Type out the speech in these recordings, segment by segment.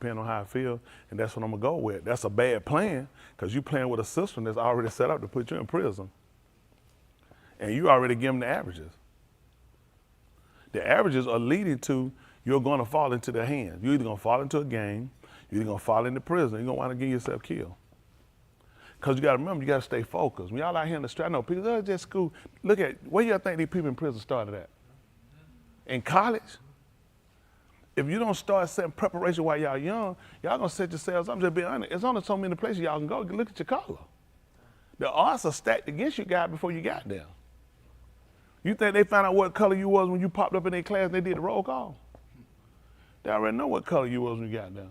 depending on how I feel, and that's what I'm gonna go with. That's a bad plan, because you playing with a system that's already set up to put you in prison. And you already give them the averages. The averages are leading to you're gonna fall into their hands. You're either gonna fall into a gang, you're either gonna fall into prison, you're gonna wanna get yourself killed. Because you gotta remember, you gotta stay focused. When y'all out here in the street, I know people, oh, just school. Look at, where y'all think these people in prison started at? In college? If you don't start setting preparation while y'all young, y'all gonna set yourselves up. I'm just being honest. There's only so many places y'all can go. Look at your color. The odds are stacked against you guys before you got there. You think they found out what color you was when you popped up in their class and they did the roll call? They already know what color you was when you got there.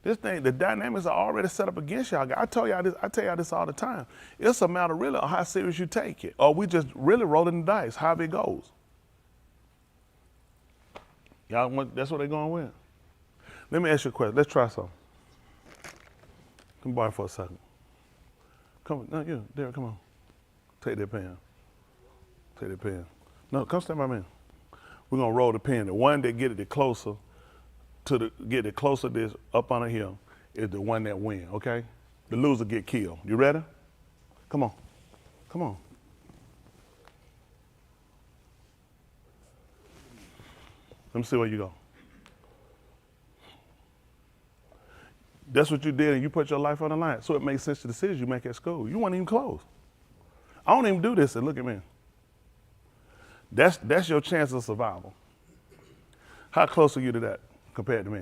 This thing, the dynamics are already set up against y'all. I tell y'all this all the time. It's a matter really of how serious you take it, or we just really rolling the dice, however it goes. Y'all want, that's what they're going with. Let me ask you a question. Let's try something. Come by for a second. Come, no, you, Derek, come on. Take that pen. Take that pen. No, come stand by me. We're gonna roll the pen. The one that get it closer to the, get it closer to this up on the hill is the one that win, okay? The loser get killed. You ready? Come on. Come on. Let me see where you go. That's what you did, and you put your life on the line. So it makes sense to the decisions you make at school. You weren't even close. I don't even do this, and look at me. That's your chance of survival. How close are you to that compared to me?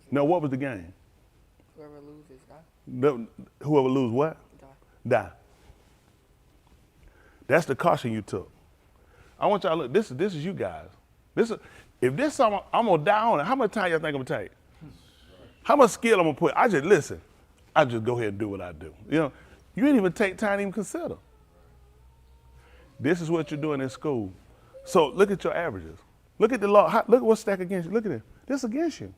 No, what was the game? Whoever loses, die. Whoever lose what? Die. That's the caution you took. I want y'all to look, this is you guys. If this something I'm gonna die on it, how much time y'all think I'm gonna take? How much skill I'm gonna put? I just listen. I just go ahead and do what I do. You know, you didn't even take time to even consider. This is what you're doing in school. So look at your averages. Look at the law. Look at what's stacked against you. Look at it. This is against you.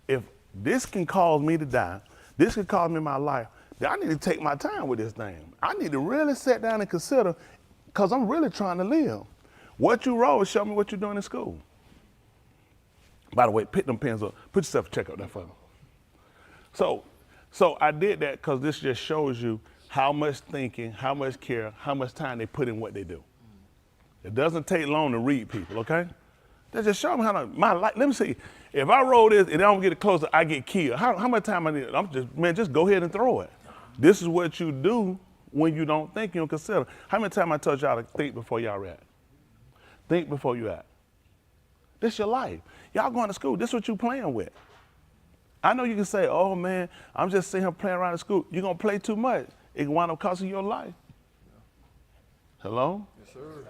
If this can cause me to die, this can cause me my life, then I need to take my time with this thing. I need to really sit down and consider, because I'm really trying to live. What you roll, show me what you're doing in school. By the way, pick them pens up. Put yourself a check up there for me. So I did that because this just shows you how much thinking, how much care, how much time they put in what they do. It doesn't take long to read people, okay? They just show me how my life. Let me see. If I roll this and I don't get it closer, I get killed. How much time I need? Just go ahead and throw it. This is what you do when you don't think, you don't consider. How many times I told y'all to think before y'all react? Think before you act. This your life. Y'all going to school. This is what you playing with. I know you can say, oh man, I'm just sitting here playing around in school. You're going to play too much. It can wind up costing your life. Hello? Yes, sir.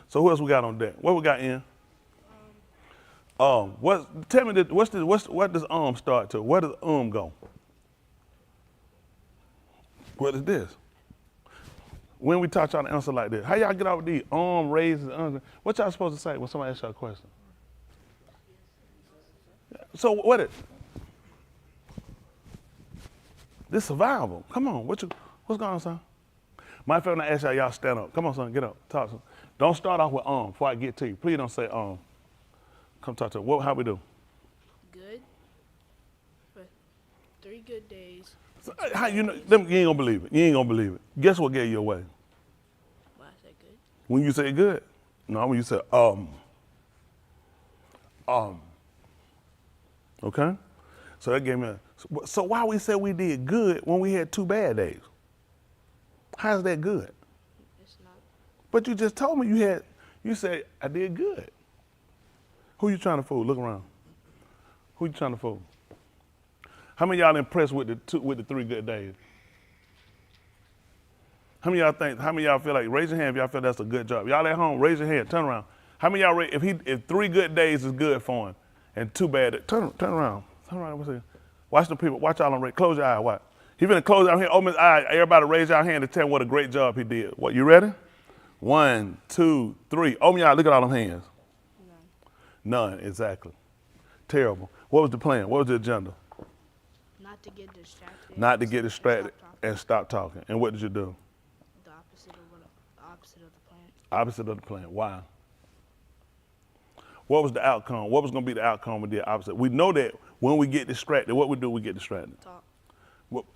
So who else we got on deck? What we got in? Tell me what does start to? Where does go? What is this? When we taught y'all to answer like this, how y'all get out with these raises, what y'all supposed to say when somebody asks y'all a question? So what is this survival? Come on, what's going on, son? My favorite when I ask y'all stand up. Come on, son, get up, talk to me. Don't start off with before I get to you. Please don't say Come talk to me. How we do? Good. For 3 good days. So, how you know? You ain't gonna believe it. You ain't gonna believe it. Guess what gave you away? Why I said good? When you say good? No, when you say Okay? So that gave me so why we said we did good when we had 2 bad days? How's that good? It's not. But you just told me you said I did good. Who you trying to fool? Look around. Who you trying to fool? How many of y'all impressed with the 3 good days? How many of y'all feel like, raise your hand if y'all feel that's a good job. Y'all at home, raise your hand, turn around. How many of y'all, if 3 good days is good for him and 2 bad, turn around. Turn around. Watch the people, watch y'all on, close your eye, watch. He finna close out here, open his eye, everybody raise your hand to tell him what a great job he did. What, you ready? 1, 2, 3. Open your eye, look at all them hands. None, exactly. Terrible. What was the plan? What was the agenda? Not to get distracted. Not to get distracted and stop talking. And what did you do? The opposite of the plan. Opposite of the plan. Why? What was the outcome? What was going to be the outcome of the opposite? We know that when we get distracted, what we do, we get distracted. Talk.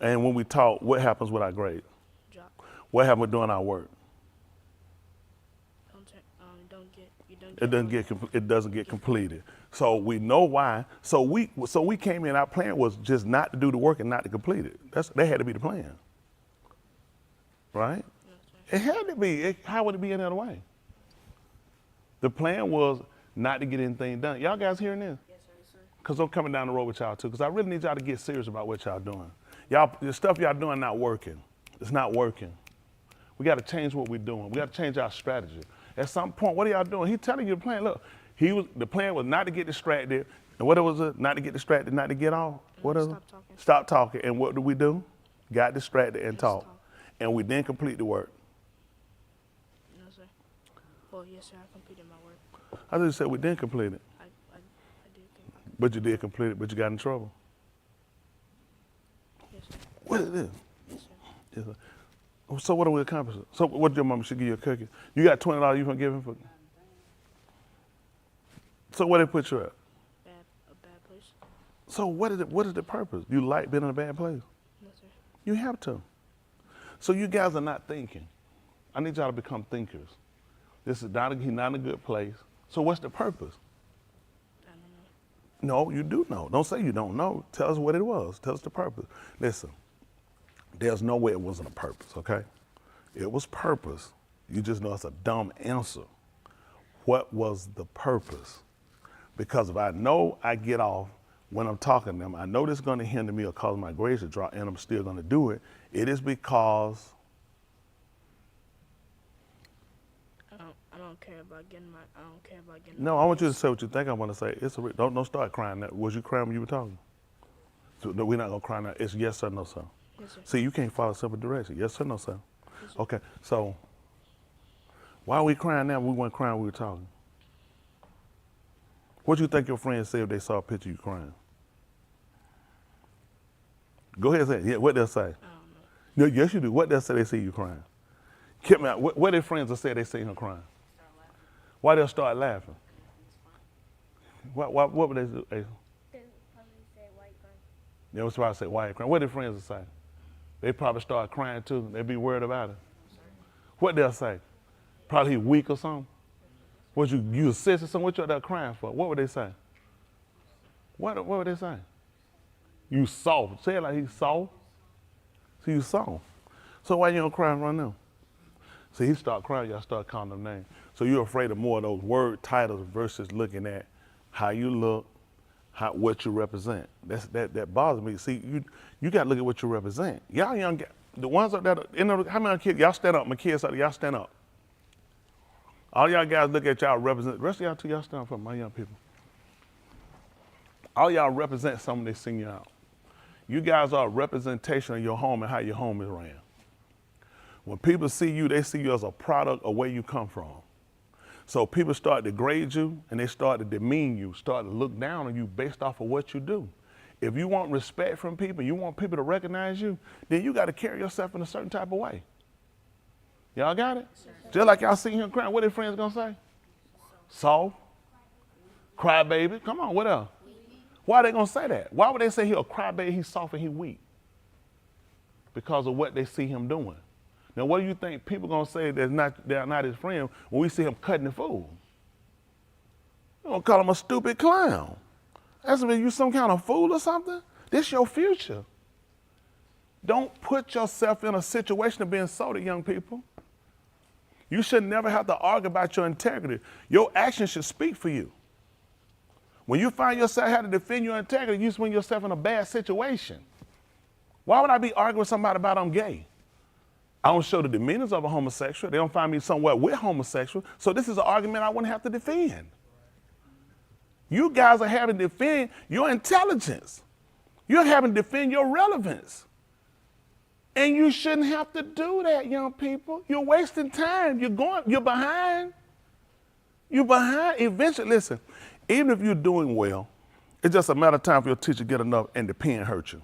And when we talk, what happens with our grades? Drop. What happens with doing our work? It doesn't get completed. So we know why. So we came in. Our plan was just not to do the work and not to complete it. That had to be the plan, right? It had to be. How would it be any other way? The plan was not to get anything done. Y'all guys hearing this? Yes, sir. Because I'm coming down the road with y'all too. Because I really need y'all to get serious about what y'all doing. Y'all, the stuff y'all doing not working. It's not working. We got to change what we're doing. We got to change our strategy. At some point, what are y'all doing? He's telling you the plan. Look, the plan was not to get distracted. And what was it? Not to get distracted, not to get off. What is it? Stop talking. Stop talking. And what do? Got distracted and talked. And we didn't complete the work. No, sir. Well, yes, sir. I completed my work. I just said we didn't complete it. I did complete it. But you did complete it, but you got in trouble. Yes, sir. What is this? Yes, sir. Yes, sir. So what are we accomplishing? So what your mama should give you a cookie? You got $20 you gonna give him for? So where they put you at? A bad place. So what is the purpose? You like being in a bad place? No, sir. You have to. So you guys are not thinking. I need y'all to become thinkers. He's not in a good place. So what's the purpose? I don't know. No, you do know. Don't say you don't know. Tell us what it was. Tell us the purpose. Listen, there's no way it wasn't a purpose, okay? It was purpose. You just know it's a dumb answer. What was the purpose? Because if I know I get off when I'm talking to them, I know this is going to hinder me or cause my grades to drop, and I'm still going to do it. It is because I don't care about getting No, I want you to say what you think I want to say. Don't start crying. Was you crying when you were talking? So, no, we're not gonna cry now. It's yes or no, sir. Yes, sir. See, you can't follow simple direction. Yes or no, sir. Yes, sir. Okay. So why are we crying now? We weren't crying when we were talking. What do you think your friends say if they saw a picture of you crying? Go ahead and say it. Yeah, what they'll say. I don't know. No, yes, you do. What they'll say they see you crying. Keep me out. What their friends will say they see him crying. Why they'll start laughing? What would they do? They probably say white crying. They was probably say, why you crying? What their friends will say? They probably start crying too. They be worried about it. What they'll say? Probably he weak or something. What you a sis or something? What you out there crying for? What would they say? What would they say? You soft. Say it like he's soft. See, you soft. So why you don't cry right now? See, he start crying, y'all start calling them names. So you're afraid of more of those word titles versus looking at how you look, what you represent. That bothers me. See, you got to look at what you represent. Y'all young, the ones up there, how many kids, y'all stand up, my kids out there, y'all stand up. All y'all guys look at y'all represent, the rest of y'all too, y'all stand up for my young people. All y'all represent something they sing you out. You guys are a representation of your home and how your home is ran. When people see you, they see you as a product of where you come from. So people start to grade you and they start to demean you, start to look down on you based off of what you do. If you want respect from people, you want people to recognize you, then you got to carry yourself in a certain type of way. Y'all got it? Sure. Just like y'all see him crying, what are friends gonna say? Soft, crybaby. Come on, what else? Why are they gonna say that? Why would they say he's a crybaby, he's soft and he's weak? Because of what they see him doing. Now, what do you think people gonna say they're not his friend when we see him cutting the fool? We're gonna call him a stupid clown. That's when you some kind of fool or something. This your future. Don't put yourself in a situation of being insulted, young people. You should never have to argue about your integrity. Your actions should speak for you. When you find yourself having to defend your integrity, you swing yourself in a bad situation. Why would I be arguing with somebody about I'm gay? I don't show the demeanors of a homosexual. They don't find me somewhere with homosexual. So this is an argument I wouldn't have to defend. You guys are having to defend your intelligence. You're having to defend your relevance. And you shouldn't have to do that, young people. You're wasting time. You're behind. You're behind. Eventually, listen, even if you're doing well, it's just a matter of time for your teacher to get enough and the pen hurt you.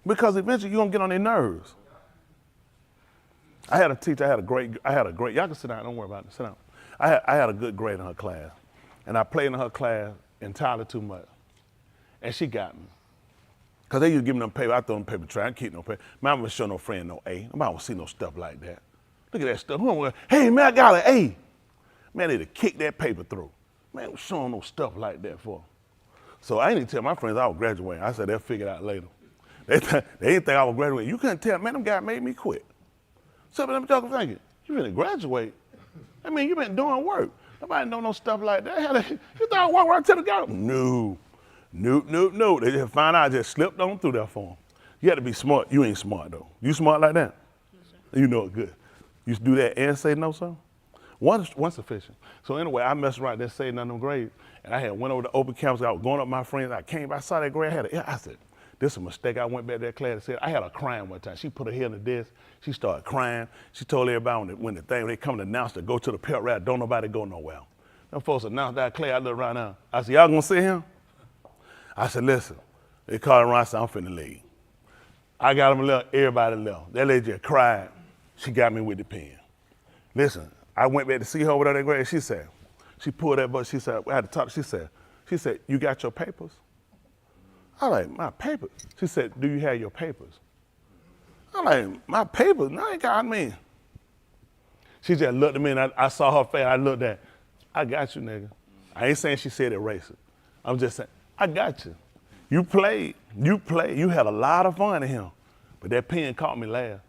Because eventually you're gonna get on their nerves. I had a teacher, I had a great, y'all can sit down, don't worry about it, sit down. I had a good grade in her class, and I played in her class entirely too much, and she got me. Because they used to give me them paper. I throw them paper tray. I keep no paper. Man, I'm going to show no friend no A. Nobody want to see no stuff like that. Look at that stuff. Hey, man, I got an A. Man, they'd have kicked that paper through. Man, I'm showing no stuff like that for. So I didn't tell my friends I was graduating. I said they'll figure it out later. They didn't think I was graduating. You couldn't tell. Man, them guys made me quit. So let me talk thinking, you really graduate? I mean, you been doing work. Nobody know no stuff like that. You thought I walk around to the guy? No. They just found out I just slipped on through that for them. You had to be smart. You ain't smart, though. You smart like that? No, sir. You know it good. You do that and say no, sir? One sufficient. So anyway, I messed around, didn't say none of them grades. And I had went over to open campus. I was going up with my friends. I came, I saw that grade. I said, this is a mistake. I went back to that class and said, I had her crying one time. She put her head on the desk. She started crying. She told everybody when they come to announce to go to the pep rally, don't nobody go nowhere. Them folks announced that class. I looked right now. I said, y'all gonna see him? I said, listen, they called around, I said, I'm finna leave. I got them left, everybody left. That lady just cried. She got me with the pen. Listen, I went back to see her over there that grade. She said, she pulled that butt. She said, I had to talk. She said, you got your papers? I like, my papers? She said, do you have your papers? I'm like, my papers? No, I ain't got me. She just looked at me and I saw her face. I looked at, I got you, nigga. I ain't saying she said it racist. I'm just saying, I got you. You played, you had a lot of fun in him, but that pen caught me last.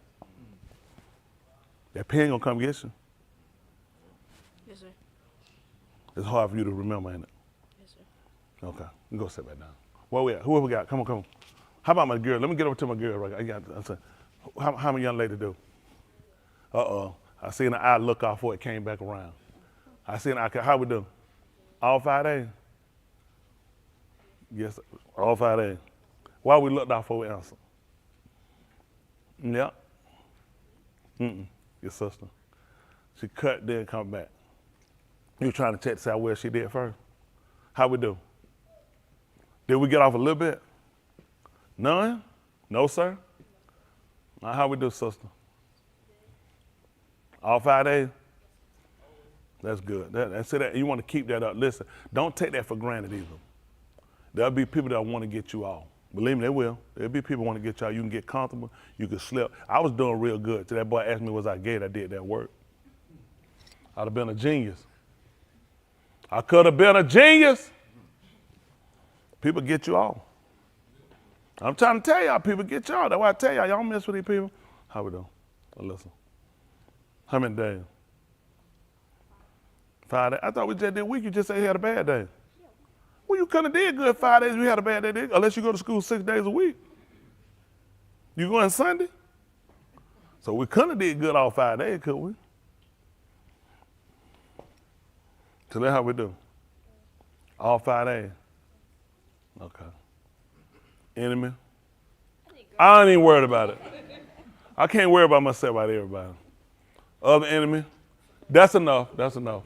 That pen gonna come get you. Yes, sir. It's hard for you to remember, ain't it? Yes, sir. Okay, you go sit back down. Where we at? Who we got? Come on. How about my girl? Let me get over to my girl right now. How many young lady do? Uh-oh. I seen the eye look off before it came back around. I seen the eye, how we do? All 5 days? Yes, all 5 days. Why we looked off before we answered? Yeah. Your sister. She cut, then come back. You trying to check to see how well she did first? How we do? Did we get off a little bit? None? No, sir? How we do, sister? All 5 days? That's good. That's it. You want to keep that up. Listen, don't take that for granted either. There'll be people that want to get you off. Believe me, they will. There'll be people want to get you out. You can get comfortable. You can slip. I was doing real good till that boy asked me was I gay. I did that work. I'd have been a genius. I could have been a genius. People get you off. I'm trying to tell y'all, people get y'all. That's why I tell y'all don't mess with these people. How we doing? Well, listen. How many days? 5 days. I thought we just did a week. You just said you had a bad day. Well, you couldn't have did good 5 days if you had a bad day, unless you go to school 6 days a week. You going Sunday? So we couldn't have did good all 5 days, could we? So that's how we do. All 5 days. Okay. Enemy? I ain't even worried about it. I can't worry about myself about everybody. Other enemy? That's enough. That's enough.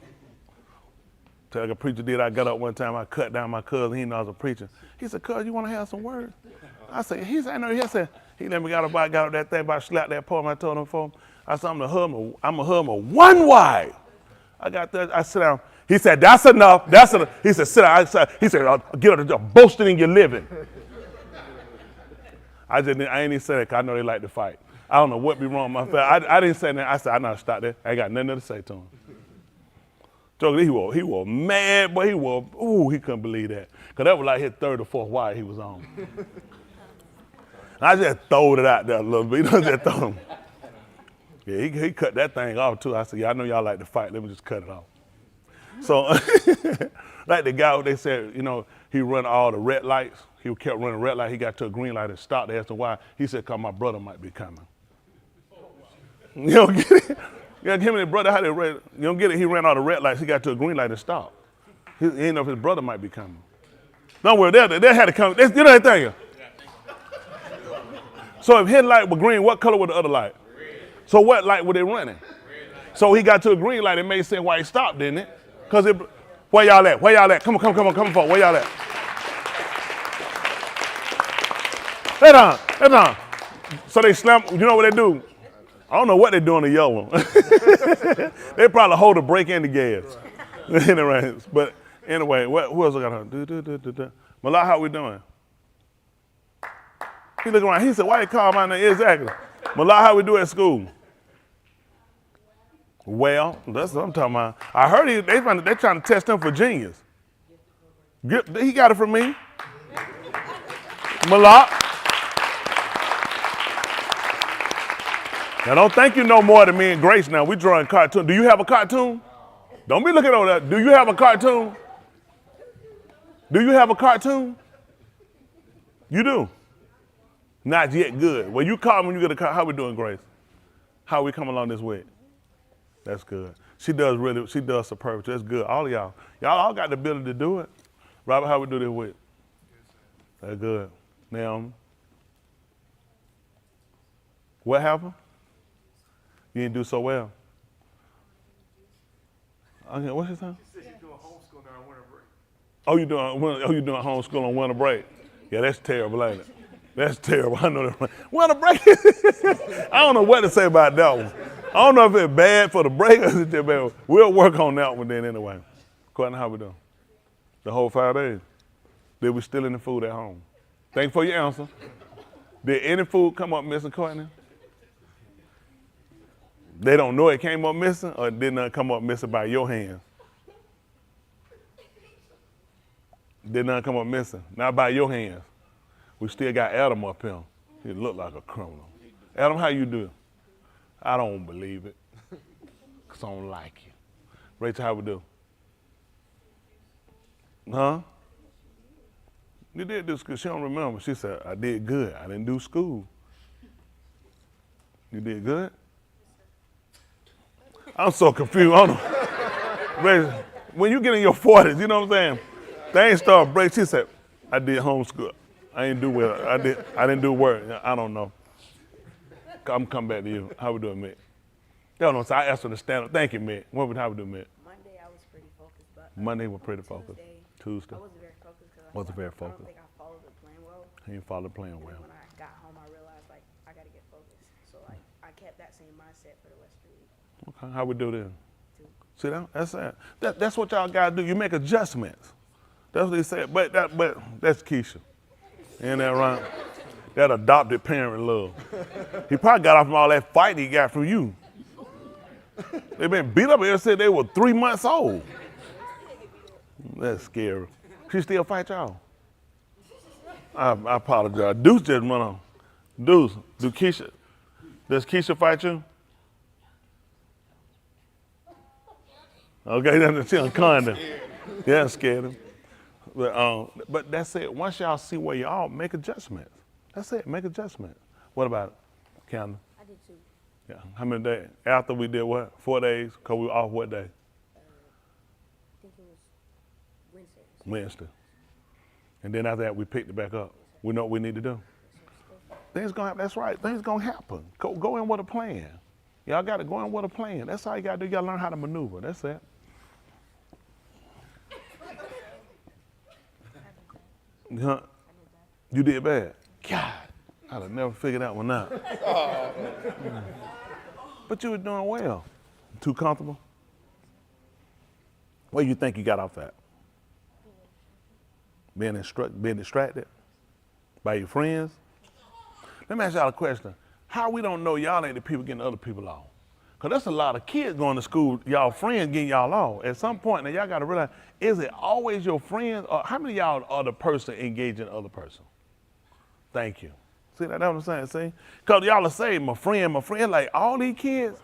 Like a preacher did, I got up one time, I cut down my cousin, he knew I was a preacher. He said, cuz, you want to have some words? I said, he said, I know, he said, he let me got up that thing, about slapped that poem I told him for him. I said, I'm going to hum a one wide. I got that, I sit down. He said, that's enough, that's enough. He said, sit down. He said, get up, boasting in your living. I ain't even say that because I know they like to fight. I don't know what be wrong with my family. I didn't say that. I said, I know, stop that. I ain't got nothing to say to him. He was mad, but he couldn't believe that. Because that was like his third or fourth wire he was on. I just throwed it out there a little bit. Just throw him. Yeah, he cut that thing off too. I said, yeah, I know y'all like to fight. Let me just cut it off. So, like the guy, they said, he run all the red lights. He kept running red light. He got to a green light and stopped. They asked him why. He said, because my brother might be coming. You don't get it? Yeah, him and his brother, how they ran, you don't get it? He ran all the red lights. He got to a green light and stopped. He didn't know if his brother might be coming. Don't worry, they had to come. You know that thing? So if his light was green, what color was the other light? Red. So what light were they running? So he got to a green light. It made sense why he stopped, didn't it? Because where y'all at? Where y'all at? Come on, folks. Where y'all at? Head on. So they slam, you know what they do? I don't know what they're doing to yellow. They probably hold the brake and the gas. Anyway, but anyway, who else I got? Malak, how we doing? He look around. He said, "Why you call my name?" Exactly. Malak, how we do at school? Well, that's what I'm talking about. I heard they trying to test him for genius. He got it from me. Malak. Now don't think you know more than me and Grace now. We drawing cartoon. Do you have a cartoon? Don't be looking over there. Do you have a cartoon? Do you have a cartoon? You do? Not yet. Good. Well, you call me when you get a car. How we doing, Grace? How we come along this week? That's good. She does superb. That's good. All of y'all. Y'all all got the ability to do it. Robert, how we do this week? That's good. Now, what happened? You didn't do so well. Okay, what's his name? She said she's doing homeschool during winter break. You doing homeschool on winter break? Yeah, that's terrible, ain't it? That's terrible. I know that. Winter break. I don't know what to say about that one. I don't know if it's bad for the break or is it bad. We'll work on that one then anyway. Courtney, how we doing? The whole 5 days. Did we steal any food at home? Thank you for your answer. Did any food come up missing, Courtney? They don't know it came up missing, or it did not come up missing by your hands? Did not come up missing, not by your hands. We still got Adam up here. He look like a criminal. Adam, how you do? I don't believe it, because I don't like you. Rachel, how we do? Huh? You did do school. She don't remember. She said, I did good. I didn't do school. You did good? I'm so confused. I don't know. Rachel, when you get in your 40s, you know what I'm saying? Things start breaking. She said, I did homeschool. I didn't do well. I didn't do work. I don't know. I'm coming back to you. How we doing, Mick? Y'all know, so I asked her to stand up. Thank you, Mick. How we doing, Mick? Monday I was pretty focused, but Monday was pretty focused. Tuesday. Tuesday. I wasn't very focused because Wasn't very I focused. don't think I followed the plan well. He didn't follow the plan And well. then when I got home, I realized like I got to get focused. So like I kept that same mindset for the rest of the week. Okay, how we do this? See that? That's it. That's what y'all gotta do. You make adjustments. That's what they said. But that's Keisha. Ain't that right? That adopted parent love. He probably got off from all that fight he got from you. They been beat up ever since they were 3 months old. That's scary. She still fight y'all? I apologize. Deuce just went on. Deuce, does Keisha fight you? Okay, that's uncondom. Yeah, scared him. But that's it. Once y'all see where y'all, make adjustments. That's it. Make adjustments. What about it, Kendall? I did too. Yeah. How many days? After we did what? 4 days? Because we were off what day? I think it was Wednesday. Wednesday. And then after that, we picked it back up. We know what we need to do. Things gonna happen. That's right. Things gonna happen. Go in with a plan. Y'all got to go in with a plan. That's all you got to do. You got to learn how to maneuver. That's it. Huh? You did bad. God, I'd have never figured that one out. But you were doing well. Too comfortable? What do you think you got off that? Being distracted by your friends? Let me ask y'all a question. How we don't know y'all ain't the people getting other people off? Because there's a lot of kids going to school, y'all friends getting y'all off. At some point, now y'all got to realize, is it always your friends? Or how many of y'all are the person engaging the other person? Thank you. See, that's what I'm saying, see? Because y'all are saying, my friend, like all these kids,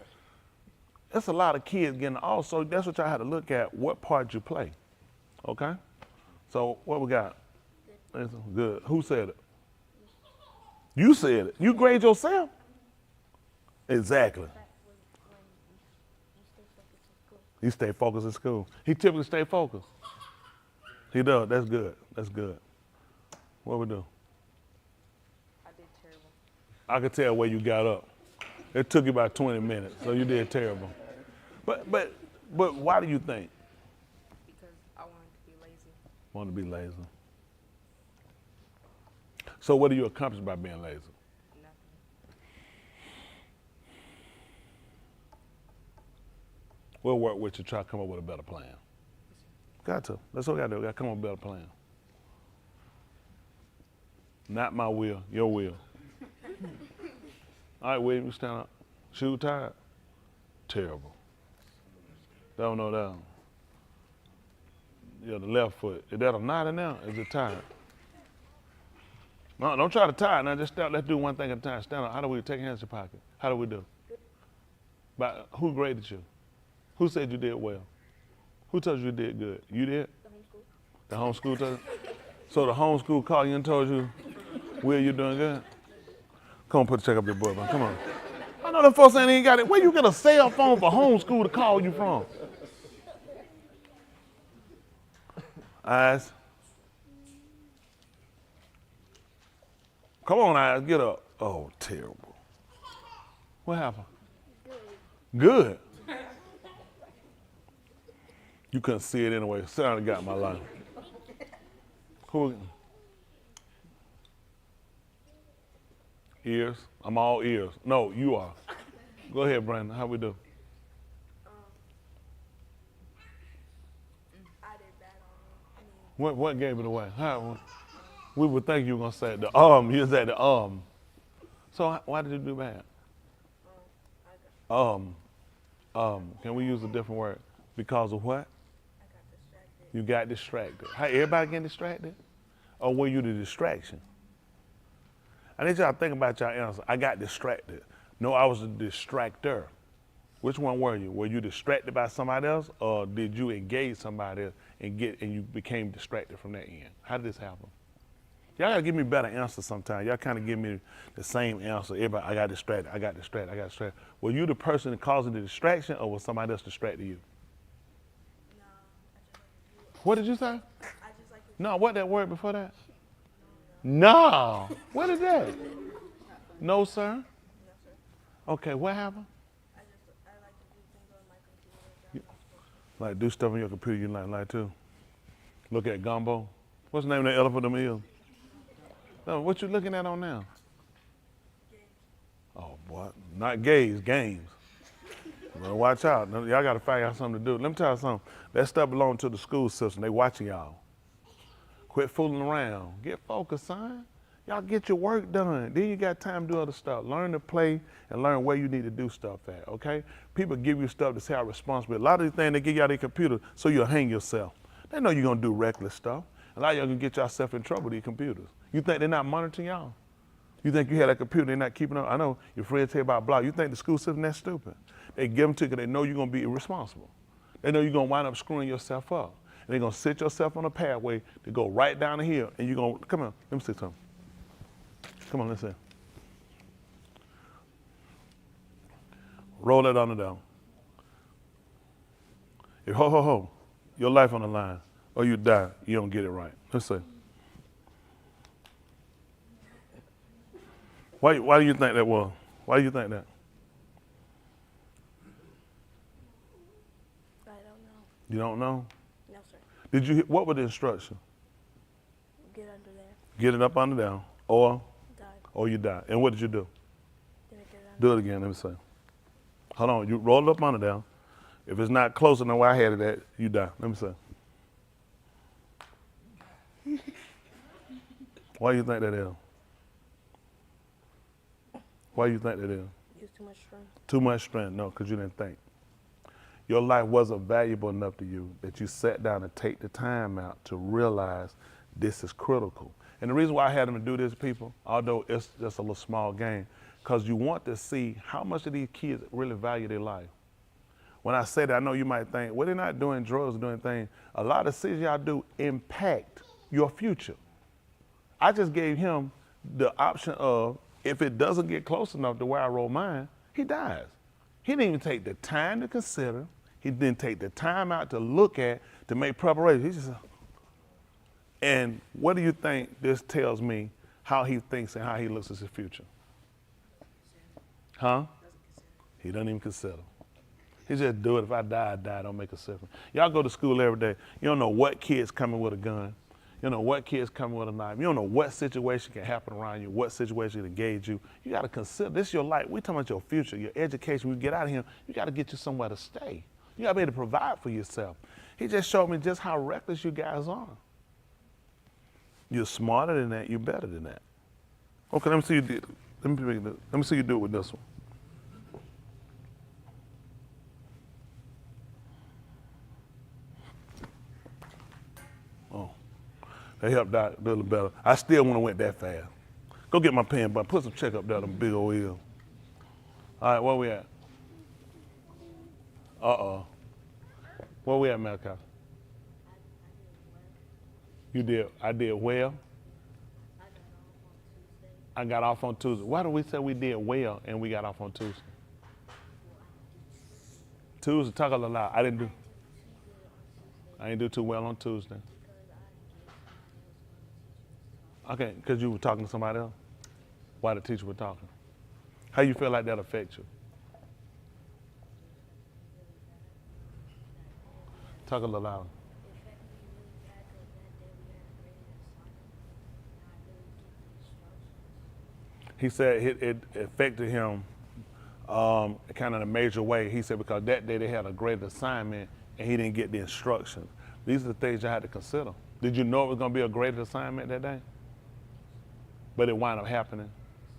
that's a lot of kids getting off. So that's what y'all have to look at, what part you play, okay? So what we got? Good. Who said it? You said it. You grade yourself? Exactly. He stay focused in school. He typically stay focused. He does. That's good. That's good. What we do? I did terrible. I could tell where you got up. It took you about 20 minutes, so you did terrible. But why do you think? Because I wanted to be lazy. Want to be lazy. So what do you accomplish by being lazy? Nothing. We'll work with you to try to come up with a better plan. Got to. That's what we got to do. We got to come up with a better plan. Not my will, your will. All right, William, stand up. Shoe tied. Terrible. Don't know that one. Yeah, the left foot. Is that a knot in there? Is it tied? No, don't try to tie it now. Just stop. Let's do one thing at a time. Stand up. How do we take hands in your pocket? How do we do? But who graded you? Who said you did well? Who told you did good? You did? The homeschool told you? So the homeschool called you and told you, Will, you doing good? Come on, put the check up your butt, man. Come on. I know them folks saying they ain't got it. Where you get a cell phone for homeschool to call you from? Eyes. Come on, Eyes, get up. Oh, terrible. What happened? Good. You couldn't see it anyway. Sit down and got my life. Who? Ears. I'm all ears. No, you are. Go ahead, Brandon. How we do? I did bad on What gave it away? How? We would think you were gonna say the You said the So why did you do bad? Can we use a different word? Because of what? I got distracted. You got distracted. How everybody getting distracted? Or were you the distraction? I need y'all to think about y'all answer. I got distracted. No, I was a distractor. Which one were you? Were you distracted by somebody else, or did you engage somebody else and you became distracted from that end? How did this happen? Y'all gotta give me better answers sometimes. Y'all kind of give me the same answer. Everybody, I got distracted, I got distracted, I got distracted. Were you the person causing the distraction, or was somebody else distracted you? No, I just like to do it. What did you say? I just like to No, what that word before that? No. What is that? No, sir? No, sir. Okay, what happened? I like to do things on my computer. Like do stuff on your computer you like too. Look at gumbo. What's the name of that elephant in the mill? No, what you looking at on now? Oh, boy, not gays, games. Well, watch out. Y'all got to figure out something to do. Let me tell you something. That stuff belongs to the school system. They watching y'all. Quit fooling around. Get focused, son. Y'all get your work done. Then you got time to do other stuff. Learn to play and learn where you need to do stuff at, okay? People give you stuff to say how responsible. A lot of these things, they give y'all their computer so you'll hang yourself. They know you're going to do reckless stuff. A lot of y'all can get yourself in trouble with these computers. You think they're not monitoring y'all? You think you had a computer, they're not keeping up? I know your friends tell you about block. You think the school system that's stupid? They give them to you because they know you're going to be irresponsible. They know you're going to wind up screwing yourself up. And they're going to set yourself on a pathway to go right down the hill. And you're going to, come on, let me see something. Come on, let's see. Roll that on the down. If your life on the line, or you die, you don't get it right. Let's see. Why do you think that was? Why do you think that? I don't know. You don't know? No, sir. Did you? What was the instruction? Get under there. Get it up under down, or Die. you die. And what did you do? Didn't get under. Do it again. Let me see. Hold on. You roll it up under down. If it's not close enough where I had it at, you die. Let me see. Why do you think that is? Why do you think that is? Use too much strength. Too much strength. No, because you didn't think. Your life wasn't valuable enough to you that you sat down and take the time out to realize this is critical. And the reason why I had them to do this, people, although it's just a little small game, because you want to see how much of these kids really value their life. When I say that, I know you might think, well, they're not doing drugs or doing things. A lot of things y'all do impact your future. I just gave him the option of, if it doesn't get close enough to where I roll mine, he dies. He didn't even take the time to consider. He didn't take the time out to look at, to make preparations. He just, and what do you think this tells me how he thinks and how he looks at his future? Huh? He doesn't even consider. He just do it. If I die, I die. Don't make a difference. Y'all go to school every day. You don't know what kid's coming with a gun. You don't know what kid's coming with a knife. You don't know what situation can happen around you, what situation can engage you. You got to consider, this is your life. We're talking about your future, your education. When you get out of here, you got to get you somewhere to stay. You got to be able to provide for yourself. He just showed me just how reckless you guys are. You're smarter than that. You're better than that. Okay, let me see you do it. Let me see you do it with this one. Oh, that helped out a little better. I still wouldn't have went that fast. Go get my pen, but put some check up there, them big old ears. All right, where we at? Uh-oh. Where we at, Malachi? You did, I did well. I got off on Tuesday. Why do we say we did well and we got off on Tuesday? Tuesday, talk a little loud. I didn't do too well on Tuesday. Okay, because you were talking to somebody else? Why the teacher was talking? How you feel like that affects you? Talk a little louder. He said it affected him kind of in a major way. He said because that day they had a great assignment and he didn't get the instructions. These are the things you had to consider. Did you know it was going to be a great assignment that day? But it wound up happening.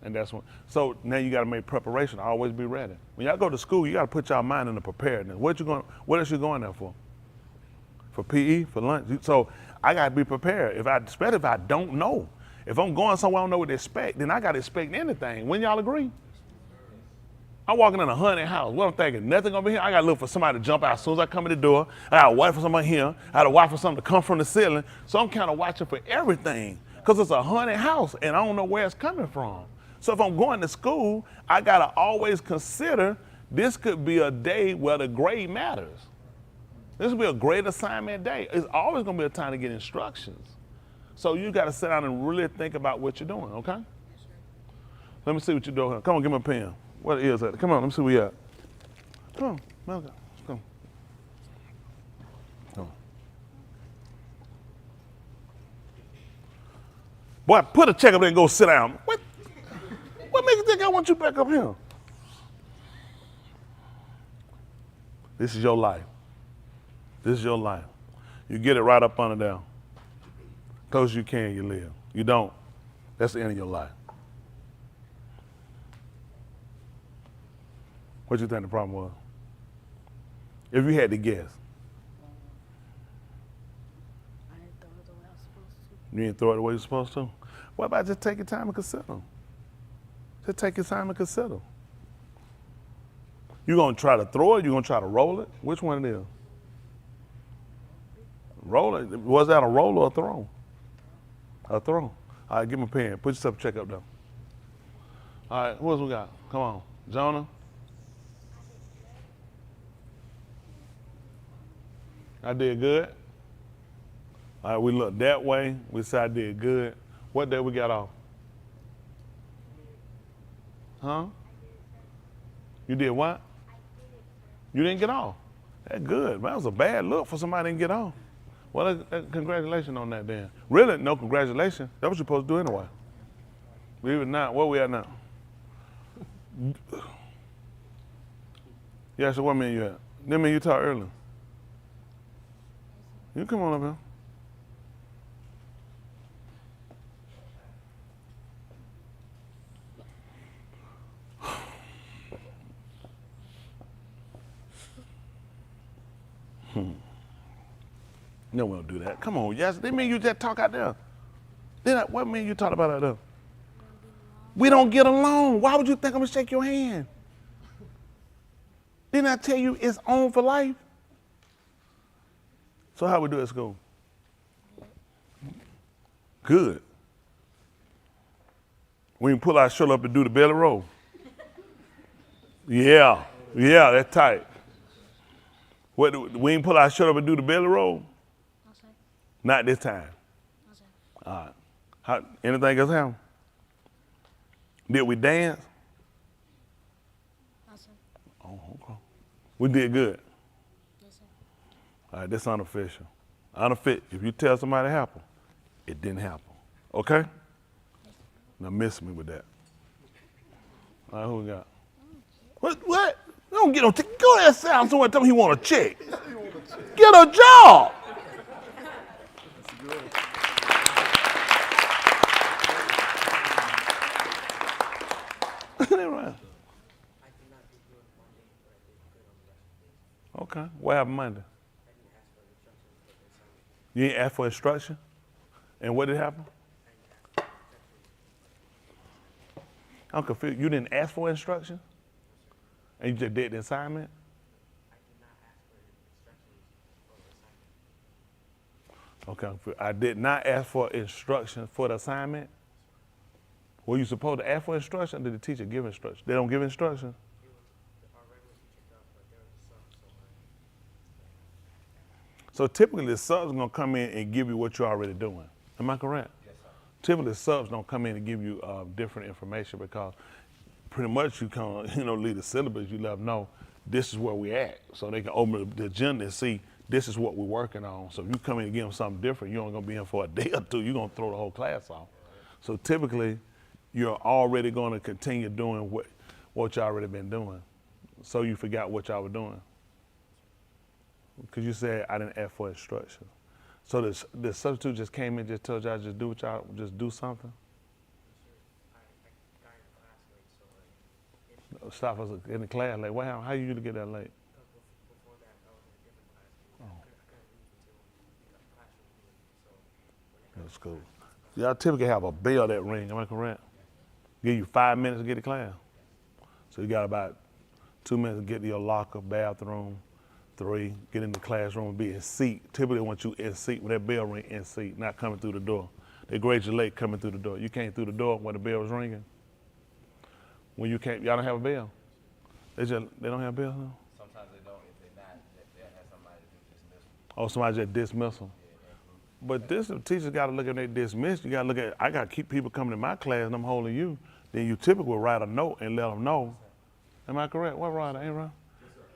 And that's when, so now you got to make preparation. Always be ready. When y'all go to school, you got to put y'all mind in the preparedness. What else you going there for? For PE, for lunch? So I got to be prepared. Especially if I don't know. If I'm going somewhere I don't know what to expect, then I got to expect anything. Wouldn't y'all agree? I'm walking in a haunted house. What I'm thinking, nothing gonna be here. I gotta look for somebody to jump out as soon as I come in the door. I gotta wait for somebody here. I gotta watch for something to come from the ceiling. So I'm kind of watching for everything because it's a haunted house and I don't know where it's coming from. So if I'm going to school, I gotta always consider this could be a day where the grade matters. This will be a great assignment day. It's always gonna be a time to get instructions. So you gotta sit down and really think about what you're doing, okay? Let me see what you're doing here. Come on, give me a pen. What is that? Come on, let me see where you at. Come on, Malcolm. Come on. Boy, put a check up there and go sit down. What makes you think I want you back up here? This is your life. This is your life. You get it right up under there. Close you can, you live. You don't, that's the end of your life. What do you think the problem was? If you had to guess. I didn't throw it the way I was supposed to. You didn't throw it the way you're supposed to? What about just take your time and consider? Just take your time and consider. You gonna try to throw it? You gonna try to roll it? Which one it is? Roll it. Was that a roll or a throw? A throw. All right, give me a pen. Put yourself a check up there. All right, who else we got? Come on. Jonah? I did good. All right, we looked that way. We said I did good. What day we got off? Huh? You did what? You didn't get off. That's good. That was a bad look for somebody didn't get off. Well, congratulations on that then. Really, no congratulations. That's what you're supposed to do anyway. Believe it or not, where we at now? Yeah, so what mean you at? That mean you talked earlier. You come on up here. No, we don't do that. Come on, yes. They mean you just talk out there. What mean you talk about out there? We don't get along. Why would you think I'm gonna shake your hand? Didn't I tell you it's on for life? So how we do at school? Good. We can pull our shirt up and do the belly roll. Yeah, that's tight. We can pull our shirt up and do the belly roll? No, sir. Not this time. No, sir. All right. Anything else happen? Did we dance? No, sir. Oh, okay. We did good. Yes, sir. All right, that's unofficial. Unofficial. If you tell somebody it happened, it didn't happen. Okay? Now miss me with that. All right, who we got? What? Don't get no go that sound somewhere tell me he want a check. Get a job. Right. Okay. What happened Monday? You didn't ask for instruction? And what did happen? I'm confused. You didn't ask for instruction? And you just did the assignment? Okay. I did not ask for instruction for the assignment? Were you supposed to ask for instruction or did the teacher give instruction? They don't give instruction? So typically the subs are gonna come in and give you what you're already doing. Am I correct? Yes, sir. Typically subs don't come in and give you different information because pretty much you come, lead the syllabus, you let them know this is where we at. So they can open the agenda and see this is what we're working on. So if you come in and give them something different, you're only gonna be in for a day or two, you're gonna throw the whole class off. So typically you're already gonna continue doing what you already been doing. So you forgot what y'all were doing. Because you said I didn't ask for instruction. So the substitute just came in, just told y'all just do what y'all, just do something? Stop us in the class late. What happened? How you usually get that late? That's cool. Y'all typically have a bell that ring, am I correct? Give you 5 minutes to get to class. So you got about 2 minutes to get to your locker, bathroom, 3, get in the classroom and be in seat. Typically want you in seat when that bell ring, in seat, not coming through the door. They grade you late coming through the door. You came through the door when the bell was ringing. When you came, y'all don't have a bell? They don't have a bell now? Sometimes they don't. If they're not, they'll have somebody to dismiss them. Oh, somebody just dismiss them. But this, the teachers got to look at they dismiss. You got to look at, I got to keep people coming to my class and I'm holding you. Then you typically will write a note and let them know. Am I correct? What right? Ain't right?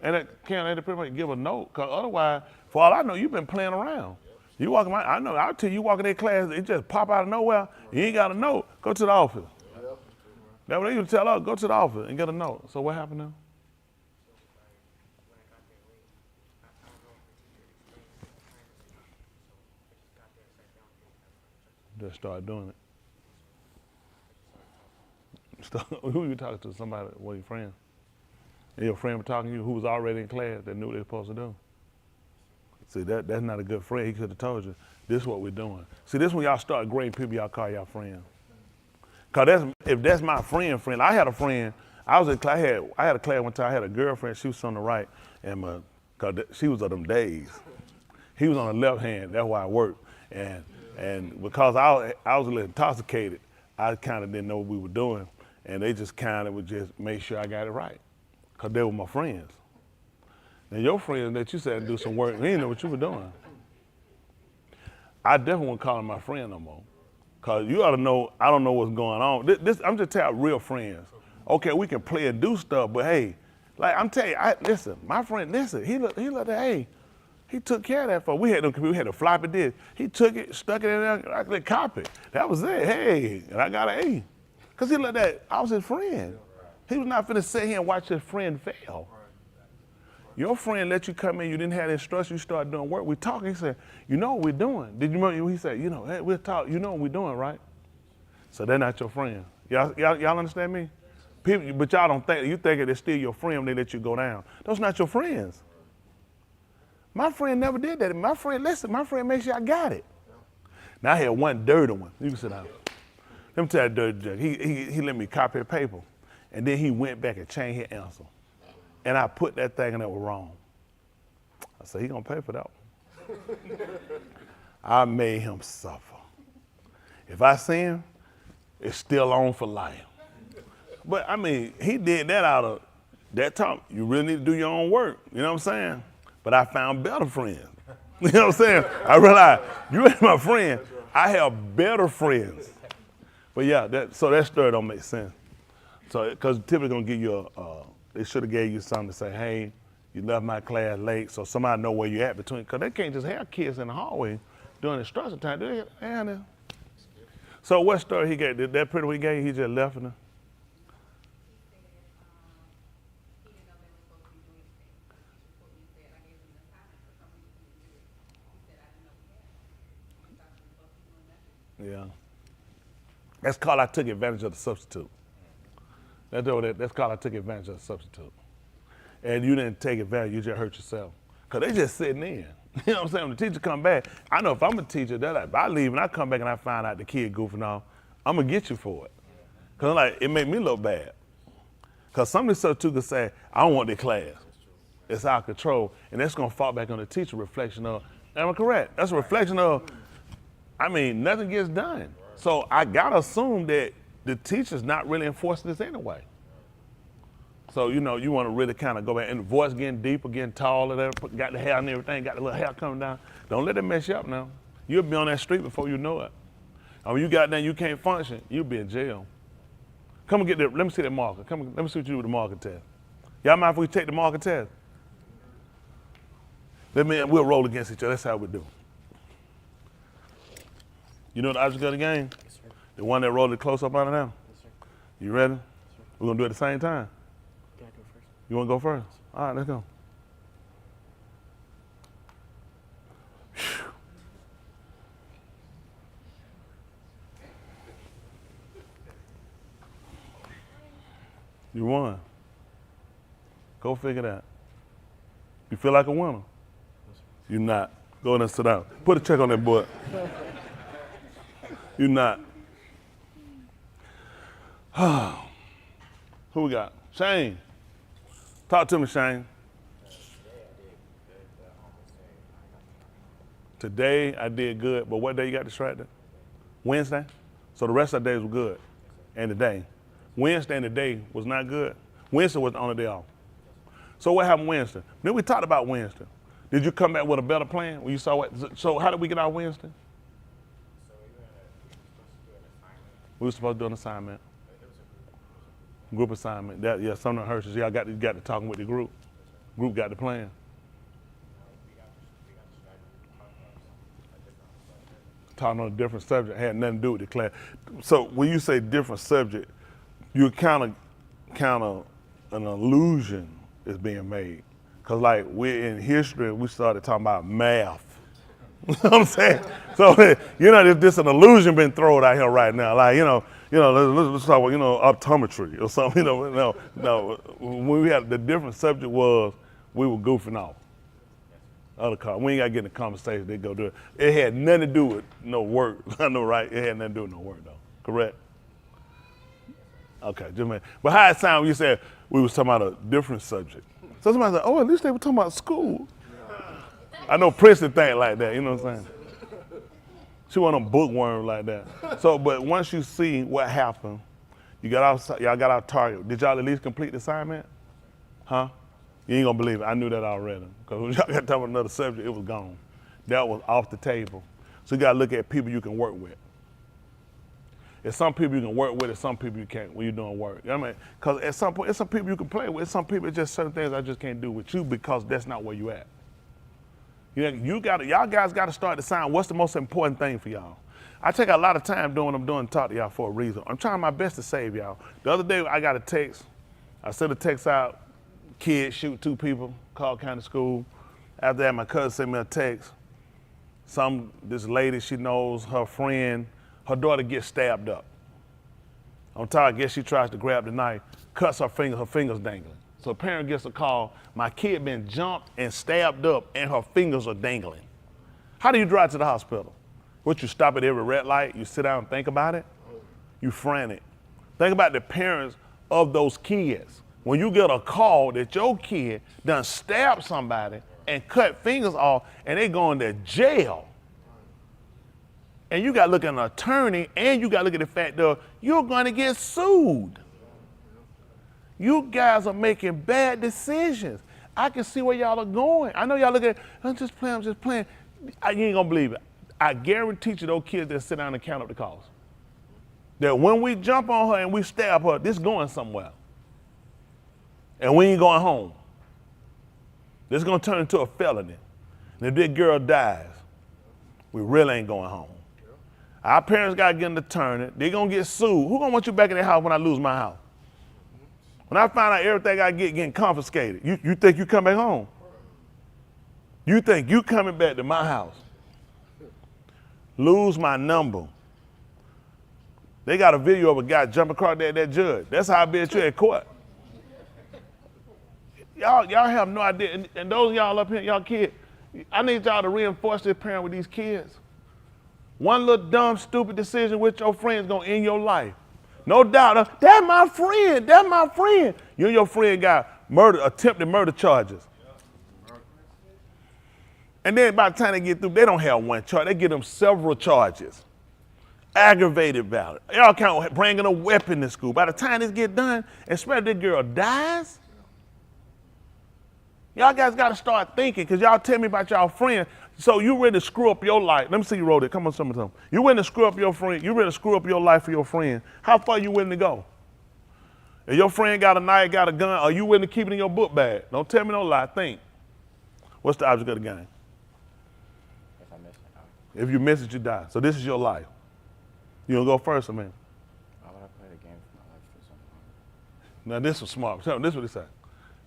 And that can't they pretty much give a note, because otherwise, for all I know, you've been playing around. You walk around, I know, I'll tell you walk in their class, it just pop out of nowhere, you ain't got a note, go to the office. That's what they used to tell us, go to the office and get a note. So what happened now? Just start doing it. Who you talking to? Somebody, one of your friends? And your friend was talking to you who was already in class that knew what they were supposed to do. See, that's not a good friend. He could have told you, this is what we're doing. See, this when y'all start grading people y'all call y'all friends. Because if that's my friend, I had a friend, I was in class, I had a class one time, I had a girlfriend, she was on the right, and cause she was of them days. He was on the left hand, that's why I worked. And because I was a little intoxicated, I kind of didn't know what we were doing, and they just kind of would just make sure I got it right. Because they were my friends. Now your friends that you said do some work, they didn't know what you were doing. I definitely won't call him my friend no more. Because you ought to know, I don't know what's going on. I'm just telling real friends. Okay, we can play and do stuff, but hey, like I'm telling you, listen, my friend, listen, he looked at, hey, he took care of that for, we had a floppy disk. He took it, stuck it in there, like the copy. That was it, hey, and I got an A. Because he looked at, I was his friend. He was not finna sit here and watch his friend fail. Your friend let you come in, you didn't have the instruction, you started doing work. We talking, he said, you know what we're doing. Did you remember, he said, hey, we'll talk, you know what we're doing, right? So they're not your friend. Y'all understand me? People, but y'all don't think, you think they're still your friend when they let you go down. Those not your friends. My friend never did that. My friend, listen, my friend made sure I got it. Now I had one dirty one. You can sit down. Let me tell you dirty joke. He let me copy a paper. And then he went back and changed his answer. And I put that thing in that was wrong. I said, he gonna pay for that one. I made him suffer. If I see him, it's still on for life. But I mean, he did that out of that time. You really need to do your own work, you know what I'm saying? But I found better friends. You know what I'm saying? I realized, you ain't my friend, I have better friends. But yeah, so that story don't make sense. So, because typically gonna give you they should have gave you something to say, hey, you left my class late, so somebody know where you at between, because they can't just have kids in the hallway during instruction time. Do they? So what story he gave? Did that pretty we gave, he just left it? Yeah. That's called I took advantage of the substitute. That's called I took advantage of the substitute. And you didn't take advantage, you just hurt yourself. Because they just sitting in. You know what I'm saying? When the teacher come back, I know if I'm a teacher, they're like, if I leave and I come back and I find out the kid goofing off, I'm going to get you for it. Because like, it made me look bad. Because some of the substitutes could say, I don't want their class. It's out of control. And that's going to fall back on the teacher reflection of, am I correct? That's a reflection of, I mean, nothing gets done. So I got to assume that the teacher's not really enforcing this anyway. So, you know, you want to really kind of go back, and the voice getting deeper, getting taller, got the hair and everything, got the little hair coming down. Don't let it mess you up now. You'll be on that street before you know it. And when you got down, you can't function, you'll be in jail. Come and get that, let me see that marker. Let me see what you do with the marker test. Y'all mind if we take the marker test? We'll roll against each other, that's how we do. You know the object of the game? Yes, sir. The one that rolled it close up out of now? Yes, sir. You ready? Yes, sir. We're gonna do it at the same time. Can I go first? You wanna go first? All right, let's go. Whew. You won. Go figure that. You feel like a winner? Yes, sir. You're not. Go in and sit down. Put a check on that board. You're not. Who we got? Shane. Talk to me, Shane. Today I did good, but what day you got distracted? Wednesday? So the rest of the days were good, and the day. Wednesday and the day was not good. Wednesday was the only day off. So what happened Wednesday? Then we talked about Wednesday. Did you come back with a better plan when you saw what? So how did we get out Wednesday? We were supposed to do an assignment. Group assignment. That, yeah, some of the Hershey's, y'all got to talking with the group. Group got the plan. Talking on a different subject, had nothing to do with the class. So when you say different subject, you're kind of an illusion is being made. Cause like we're in history, we started talking about math. You know what I'm saying? So you know, there's an illusion been thrown out here right now. Like let's talk about optometry or something. No. When we had the different subject was we were goofing off. We ain't got to get in the conversation. They go do it. It had nothing to do with no work. I know, right? It had nothing to do with no work, though. Correct? Okay, just a minute. But how it sound when you said we was talking about a different subject? So somebody said, oh, at least they were talking about school. I know Princeton think like that, you know what I'm saying? She wasn't a bookworm like that. So, but once you see what happened, y'all got our target. Did y'all at least complete the assignment? Huh? You ain't gonna believe it. I knew that already. Because when y'all got to talk about another subject, it was gone. That was off the table. So you gotta look at people you can work with. There's some people you can work with, and some people you can't when you're doing work. You know what I mean? Because at some point, there's some people you can play with. Some people, it's just certain things I just can't do with you because that's not where you at. Y'all guys got to start to decide what's the most important thing for y'all. I take a lot of time doing what I'm doing to talk to y'all for a reason. I'm trying my best to save y'all. The other day I got a text. I sent a text out, kids shoot 2 people, Cobb County School. After that, my cousin sent me a text. This lady she knows, her friend, her daughter gets stabbed up. On top, I guess she tries to grab the knife, cuts her finger's dangling. So a parent gets a call, my kid been jumped and stabbed up and her fingers are dangling. How do you drive to the hospital? What, you stop at every red light, you sit down and think about it? You frantic. Think about the parents of those kids. When you get a call that your kid done stabbed somebody and cut fingers off and they going to jail. And you got to look at an attorney and you got to look at the fact that you're going to get sued. You guys are making bad decisions. I can see where y'all are going. I know y'all look at, I'm just playing. You ain't gonna believe it. I guarantee you those kids that sit down and count up the cost. That when we jump on her and we stab her, this going somewhere. And we ain't going home. This is gonna turn into a felony. And if this girl dies, we really ain't going home. Our parents gotta get an attorney. They gonna get sued. Who gonna want you back in their house when I lose my house? When I find out everything I get getting confiscated, you think you come back home? You think you coming back to my house? Lose my number. They got a video of a guy jumping across that judge. That's how I bet you at court. Y'all have no idea. And those of y'all up here, y'all kids, I need y'all to reinforce this parent with these kids. One little dumb, stupid decision with your friend is going to end your life. No doubt. That's my friend. That's my friend. You and your friend got attempted murder charges. And then by the time they get through, they don't have one charge. They get them several charges. Aggravated battery. Y'all can't bringing a weapon to school. By the time this get done, especially this girl dies, y'all guys got to start thinking, because y'all tell me about y'all friend. So you ready to screw up your life. Let me see you wrote it. Come on, somebody. You ready to screw up your friend. You ready to screw up your life for your friend. How far you willing to go? If your friend got a knife, got a gun, are you willing to keep it in your book bag? Don't tell me no lie. Think. What's the object of the game? If I miss it, If you miss it, you die. So this is your life. You gonna go first, or man? why would I play the game for my life for so long? Now this was smart. Tell him, this is what he said.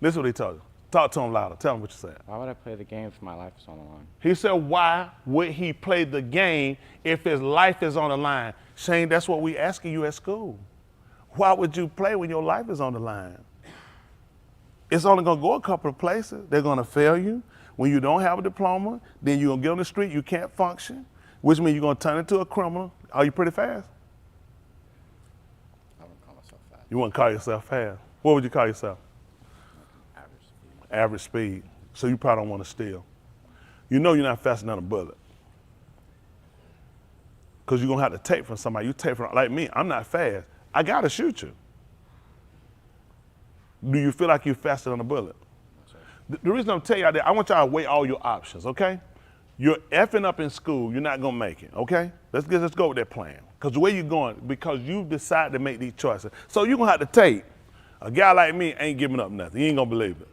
This is what he told you. Talk to him louder. Tell him what you said. Why would I play the game for my life is on the line? He said, why would he play the game if his life is on the line? Shane, that's what we asking you at school. Why would you play when your life is on the line? It's only gonna go a couple of places. They're gonna fail you. When you don't have a diploma, then you're gonna get on the street, you can't function, which means you're gonna turn into a criminal. Are you pretty fast? I wouldn't call myself fast. You wouldn't call yourself fast. What would you call yourself? Average speed. Average speed. So you probably don't want to steal. You know you're not faster than a bullet. Because you're going to have to take from somebody. You take from, like me, I'm not fast. I got to shoot you. Do you feel like you're faster than a bullet? The reason I'm telling y'all that, I want y'all to weigh all your options, okay? You're effing up in school, you're not going to make it, okay? Let's go with that plan. Because the way you're going, because you decide to make these choices. So you're going to have to take. A guy like me ain't giving up nothing. You ain't going to believe it.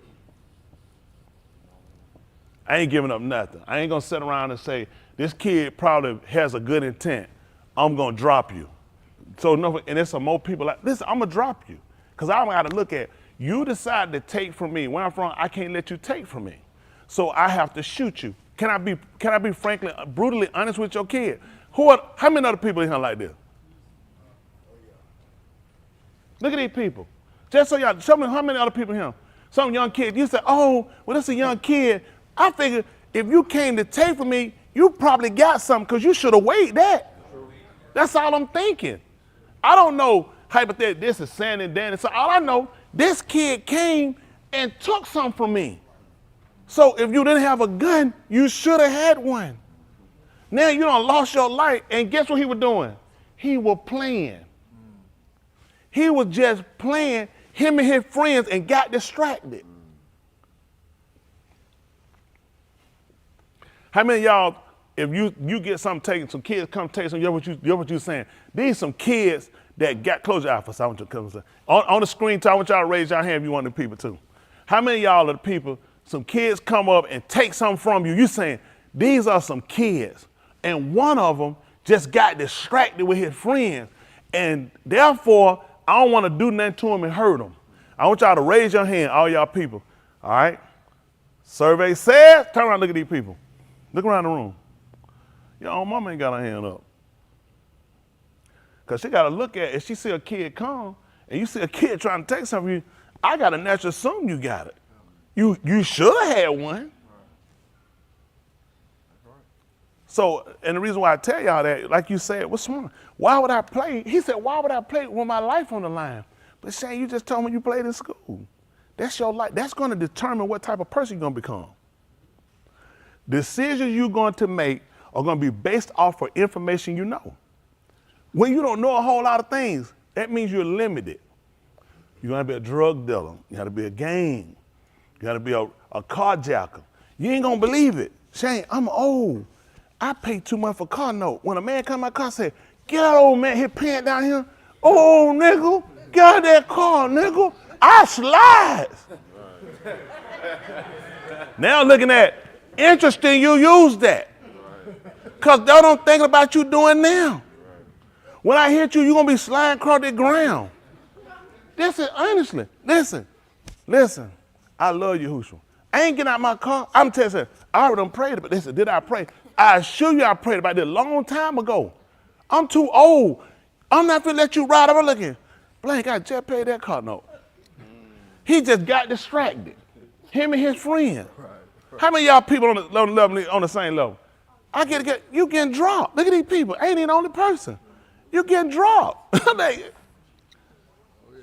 I ain't giving up nothing. I ain't going to sit around and say, this kid probably has a good intent. I'm going to drop you. So, no, and there's some more people like, listen, I'm going to drop you. Because I'm going to look at, you decide to take from me. Where I'm from, I can't let you take from me. So I have to shoot you. Can I be frankly, brutally honest with your kid? How many other people in here like this? Look at these people. Just so y'all, show me how many other people here. Some young kids, you say, oh, well, that's a young kid. I figured if you came to take from me, you probably got something because you should have weighed that. That's all I'm thinking. I don't know, hypothetically, this is Sandy and Danny. So all I know, this kid came and took something from me. So if you didn't have a gun, you should have had one. Now you done lost your life, and guess what he was doing? He was playing. He was just playing, him and his friends, and got distracted. How many of y'all, if you get something taken, some kids come take something, you know what you're saying? These some kids that got, close your eyes for something. On the screen, I want y'all to raise your hand if you want the people too. How many of y'all are the people, some kids come up and take something from you, you saying, these are some kids. And one of them just got distracted with his friends. And therefore, I don't want to do nothing to him and hurt him. I want y'all to raise your hand, all y'all people. All right? Survey says, turn around and look at these people. Look around the room. Your own mama ain't got her hand up. Because she got to look at, if she see a kid come, and you see a kid trying to take something from you, I got to naturally assume you got it. You should have had one. So, and the reason why I tell y'all that, like you said, what's wrong? Why would I play? He said, why would I play with my life on the line? But Shane, you just told me you played in school. That's your life. That's going to determine what type of person you're going to become. Decisions you're going to make are going to be based off of information you know. When you don't know a whole lot of things, that means you're limited. You're going to be a drug dealer. You got to be a gang. You got to be a carjacker. You ain't going to believe it. Shane, I'm old. I pay too much for car note. When a man come in my car and say, get that old man, his pants down here. Oh, nigga, get out of that car, nigga. I slides. Now looking at, interesting you use that. Because they don't think about you doing now. When I hit you, you're going to be sliding across the ground. Listen, honestly, listen. I love you, Yahushua. I ain't getting out my car. I'm telling you, I already done prayed about this. Did I pray? I assure you I prayed about this a long time ago. I'm too old. I'm not finna let you ride over looking. Blank, I just paid that car note. He just got distracted. Him and his friend. How many of y'all people on the same level? You getting dropped. Look at these people. Ain't even the only person. You getting dropped.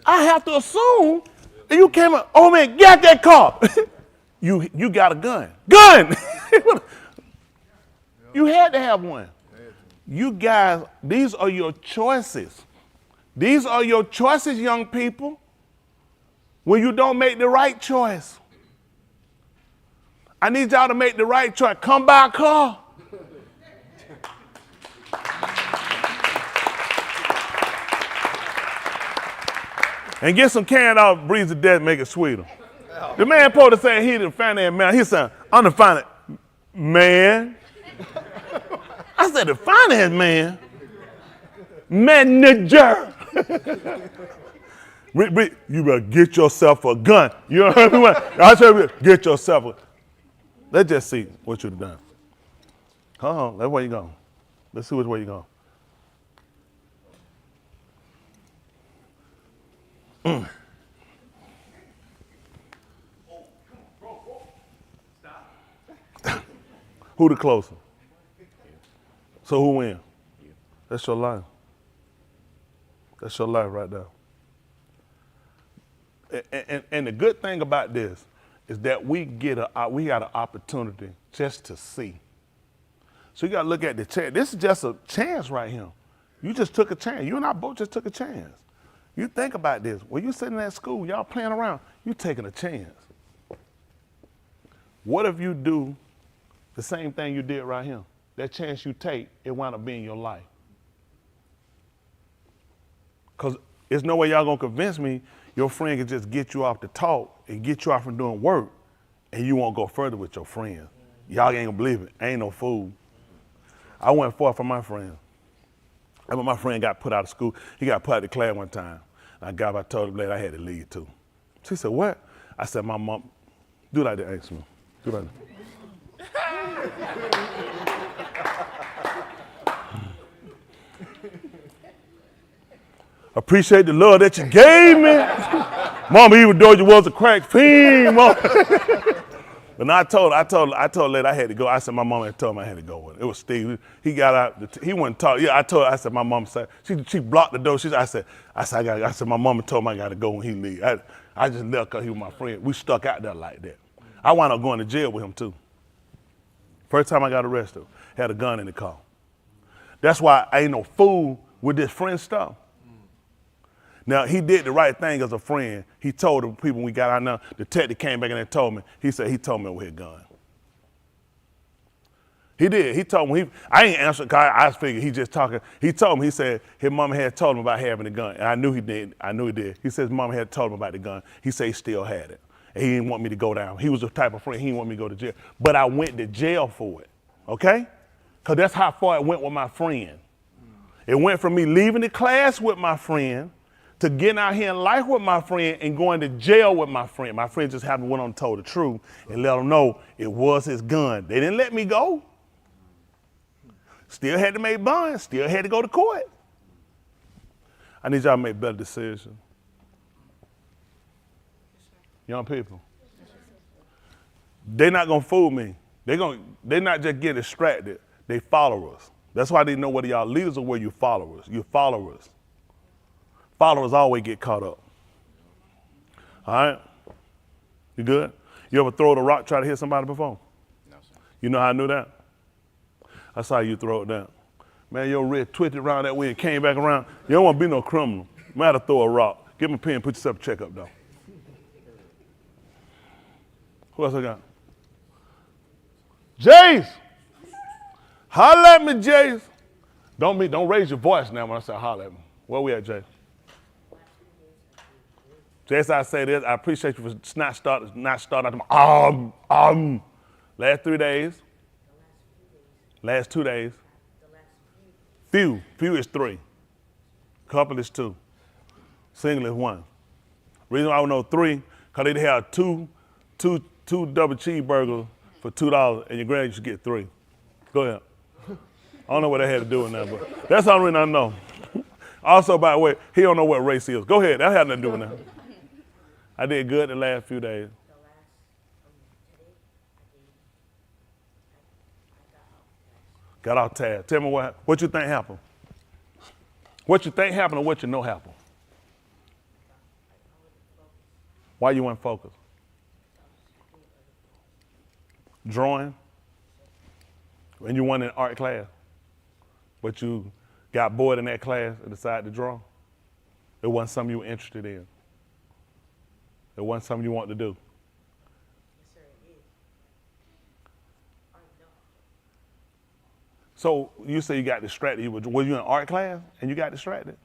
I have to assume that you came up, oh man, get that car. you got a gun. Gun! You had to have one. You guys, these are your choices. These are your choices, young people. When you don't make the right choice. I need y'all to make the right choice. Come buy a car. And get some canned out breeze of death, make it sweeter. The man supposed to say he the finance man. He said, I'm the finance man. I said, the finance man? Manager. You better get yourself a gun. You know what I mean? I said, get yourself a. Let's just see what you've done. That's where you going. Let's see which way you going. Who the closer? So who win? That's your life. That's your life right there. And the good thing about this is that we got an opportunity just to see. So you got to look at the chance. This is just a chance right here. You just took a chance. You and I both just took a chance. You think about this. When you sitting at school, y'all playing around, you taking a chance. What if you do the same thing you did right here? That chance you take, it wound up being your life. Because there's no way y'all gonna convince me your friend can just get you off the talk and get you off from doing work and you won't go further with your friend. Y'all ain't gonna believe it. I ain't no fool. I went far from my friend. And when my friend got put out of school, he got put out of the class one time. I told him that I had to leave too. She said, what? I said, my mom, do like that, ask me. Do like that. Appreciate the love that you gave me. Mama, even though you was a crack fiend, Mama. But I told her I had to go. I said my mama had told me I had to go with it. It was Steve. He got out. He wouldn't talk. Yeah, I said my mama said she blocked the door. I said my mama told me I got to go when he leave. I just left because he was my friend. We stuck out there like that. I wound up going to jail with him too. First time I got arrested, had a gun in the car. That's why I ain't no fool with this friend stuff. Now, he did the right thing as a friend. He told the people when we got out there, the detective came back in and told me, he said he told me with his gun. He did. He told me, I ain't answered because I figured he just talking. He told me, he said his mama had told him about having the gun. And I knew he did. He said his mama had told him about the gun. He said he still had it. And he didn't want me to go down. He was the type of friend, he didn't want me to go to jail. But I went to jail for it, okay? Because that's how far it went with my friend. It went from me leaving the class with my friend to getting out here in life with my friend and going to jail with my friend. My friend just happened to went on and told the truth and let them know it was his gun. They didn't let me go. Still had to make bonds, still had to go to court. I need y'all to make better decisions. Young people. They're not gonna fool me. They're not just getting distracted, they followers. That's why they know whether y'all leaders or whether you followers. You're followers. Followers always get caught up. All right? You good? You ever throw the rock, try to hit somebody before? No, sir. You know how I knew that? I saw you throw it down. Man, your wrist twisted around that way and came back around. You don't want to be no criminal. You might have to throw a rock. Give me a pen, put yourself a check up, though. Who else I got? Jace! Holla at me, Jace. Don't raise your voice now when I say holla at me. Where we at, Jace? Jace, I say this, I appreciate you for not starting out last 3 days. Last 2 days. Few is 3. Couple is 2. Single is 1. Reason why I know 3, because they have two double cheeseburgers for $2 and your granny should get 3. Go ahead. I don't know what they had to do with that, but that's the only reason I know. Also, by the way, he don't know what race is. Go ahead. That had nothing to do with that. I did good the last few days. The last, today, I Got off task. Tell me what you think happened. What you think happened or what you know happened. Why you weren't focused? Drawing. When you went in art class, but you got bored in that class and decided to draw. It wasn't something you were interested in. It wasn't something you wanted to do. Yes, sir, it is. I know. So you say you got distracted. Were you in art class and you got distracted?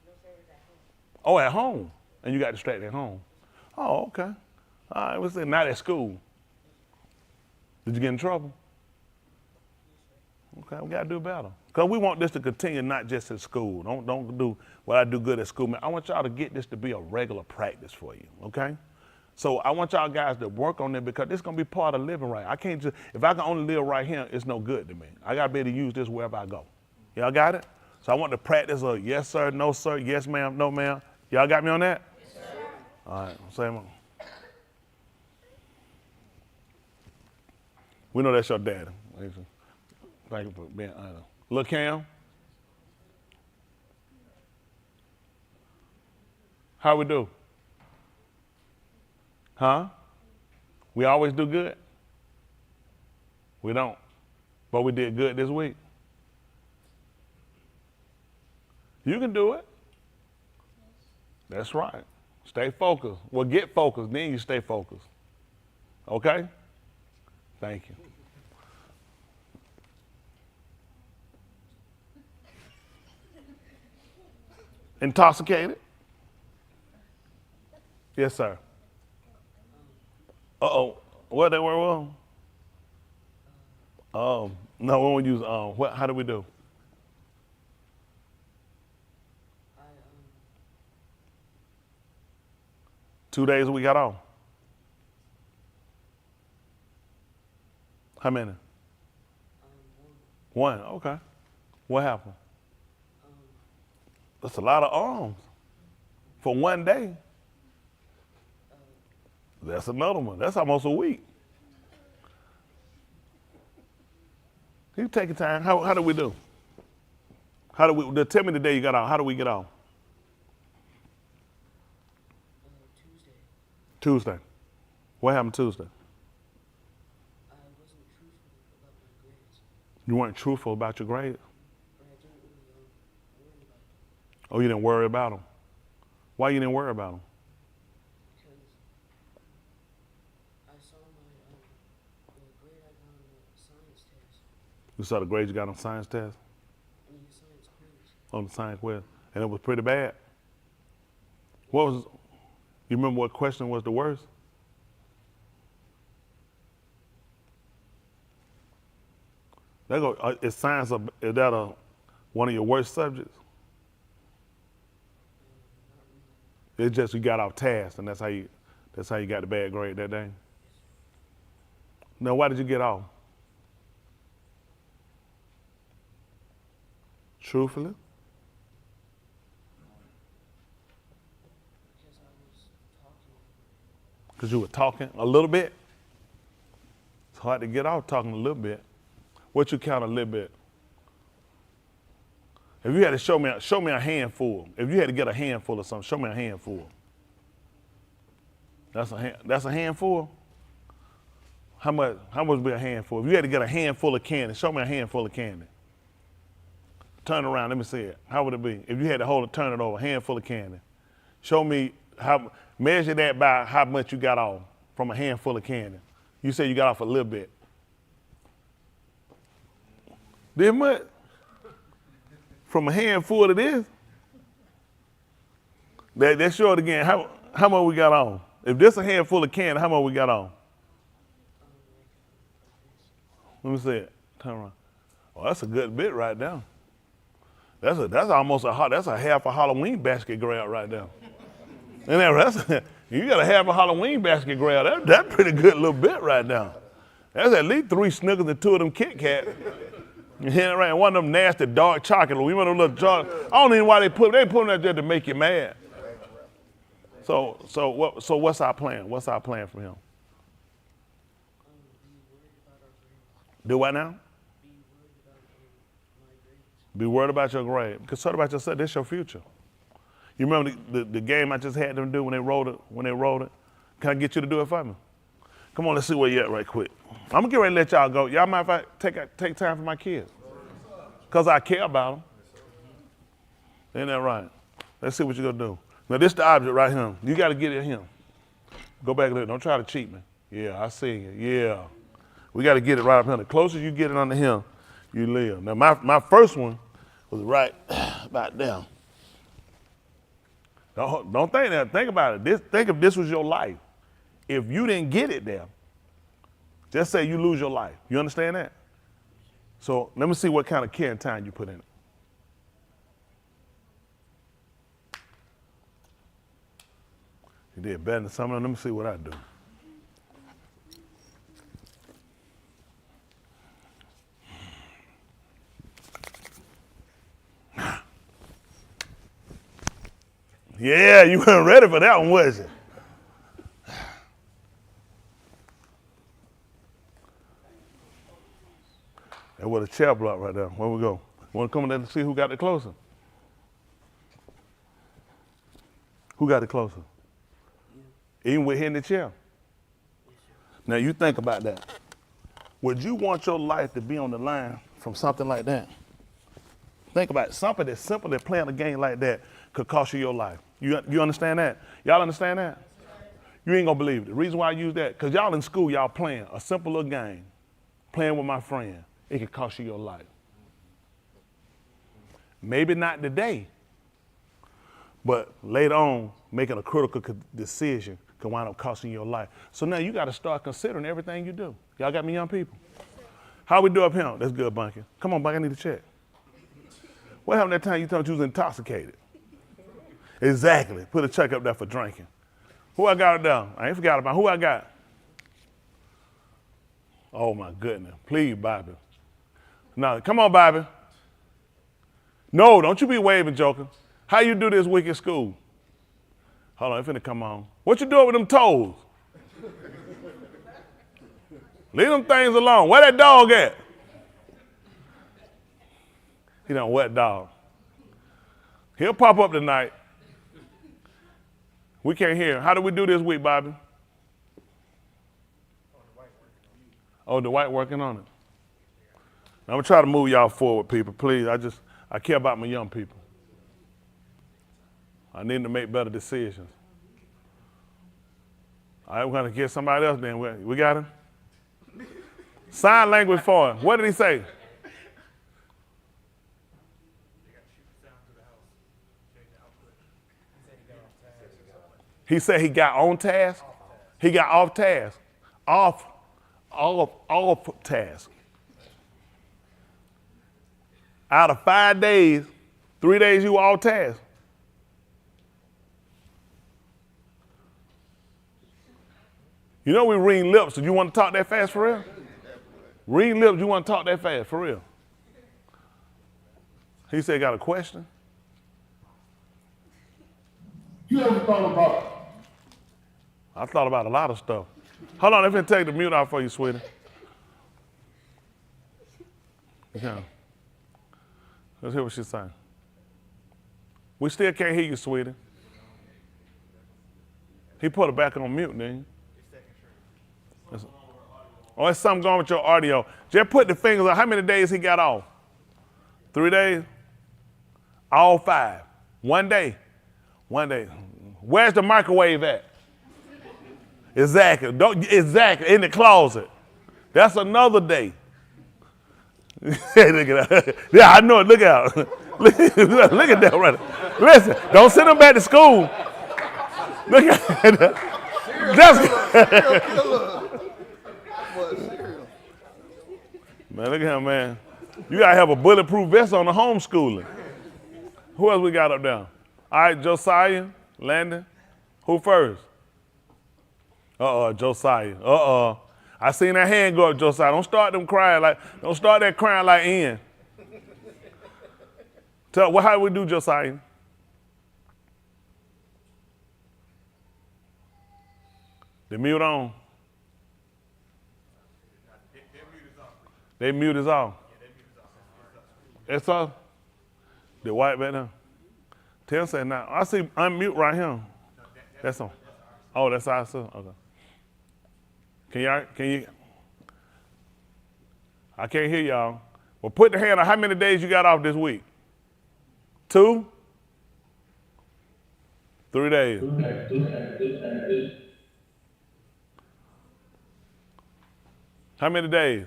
No, sir, it's at home. Oh, at home. And you got distracted at home. Oh, okay. All right, what's it? Not at school. Did you get in trouble? Okay, we gotta do better. Because we want this to continue not just at school. Don't do what I do good at school. Man, I want y'all to get this to be a regular practice for you, okay? So I want y'all guys to work on it because this is gonna be part of living right. I can't just, if I can only live right here, it's no good to me. I gotta be able to use this wherever I go. Y'all got it? So I want to practice a yes sir, no sir, yes ma'am, no ma'am. Y'all got me on that? Yes, sir. All right, say more. We know that's your daddy. Thank you for being honest. Look, Cam. How we do? Huh? We always do good? We don't. But we did good this week. You can do it. That's right. Stay focused. Well, get focused, then you stay focused. Okay? Thank you. Intoxicated? Yes, sir. Uh-oh. What they were wrong? No, we won't use what how do we do? I 2 days we got off. How many? One, okay. What happened? That's a lot of arms for one day. That's another one. That's almost a week. You take your time. How do we do? Tell me the day you got off. How do we get off? Tuesday. Tuesday. What happened Tuesday? I wasn't truthful about my grades, You weren't truthful about your grades? but I didn't really worry about it Oh, you didn't worry about them? Why you didn't worry about them? because I saw the grade I got on the science test You saw the grades you got on science test? and the science quiz. On the science quiz, and it was pretty bad. What was? You remember what question was the worst? Is science is that one of your worst subjects? It's just you got off task, and that's how you got the bad grade that day. Now, why did you get off? Truthfully? Because I was talking. Because you were talking a little bit? It's hard to get off talking a little bit. What you count a little bit? If you had to show me a handful. If you had to get a handful of something, show me a handful. That's a handful? How much would be a handful? If you had to get a handful of candy, show me a handful of candy. Turn around, let me see it. How would it be? If you had to hold it, turn it over, a handful of candy. Show me measure that by how much you got off from a handful of candy. You say you got off a little bit. Did much? From a handful to this? Let's show it again. How much we got on? If this a handful of candy, how much we got on? Let me see it. Turn around. Oh, that's a good bit right there. That's almost that's a half a Halloween basket grab right there. And you got a half a Halloween basket grab. That's pretty good little bit right now. That's at least 3 Snickers and 2 of them Kit Kats. Yeah, right. One of them nasty dark chocolate. We want a little chocolate. I don't even know why they put them there just to make you mad. So what's our plan? What's our plan for him? Do what now? Be worried about your grade. Concerned about yourself. That's your future. You remember the game I just had them do when they wrote it? Can I get you to do it for me? Come on, let's see where you at right quick. I'm gonna get ready to let y'all go. Y'all mind if I take time for my kids? Because I care about them. Ain't that right? Let's see what you're gonna do. Now this the object right here. You gotta get it him. Go back a little. Don't try to cheat me. Yeah, I see you. Yeah. We gotta get it right up here. The closer you get it under him, you live. Now my first one was right about there. Don't think that. Think about it. Think if this was your life. If you didn't get it there, just say you lose your life. You understand that? So let me see what kind of care and time you put in it. You did better than some of them. Let me see what I do. Yeah, you weren't ready for that one, was you? That was a chair block right there. Where we go? Want to come in there and see who got it closer? Who got it closer? Even with hitting the chair. Now you think about that. Would you want your life to be on the line from something like that? Think about it. Something that's simple as playing a game like that could cost you your life. You understand that? Y'all understand that? You ain't gonna believe it. The reason why I use that, because y'all in school, y'all playing a simple little game, playing with my friend. It could cost you your life. Maybe not today, but later on, making a critical decision can wind up costing you your life. So now you gotta start considering everything you do. Y'all got me young people? How we do up here? That's good, Bunky. Come on, Bunky, I need to check. What happened that time you told me you was intoxicated? Exactly. Put a check up there for drinking. Who I got up there? I ain't forgot about who I got. Oh my goodness. Please, Bobby. No, come on, Bobby. No, don't you be waving, Joker. How you do this week at school? Hold on, it's finna come on. What you doing with them toes? Leave them things alone. Where that dog at? He done wet dog. He'll pop up tonight. We can't hear him. How do we do this week, Bobby? Oh, the white working on it. I'm gonna try to move y'all forward, people. Please, I care about my young people. I need to make better decisions. All right, we're gonna get somebody else then. We got him? Sign language for him. What did he say? He said he got on task. He got off task. Off task. Out of 5 days, 3 days you were off task. You know we reading lips, so you want to talk that fast for real? Reading lips, you want to talk that fast for real? He said, got a question? You ever thought about I thought about a lot of stuff. Hold on, let me take the mute off for you, sweetie. Yeah. Let's hear what she's saying. We still can't hear you, sweetie. He put it back on mute, didn't he? Oh, there's something going with your audio. Just put the fingers on how many days he got off. 3 days? All 5. 1 day. 1 day. Where's the microwave at? Exactly. Exactly. In the closet. That's another day. Look at that. Yeah, I know it. Look out. Look at that right there. Listen, don't send them back to school. Look at that. Man, look at him, man. You gotta have a bulletproof vest on the homeschooling. Who else we got up there? All right, Josiah, Landon. Who first? Josiah. I seen that hand go up, Josiah. Don't start that crying like Ian. Tell how we do, Josiah? The mute on. They mute is off. That's all. The white back there. Tell say now. I see unmute right here. That's on. Oh, that's our son. Okay. Can you? I can't hear y'all. Well, put the hand on how many days you got off this week? 2? 3 days. How many days?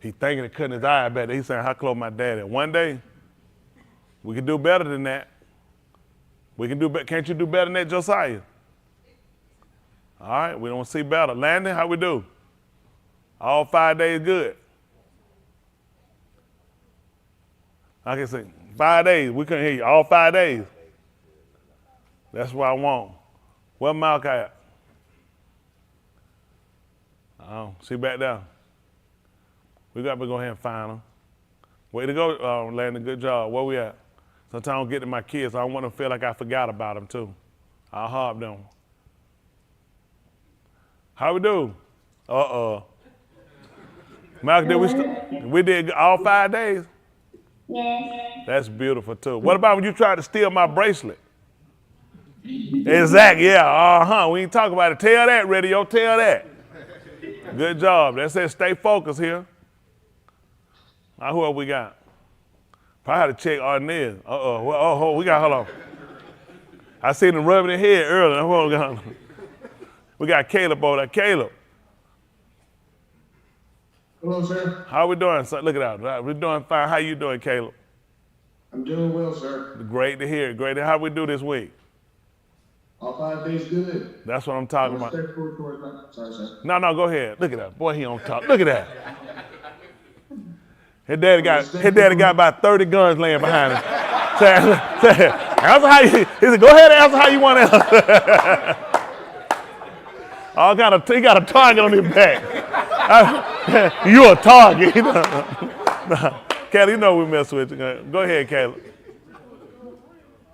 He thinking of cutting his eye back there. He's saying, how close my dad is? 1 day? We can do better than that. We can do better. Can't you do better than that, Josiah? All right, we don't see better. Landon, how we do? All 5 days good. I can say 5 days. We couldn't hear you. All 5 days. That's what I want. Where Malk at? Oh, see back there. We got to go ahead and find him. Way to go, Landon. Good job. Where we at? Sometimes I don't get to my kids. I don't want them to feel like I forgot about them, too. I'll harp them. How we do? Malcolm, we did all 5 days? Yes. That's beautiful, too. What about when you tried to steal my bracelet? Exactly, yeah, We ain't talking about it. Tell that, radio, tell that. Good job. That says stay focused here. Now, who else we got? Probably had to check Arnez. We got, hold on. I seen him rubbing his head earlier. We got Caleb over there. Caleb. Hello, sir. How we doing? So, look at that. We're doing fine. How you doing, Caleb? I'm doing well, sir. Great to hear. Great to hear. How we do this week? All 5 days good. That's what I'm talking about. Respectful towards my, sorry, sir. No, go ahead. Look at that. Boy, he on top. Look at that. His daddy got about 30 guns laying behind him. Answer how you, he said, go ahead and answer how you want to answer. He got a target on his back. You a target. Caleb, you know we mess with you. Go ahead, Caleb.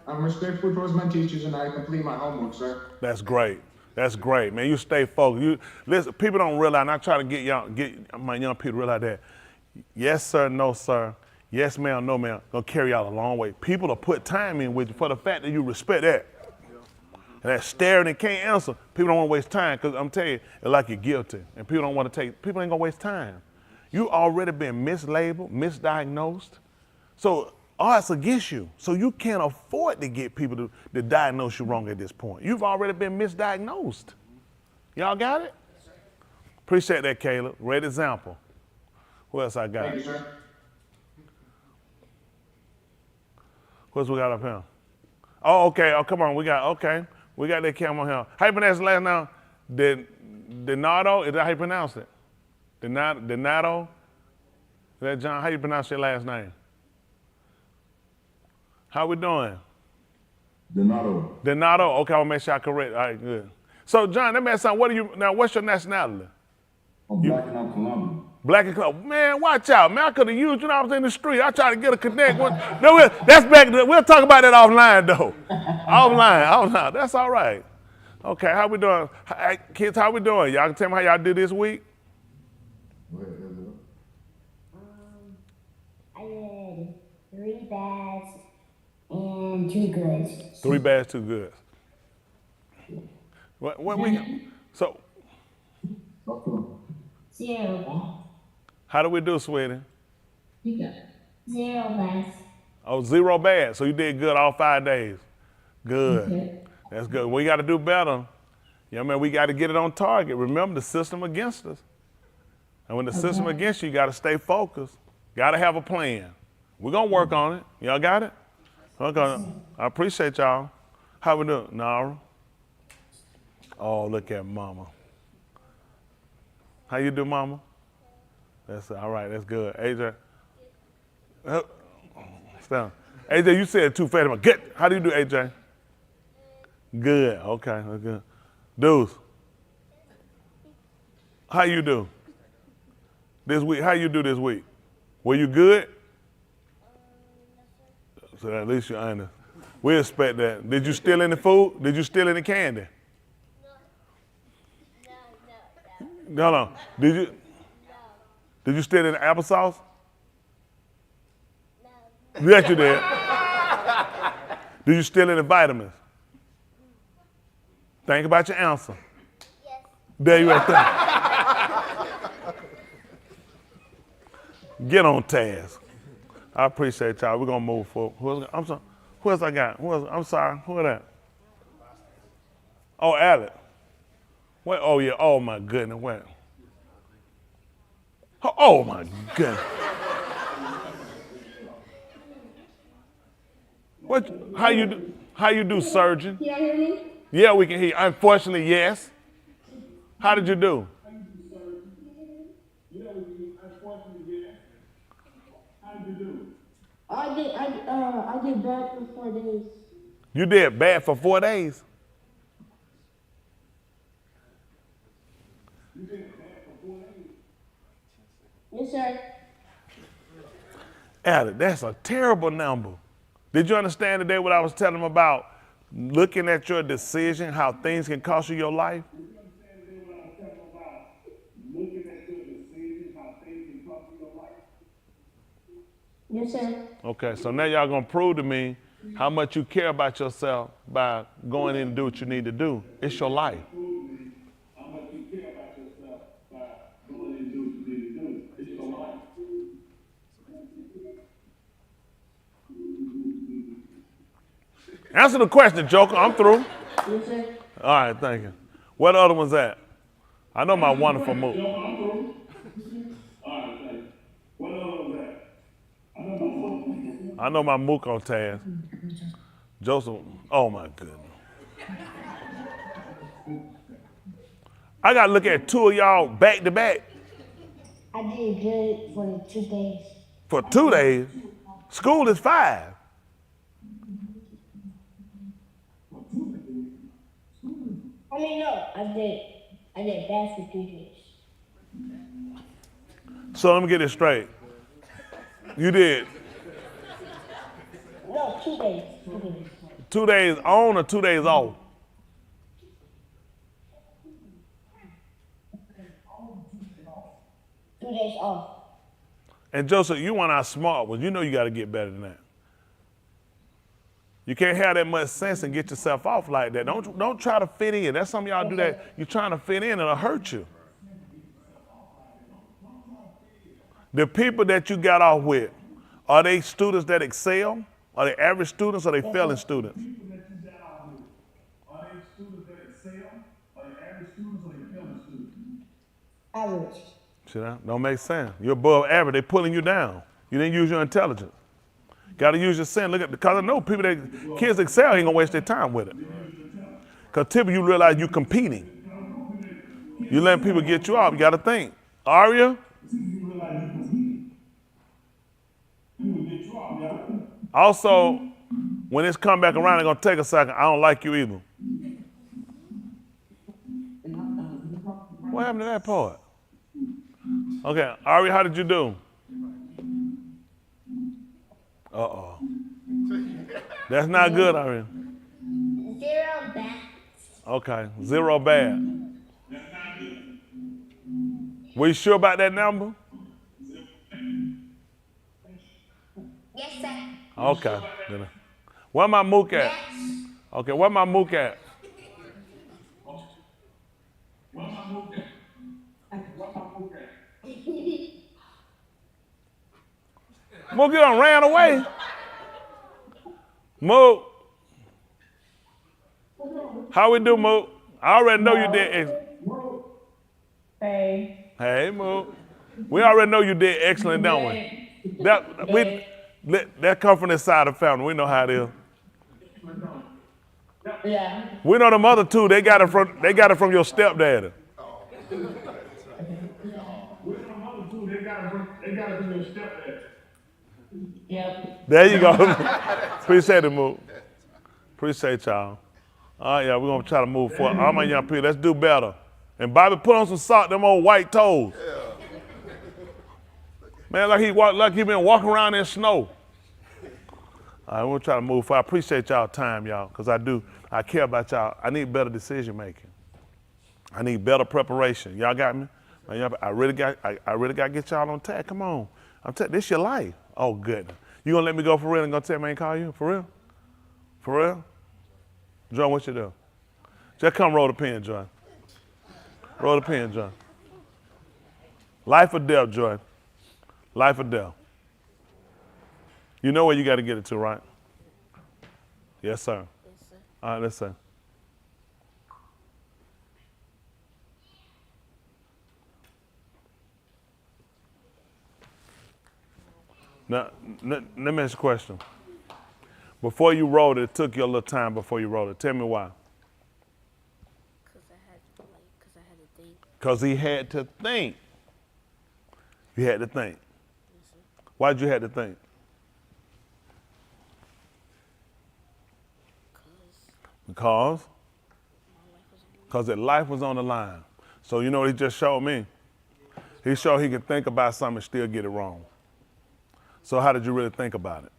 I'm respectful towards my teachers and I complete my homework, sir. That's great. That's great, man. You stay focused. Listen, people don't realize, and I try to get my young people to realize that. Yes, sir, no, sir. Yes, ma'am, no, ma'am. Gonna carry y'all a long way. People will put time in with you for the fact that you respect that. And that staring and can't answer, people don't want to waste time because I'm telling you, it's like you're guilty. And people don't want to people ain't going to waste time. You already been mislabeled, misdiagnosed. So odds against you. So you can't afford to get people to diagnose you wrong at this point. You've already been misdiagnosed. Y'all got it? Appreciate that, Caleb. Great example. Who else I got? Thank you, sir. Who else we got up here? Oh, okay. Oh, come on. We got that camera here. How you pronounce the last name? Donato? Is that how you pronounce it? Donato? Is that John? How you pronounce your last name? How we doing? Donato. Donato? Okay, I'll make sure I correct. All right, good. So, John, let me ask something. What's your nationality? I'm black and I'm Colombian. Black and Colombian. Man, watch out, man. I could have used you when I was in the street. I tried to get a connect. That's back. We'll talk about that offline, though. offline. That's all right. Okay, how we doing? Hey, kids, how we doing? Y'all can tell me how y'all did this week? I did 3 bads and 2 goods. 3 bads, 2 goods. What we? So. 0 bads. How do we do, sweetie? 0 bads. Oh, 0 bad. So you did good all 5 days. Good. Okay. That's good. We got to do better. Man, we got to get it on target. Remember the system against us. And when the system against you, you got to stay focused. Got to have a plan. We're going to work on it. Y'all got it? Okay. I appreciate y'all. How we doing, Nara? Oh, look at Mama. How you do, Mama? That's all right. That's good. AJ. Stand. AJ, you said too fast. Good. How do you do, AJ? Good. Okay. That's good. Deuce. How you do? This week. How you do this week? Were you good? So at least you're honest. We expect that. Did you steal any food? Did you steal any candy? No. Hold on. Did you steal any applesauce? No. Yes, you did. Did you steal any vitamins? Think about your answer. Yes. There you right there. Get on task. I appreciate y'all. We're gonna move forward. I'm sorry. Who else I got? I'm sorry. Who is that? Oh, Alec. What? Oh yeah. Oh my goodness. What? Oh my goodness. What? How you do? How you do, surgeon? Can you hear me? Yeah, we can hear you. Unfortunately, yes. How did you do? I did bad for 4 days. You did bad for 4 days? Yes, sir. Alec, that's a terrible number. Did you understand today what I was telling them about looking at your decision, how things can cost you your life? Yes, sir. Okay, so now y'all gonna prove to me how much you care about yourself by going in and do what you need to do. It's your life. Answer the question, Joker. I'm through. Yes, sir. All right, thank you. What other one's that? I know my wonderful move. I know my mook on task. Joseph, oh my goodness. I gotta look at two of y'all back to back. I did good for 2 days. For 2 days? School is 5. I mean, no, I did bad for 2 days. So let me get this straight. You did No, 2 days. 2 days. 2 days on or 2 days off? Two days off. And Joseph, you one of our smart ones. You know you got to get better than that. You can't have that much sense and get yourself off like that. Don't try to fit in. That's some of y'all do that. You're trying to fit in and it'll hurt you. The people that you got off with, are they students that excel? Are they average students or are they failing students? Average. See that? Don't make sense. You're above average. They're pulling you down. You didn't use your intelligence. Got to use your sense. Look at because I know people that kids excel ain't gonna waste their time with it. Because typically you realize you're competing. You letting people get you off. You got to think. Aria? Also, when it's come back around, it's gonna take a second. I don't like you either. What happened to that part? Okay, Ari, how did you do? Uh-oh. That's not good, Ari. 0 bad. Okay, 0 bad. We sure about that number? Yes, sir. Okay. Where my mook at? Okay, where my mook at? Mook, you done ran away. Mook. How we do, Mook? I already know you did. Hey. Hey, Mook. We already know you did excellent, don't we? That come from this side of the family. We know how it is. Yeah. We know them other two. They got it from your stepdaddy. Yep. There you go. Appreciate it, Mook. Appreciate y'all. All right, yeah, we're gonna try to move forward. All my young people, let's do better. And Bobby, put on some salt, them old white toes. Man, like he been walking around in snow. All right, we're gonna try to move forward. I appreciate y'all time, y'all, because I do. I care about y'all. I need better decision making. I need better preparation. Y'all got me? Man, I really got to get y'all on tag. Come on. This your life. Oh, goodness. You gonna let me go for real and gonna tell me I ain't call you? For real? For real? John, what you do? Just come roll the pen, John. Roll the pen, John. Life or death, Joy. Life or death. You know where you got to get it to, right? Yes, sir. Yes, sir. All right, let's say. Now, let me ask you a question. Before you wrote it took you a little time before you wrote it. Tell me why. Cause I had to think. Because he had to think. You had to think. Why'd you have to think? Because that life was on the line. So you know what he just showed me? He showed he could think about something and still get it wrong. So how did you really think about it?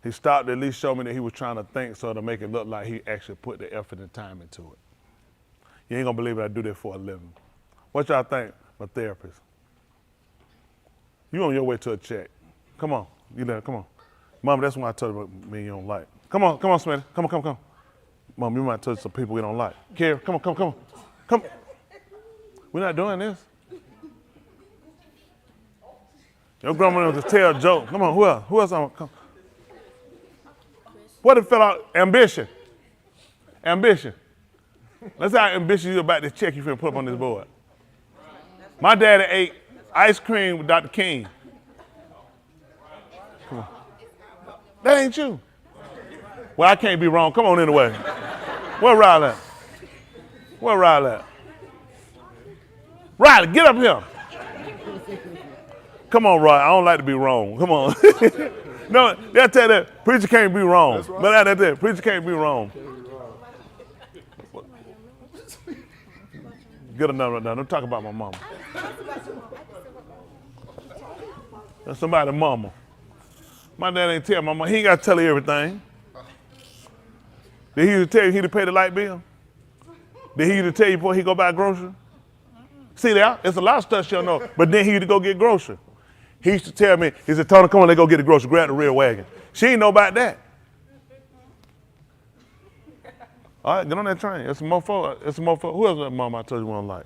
He stopped to at least show me that he was trying to think so to make it look like he actually put the effort and time into it. You ain't gonna believe it, I do that for a living. What y'all think? I'm a therapist. You on your way to a check. Come on, you there, come on. Mom, that's when I told you about me you don't like. Come on, Smitty, come. Mom, you might touch some people we don't like. Carrie, come on. We're not doing this. Your grandma knows to tell jokes. Come on, who else? Come. What if it fell out? Ambition. Let's see how ambitious you about this check you finna put up on this board. My daddy ate ice cream with Dr. King. Come on. That ain't you. Well, I can't be wrong. Come on anyway. Where Riley at? Riley, get up here. Come on, Riley. I don't like to be wrong. Come on. No, they'll tell that preacher can't be wrong. Right. But that's it. Preacher can't be wrong. Get another one down. Don't talk about my mama. That's somebody's mama. My dad ain't tell my mama. He ain't got to tell her everything. Did he used to tell you he to pay the light bill? Did he used to tell you before he go buy groceries? See there? It's a lot of stuff she don't know. But then he used to go get groceries. He used to tell me, he said, Tony, come on, let's go get the groceries. Grab the rear wagon. She ain't know about that. All right, get on that train. It's a mofo. Who else that mama I told you we don't like?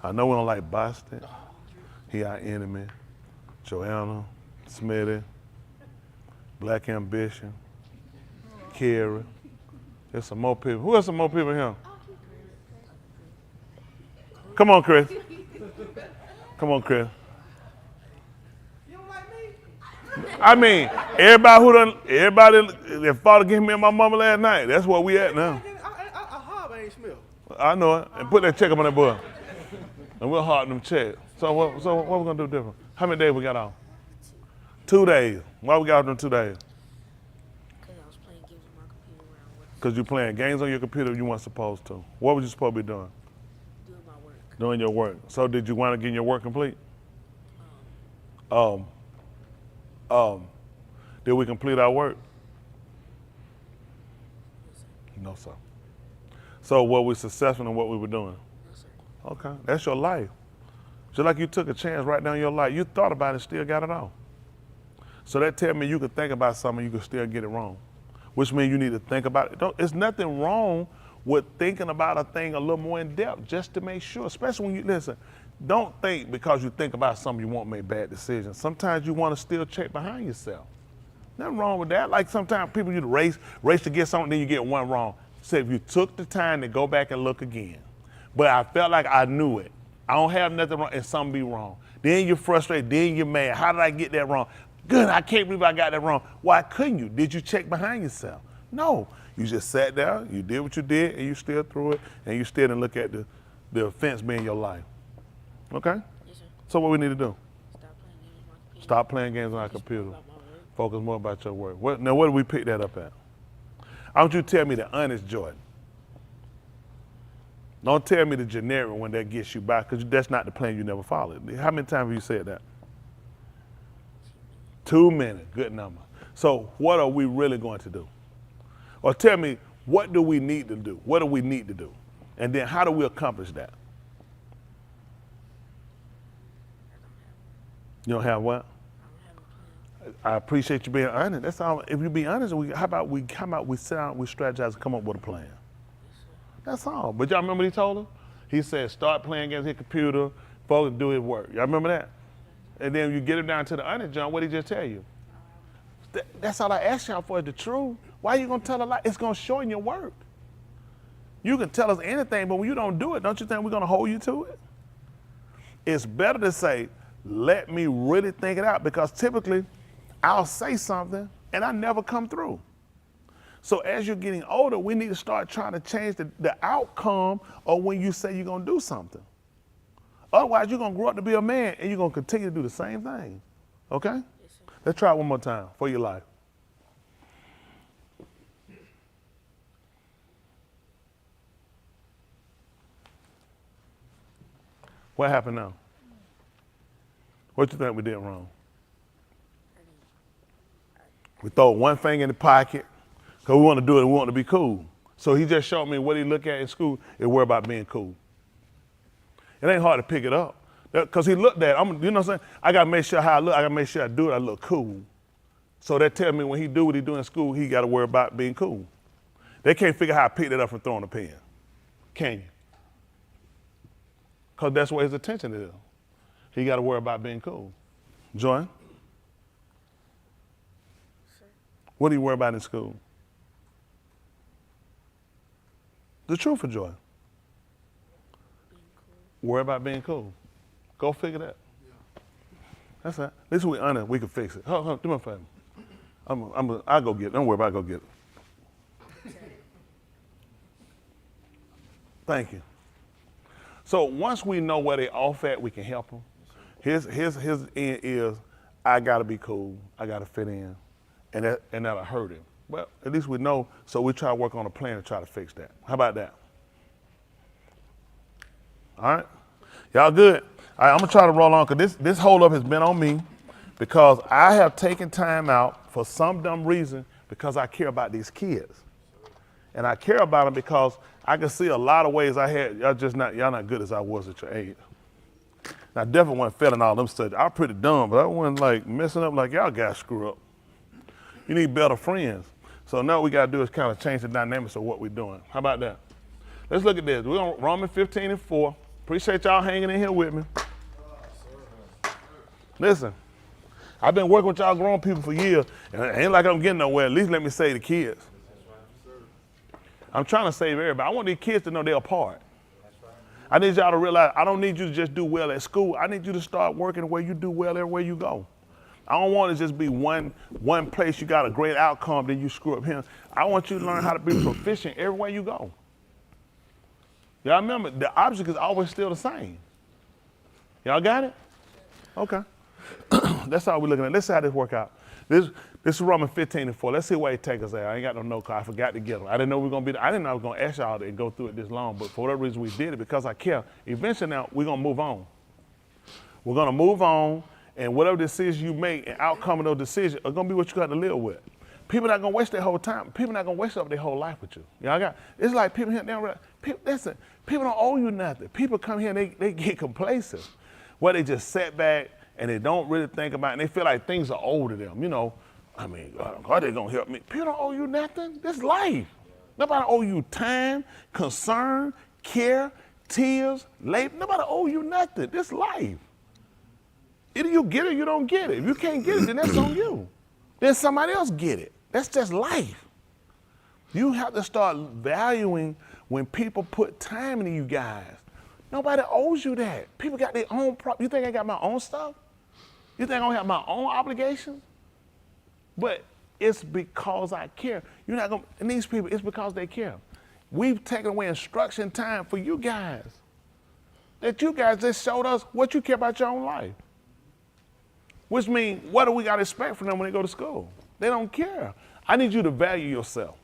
I know we don't like Boston. He our enemy. Joanna, Smitty, Black Ambition, Carrie. There's some more people. Who else some more people here? Come on, Chris. Come on, Chris. You don't like me? I mean, everybody that fought against me and my mama last night, that's where we at now. I hob ain't smell. I know it. And put that check up on that boy. And we'll hard them checks. So what we gonna do different? How many days we got off? 2 days. Why we got off them 2 days? Cause I was playing games on my computer when I was Because you playing games on your computer you weren't supposed to. What was you supposed to be doing? doing my work. Doing your work. So did you wind up getting your work complete? Did we complete our work? No, sir. So were we successful in what we were doing? No, sir. Okay, that's your life. Just like you took a chance right now in your life, you thought about it and still got it off. So that tell me you could think about something, you could still get it wrong, which means you need to think about it. There's nothing wrong with thinking about a thing a little more in depth, just to make sure, especially when you, listen, don't think because you think about something you won't make bad decisions. Sometimes you want to still check behind yourself. Nothing wrong with that. Like sometimes people you race to get something, then you get one wrong. So if you took the time to go back and look again, but I felt like I knew it, I don't have nothing wrong, and something be wrong. Then you're frustrated, then you're mad. How did I get that wrong? Good, I can't believe I got that wrong. Why couldn't you? Did you check behind yourself? No, you just sat there, you did what you did, and you still threw it, and you still didn't look at the offense being your life. Okay? Yes, sir. So what we need to do? Stop playing games on my computer. Stop playing games on our computer. About my work. Focus more about your work. Now, where do we pick that up at? I want you to tell me the honest Jordan. Don't tell me the generic one that gets you by, because that's not the plan you never followed. How many times have you said that? 2 minutes, good number. So what are we really going to do? Or tell me, what do we need to do? What do we need to do? And then how do we accomplish that? You don't have what? I appreciate you being honest. That's all. If you be honest, how about we sit down, we strategize and come up with a plan. That's all. But y'all remember what he told him? He said, start playing against his computer, focus, do his work. Y'all remember that? And then you get him down to the honest, John, what did he just tell you? That's all I ask y'all for, is the truth. Why are you going to tell a lie? It's going to show in your work. You can tell us anything, but when you don't do it, don't you think we're going to hold you to it? It's better to say, let me really think it out, because typically I'll say something and I never come through. So as you're getting older, we need to start trying to change the outcome of when you say you're going to do something. Otherwise, you're going to grow up to be a man and you're going to continue to do the same thing. Okay? Yes, let's try it one more time for your life. What happened now? What you think we did wrong? We throw one thing in the pocket because we want to do it and we want to be cool. So he just showed me what he look at in school and worry about being cool. It ain't hard to pick it up. Because he looked at it, you know what I'm saying? I got to make sure how I look. I got to make sure I do it, I look cool. So that tells me when he do what he do in school, he got to worry about being cool. They can't figure out how to pick it up from throwing a pen. Can you? Because that's where his attention is. He got to worry about being cool. Joy? What do you worry about in school? The truth of Joy. Worry about being cool. Go figure that. That's it. At least we honest, we can fix it. Hold on, do me a favor. I'll go get it. Don't worry about it, I'll go get it. Thank you. So once we know where they off at, we can help them. His end is, I gotta be cool, I gotta fit in, and that'll hurt him. Well, at least we know, so we try to work on a plan to try to fix that. How about that? All right? Y'all good? All right, I'm gonna try to roll on, because this hold up has been on me, because I have taken time out for some dumb reason, because I care about these kids. And I care about them because I can see a lot of ways y'all not good as I was at your age. And I definitely wasn't failing all them stuff. I was pretty dumb, but I wasn't like messing up like y'all guys screw up. You need better friends. So now what we gotta do is kind of change the dynamics of what we're doing. How about that? Let's look at this. We're on Romans 15:4. Appreciate y'all hanging in here with me. Listen, I've been working with y'all grown people for years, and it ain't like I'm getting nowhere. At least let me save the kids. I'm trying to save everybody. I want these kids to know they're a part. I need y'all to realize I don't need you to just do well at school. I need you to start working where you do well everywhere you go. I don't want to just be one place you got a great outcome, then you screw up here. I want you to learn how to be proficient everywhere you go. Y'all remember, the object is always still the same. Y'all got it? Okay. That's all we're looking at. Let's see how this work out. This is Romans 15:4. Let's see where it takes us at. I ain't got no note card. I forgot to get them. I didn't know I didn't know I was gonna ask y'all to go through it this long, but for whatever reason we did it because I care. Eventually now we're gonna move on. We're gonna move on, and whatever decisions you make and outcome of those decisions are gonna be what you got to live with. People not gonna waste their whole time. People not gonna waste up their whole life with you. Y'all it's like people here now. Listen, people don't owe you nothing. People come here and they get complacent, where they just sit back and they don't really think about it, and they feel like things are owed to them. You know, I mean, are they gonna help me? People don't owe you nothing. This life. Nobody owe you time, concern, care, tears, labor. Nobody owe you nothing. This life. Either you get it or you don't get it. If you can't get it, then that's on you. Then somebody else get it. That's just life. You have to start valuing when people put time into you guys. Nobody owes you that. People got their own You think I got my own stuff? You think I don't have my own obligations? But it's because I care. You're not gonna, and these people, it's because they care. We've taken away instruction time for you guys. That you guys just showed us what you care about your own life. Which means, what do we got to expect from them when they go to school? They don't care. I need you to value yourself.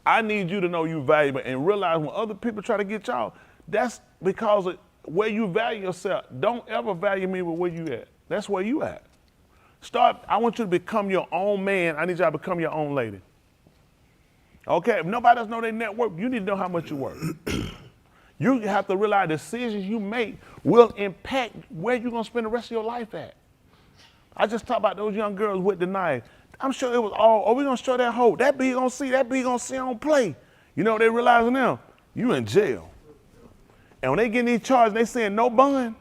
I need you to know you're valuable and realize when other people try to get y'all, that's because of where you value yourself. Don't ever value me with where you at. That's where you at. I want you to become your own man. I need y'all to become your own lady. Okay, if nobody else know their net worth, you need to know how much you worth. You have to realize decisions you make will impact where you're gonna spend the rest of your life at. I just talked about those young girls with the knife. I'm sure it was all, oh, we gonna show that hoe. That B gonna see on play. You know what they realizing now? You in jail. And when they get these charges, they saying no bond.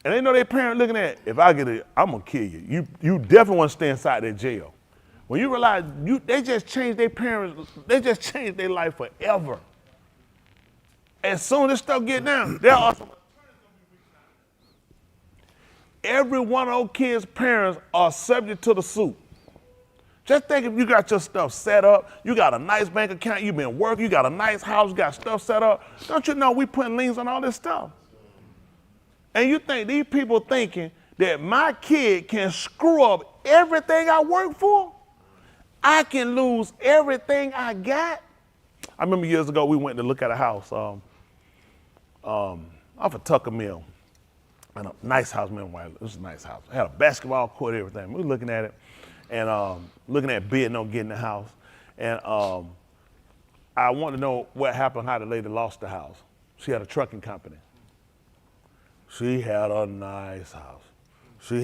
And they know their parent looking at, if I get it, I'm gonna kill you. You definitely wanna stay inside that jail. When you realize they just changed their parents, they just changed their life forever. As soon as this stuff get down, there are some. Every one of those kids' parents are subject to the suit. Just think if you got your stuff set up, you got a nice bank account, you've been working, you got a nice house, you got stuff set up. Don't you know we putting liens on all this stuff? And you think these people thinking that my kid can screw up everything I work for? I can lose everything I got? I remember years ago we went to look at a house off of Tucker Mill. And a nice house, man. It was a nice house. It had a basketball court, everything. We were looking at it and looking at bidding on getting the house. And I wanted to know what happened, how the lady lost the house. She had a trucking company. She had a nice house. She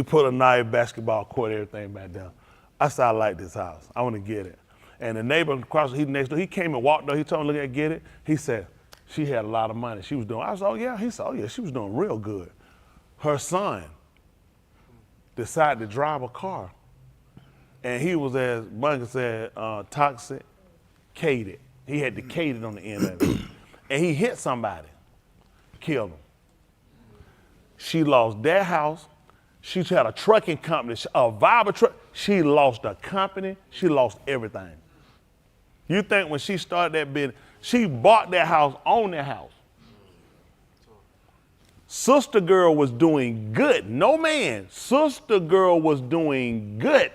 put a nice basketball court, everything back down. I said, I like this house. I want to get it. And the neighbor across the street next door, he came and walked up. He told me, look at get it. He said, she had a lot of money. She was doing, I said, oh yeah. He said, oh yeah, she was doing real good. Her son decided to drive a car. And he was, as Bunker said, toxicated. He had decayed on the end of it. And he hit somebody, killed him. She lost that house. She had a trucking company, a viable truck. She lost the company. She lost everything. You think when she started that business, she bought that house, owned that house. Sister girl was doing good. No man. Sister girl was doing good.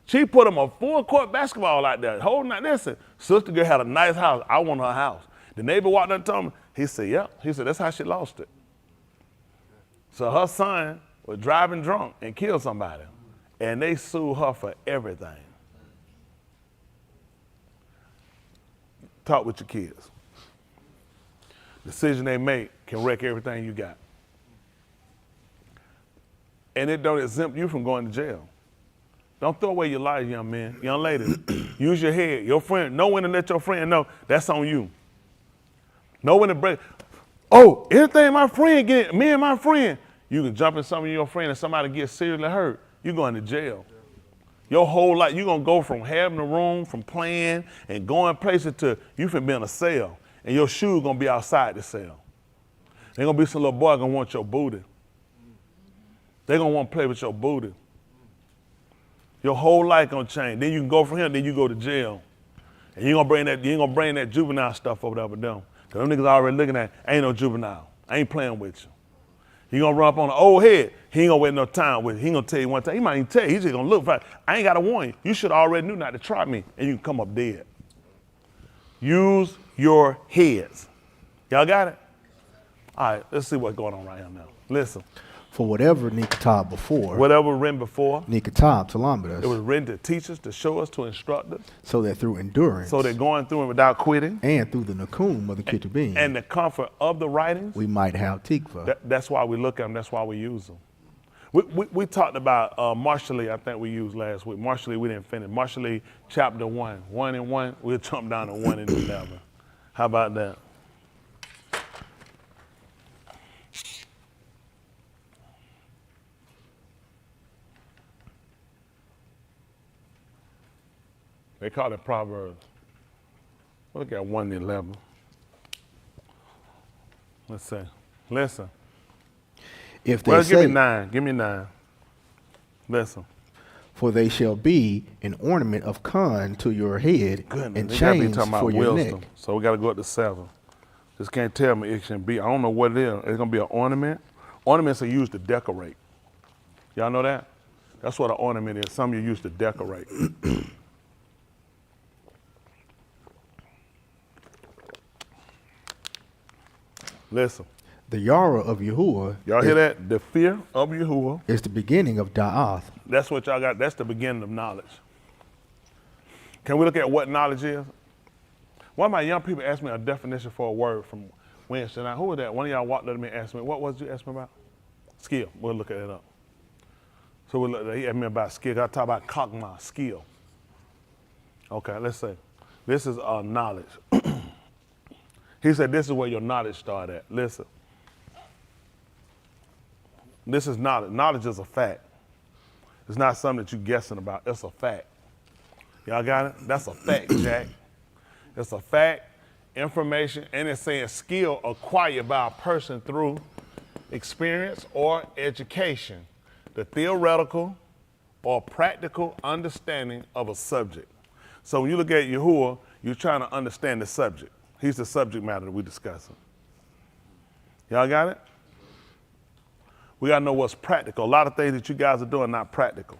She put him a full court basketball out there. Whole night. Listen, sister girl had a nice house. I want her house. The neighbor walked up and told me. He said, yep. He said, that's how she lost it. So her son was driving drunk and killed somebody. And they sued her for everything. Talk with your kids. Decision they make can wreck everything you got. And it don't exempt you from going to jail. Don't throw away your life, young man, young ladies. Use your head. Your friend, know when to let your friend know that's on you. Know when to break. Oh, anything my friend get, me and my friend, you can jump in something with your friend and somebody gets seriously hurt, you're going to jail. Your whole life, you're gonna go from having a room, from playing and going places to you finna be in a cell and your shoes gonna be outside the cell. There's gonna be some little boy gonna want your booty. They're gonna want to play with your booty. Your whole life gonna change. Then you can go from here, then you go to jail. And you ain't gonna bring that juvenile stuff over there with them. Cause them niggas already looking at, ain't no juvenile. I ain't playing with you. He gonna run up on the old head. He ain't gonna waste no time with it. He gonna tell you one time. He might even tell you. He's just gonna look for it. I ain't gotta warn you. You should already knew not to try me, and you can come up dead. Use your heads. Y'all got it? All right, let's see what's going on right here now. Listen. For whatever Nikatab before. Whatever written before. Nikatab Talampadas. It was written to teach us, to show us, to instruct us. So that through endurance. So that going through it without quitting. And through the nakum of the Kitabim. And the comfort of the writings. We might have tikva. That's why we look at them. That's why we use them. We talked about Marshallee, I think we used last week. Marshallee, we didn't finish. Marshallee, chapter 1. 1 and 1. We'll jump down to 1 and 11. How about that? They call it Proverbs. Look at 1 and 11. Let's see. Listen. If they well, say, give me 9. Give me 9. Listen. For they shall be an ornament of con to your head. Goodness, and they gotta be chains talking about for your wisdom. neck. So we got to go up to 7. Just can't tell me it can be. I don't know what it is. It's going to be an ornament. Ornaments are used to decorate. Y'all know that? That's what an ornament is. Some you use to decorate. Listen. The Yara of Yahuwah Y'all hear that? The fear of Yahuwah. is the beginning of Da'ath. That's what y'all got. That's the beginning of knowledge. Can we look at what knowledge is? One of my young people asked me a definition for a word from Wednesday night. Who was that? One of y'all walked up to me and asked me, what was you asking me about? Skill. We'll look at it up. So he asked me about skill. I talk about kogma, skill. Okay, let's say. This is knowledge. He said this is where your knowledge started at. Listen. This is knowledge. Knowledge is a fact. It's not something that you're guessing about. It's a fact. Y'all got it? That's a fact, Jack. It's a fact, information, and it's saying skill acquired by a person through experience or education, the theoretical or practical understanding of a subject. So when you look at Yahuwah, you're trying to understand the subject. He's the subject matter that we're discussing. Y'all got it? We got to know what's practical. A lot of things that you guys are doing are not practical.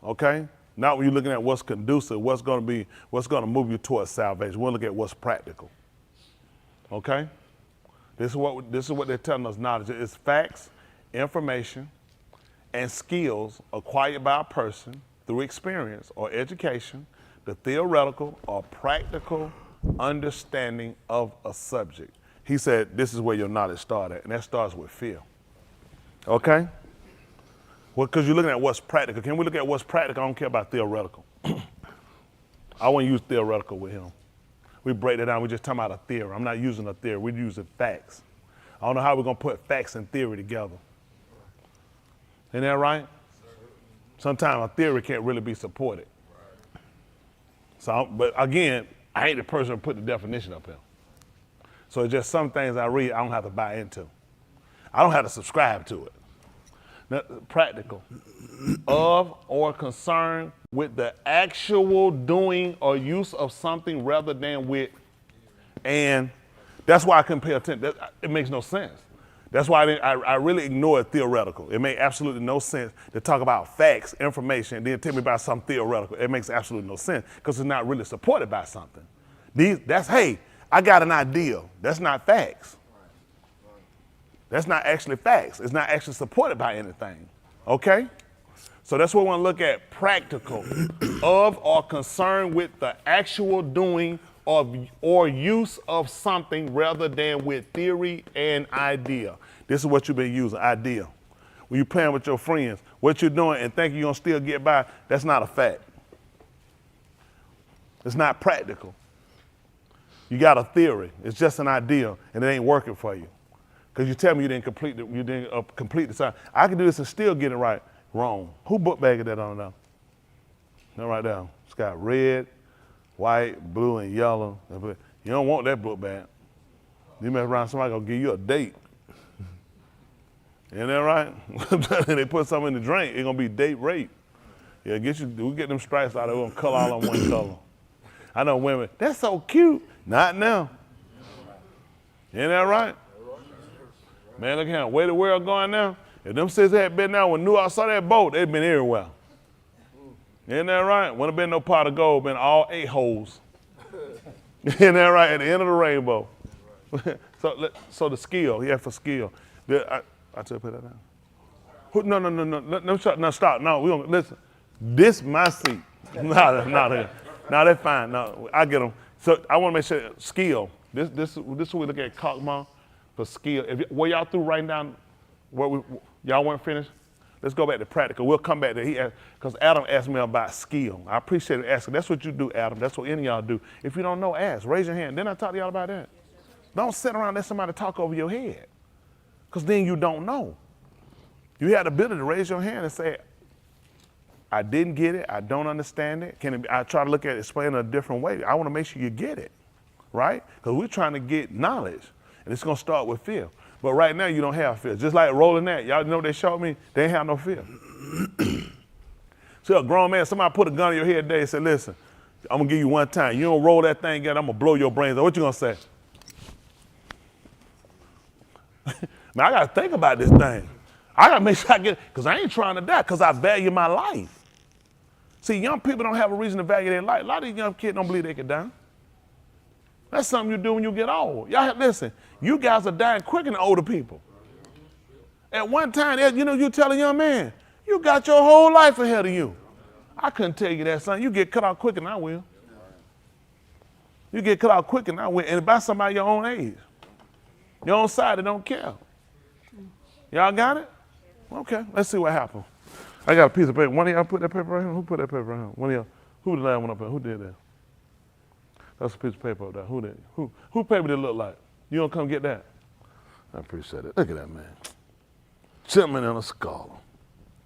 Okay? Not when you're looking at what's conducive, what's going to move you towards salvation. We'll look at what's practical. Okay? This is what they're telling us knowledge is. It's facts, information, and skills acquired by a person through experience or education, the theoretical or practical understanding of a subject. He said this is where your knowledge starts at, and that starts with fear. Okay? Well, because you're looking at what's practical. Can we look at what's practical? I don't care about theoretical. I won't use theoretical with him. We break it down. We're just talking about a theory. I'm not using a theory. We're using facts. I don't know how we're going to put facts and theory together. Isn't that right? Sometimes a theory can't really be supported. So, but again, I ain't the person who put the definition up here. So it's just some things I read I don't have to buy into. I don't have to subscribe to it. Now, practical. Of or concerned with the actual doing or use of something rather than with, and that's why I couldn't pay attention. It makes no sense. That's why I really ignored theoretical. It made absolutely no sense to talk about facts, information, and then tell me about something theoretical. It makes absolutely no sense because it's not really supported by something. Hey, I got an idea. That's not facts. That's not actually facts. It's not actually supported by anything. Okay? So that's what we want to look at. Practical. Of or concerned with the actual doing or use of something rather than with theory and idea. This is what you've been using, idea. When you're playing with your friends, what you're doing and think you're going to still get by, that's not a fact. It's not practical. You got a theory. It's just an idea, and it ain't working for you. Because you tell me you didn't complete the assignment. I can do this and still get it right. Wrong. Who book bagged that on now? No, right there. It's got red, white, blue, and yellow. You don't want that book bag. You mess around, somebody gonna give you a date. Isn't that right? They put something in the drink, it's gonna be date rape. Yeah, we get them stripes out of it, we're gonna color all on one color. I know women, that's so cute. Not now. Isn't that right? Man, look at him. Where the world going now? If them sisters had been there when I saw that boat, they'd been everywhere. Isn't that right? Wouldn't have been no pot of gold, been all 8 holes. Isn't that right? At the end of the rainbow. So the skill, yeah, for skill. I tell you, put that down. No, stop. No, we don't, listen. This my seat. No, that's fine. No, I get them. So I want to make sure, skill. This is what we look at Kalkma for skill. Were y'all through writing down y'all weren't finished? Let's go back to practical. We'll come back to because Adam asked me about skill. I appreciate it asking. That's what you do, Adam. That's what any of y'all do. If you don't know, ask. Raise your hand. Then I talk to y'all about that. Don't sit around and let somebody talk over your head. Because then you don't know. You have the ability to raise your hand and say, I didn't get it. I don't understand it. I try to look at it, explain it a different way. I want to make sure you get it, right? Because we're trying to get knowledge. And it's going to start with fear. But right now, you don't have fear. Just like rolling that. Y'all know what they showed me? They ain't have no fear. So a grown man, somebody put a gun in your head today and said, listen, I'm going to give you one time. You don't roll that thing again, I'm going to blow your brains out. What you going to say? Man, I got to think about this thing. I got to make sure I get it, because I ain't trying to die, because I value my life. See, young people don't have a reason to value their life. A lot of these young kids don't believe they can die. That's something you do when you get old. Y'all listen, you guys are dying quicker than older people. At one time, you know, you tell a young man, you got your whole life ahead of you. I couldn't tell you that, son. You get cut out quicker than I will. You get cut out quicker than I will, and by somebody your own age. Your own side that don't care. Y'all got it? Okay, let's see what happened. I got a piece of paper. One of y'all put that paper right here? Who put that paper right here? One of y'all. Who the last one up there? Who did that? That's a piece of paper up there. Who did? Who paper did it look like? You don't come get that? I appreciate it. Look at that, man. Gentleman and a scholar.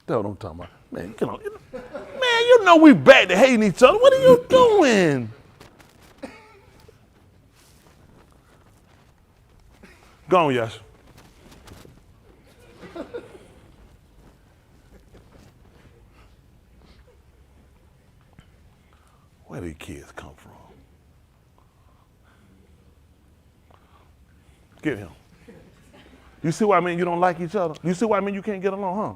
That's what I'm talking about. Man, come on. Man, you know we back to hating each other. What are you doing? Go on, Yash. Where do these kids come from? Get him. You see what I mean? You don't like each other. You see what I mean? You can't get along, huh?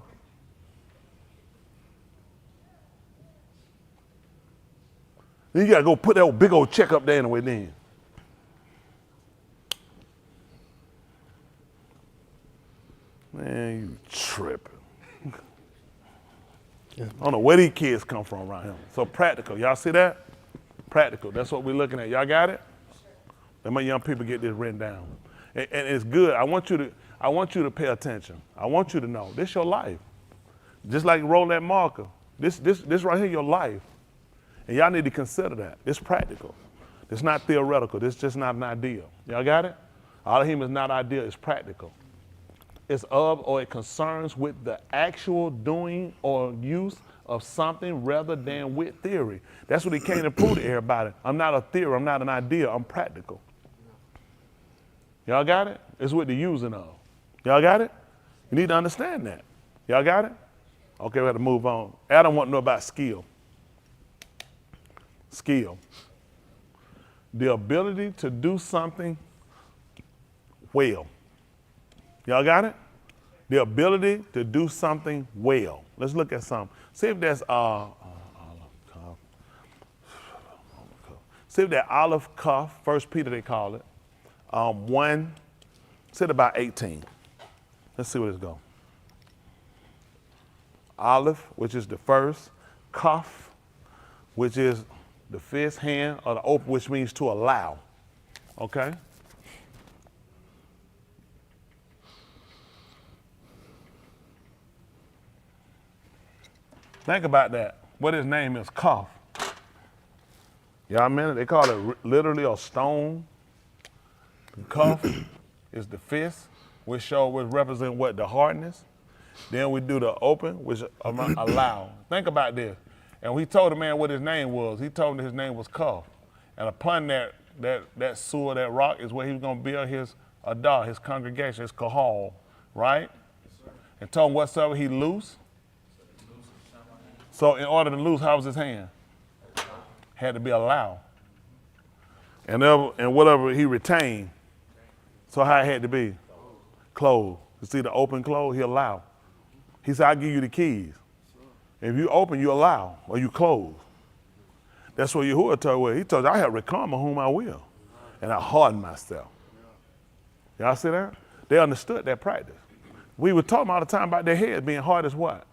Then you gotta go put that old big old check up there anyway then. Man, you tripping. I don't know where these kids come from around here. So practical, y'all see that? Practical, that's what we're looking at. Y'all got it? Let my young people get this written down. And it's good. I want you to pay attention. I want you to know this your life. Just like roll that marker. This right here your life. And y'all need to consider that. It's practical. It's not theoretical. This just not an idea. Y'all got it? All of him is not ideal, it's practical. It's of or it concerns with the actual doing or use of something rather than with theory. That's what he came to prove to everybody. I'm not a theory, I'm not an idea, I'm practical. Y'all got it? It's with the using of. Y'all got it? You need to understand that. Y'all got it? Okay, we have to move on. Adam wants to know about skill. Skill. The ability to do something well. Y'all got it? The ability to do something well. Let's look at some. See if that's see if that olive cuff, 1 Peter they call it, 1, sit about 18. Let's see where this goes. Olive, which is the first, cuff, which is the fist, hand, or the open, which means to allow. Okay? Think about that. What his name is, Cuff. Y'all remember? They call it literally a stone. The cuff is the fist, which represent what? The hardness. Then we do the open, which allow. Think about this. And we told the man what his name was. He told him his name was Cuff. And upon that sewer, that rock, is where he was going to build his adah, his congregation, his kahal, right? And told him whatsoever he loose. So in order to loose, how was his hand? Had to be allowed. And whatever he retained, so how it had to be? Closed. You see the open, close, he allow. He said, I'll give you the keys. If you open, you allow, or you close. That's what Yahuwah told you. He told you, I have recome whom I will, and I harden myself. Y'all see that? They understood that practice. We were talking all the time about their heads being hard as what?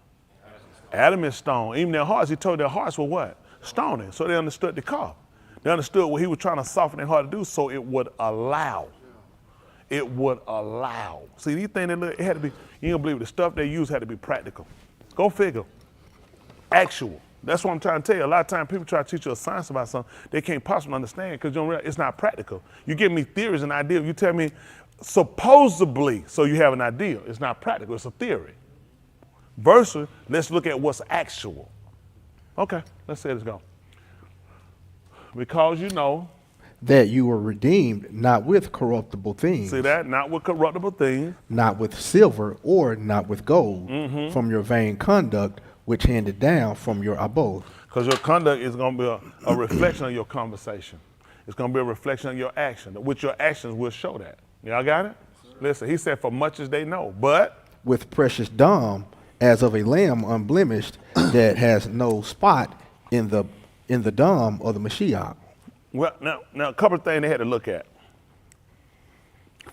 Adam is stone. Even their hearts, he told their hearts were what? Stony. So they understood the cup. They understood what he was trying to soften their heart to do so it would allow. It would allow. See, these things, it had to be, you don't believe it, the stuff they used had to be practical. Go figure. Actual. That's what I'm trying to tell you. A lot of times people try to teach you a science about something they can't possibly understand because you don't realize it's not practical. You give me theories and ideas. You tell me supposedly, so you have an idea. It's not practical. It's a theory. Versus, let's look at what's actual. Okay, let's say this go. Because you know that you were redeemed not with corruptible things. See that? Not with corruptible things. Not with silver or not with gold from your vain conduct, which handed down from your abode. Because your conduct is going to be a reflection of your conversation. It's going to be a reflection of your action, which your actions will show that. Y'all got it? Listen, he said, for much as they know, but with precious dam, as of a lamb unblemished, that has no spot in the dam of the Mashiach. Well, now a couple of things they had to look at.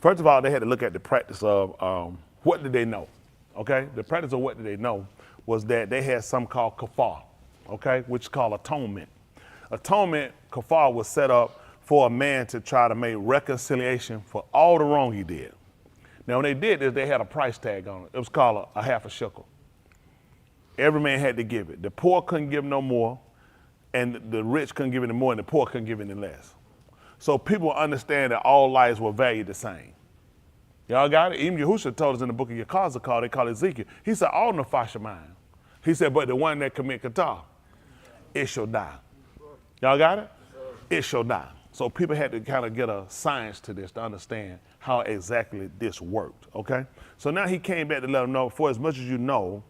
First of all, they had to look at the practice of what did they know, okay? The practice of what did they know was that they had something called kafar, okay, which is called atonement. Atonement, kafar, was set up for a man to try to make reconciliation for all the wrong he did. Now, when they did this, they had a price tag on it. It was called a half a shekel. Every man had to give it. The poor couldn't give no more, and the rich couldn't give any more, and the poor couldn't give any less. So people understand that all lives were valued the same. Y'all got it? Even Yahushua told us in the book of Yekazakal, they call it Ezekiel. He said, all nefesh are mine. He said, but the one that commit kata, it shall die. Y'all got it? It shall die. So people had to kind of get a science to this to understand how exactly this worked, okay? So now he came back to let them know, for as much as you know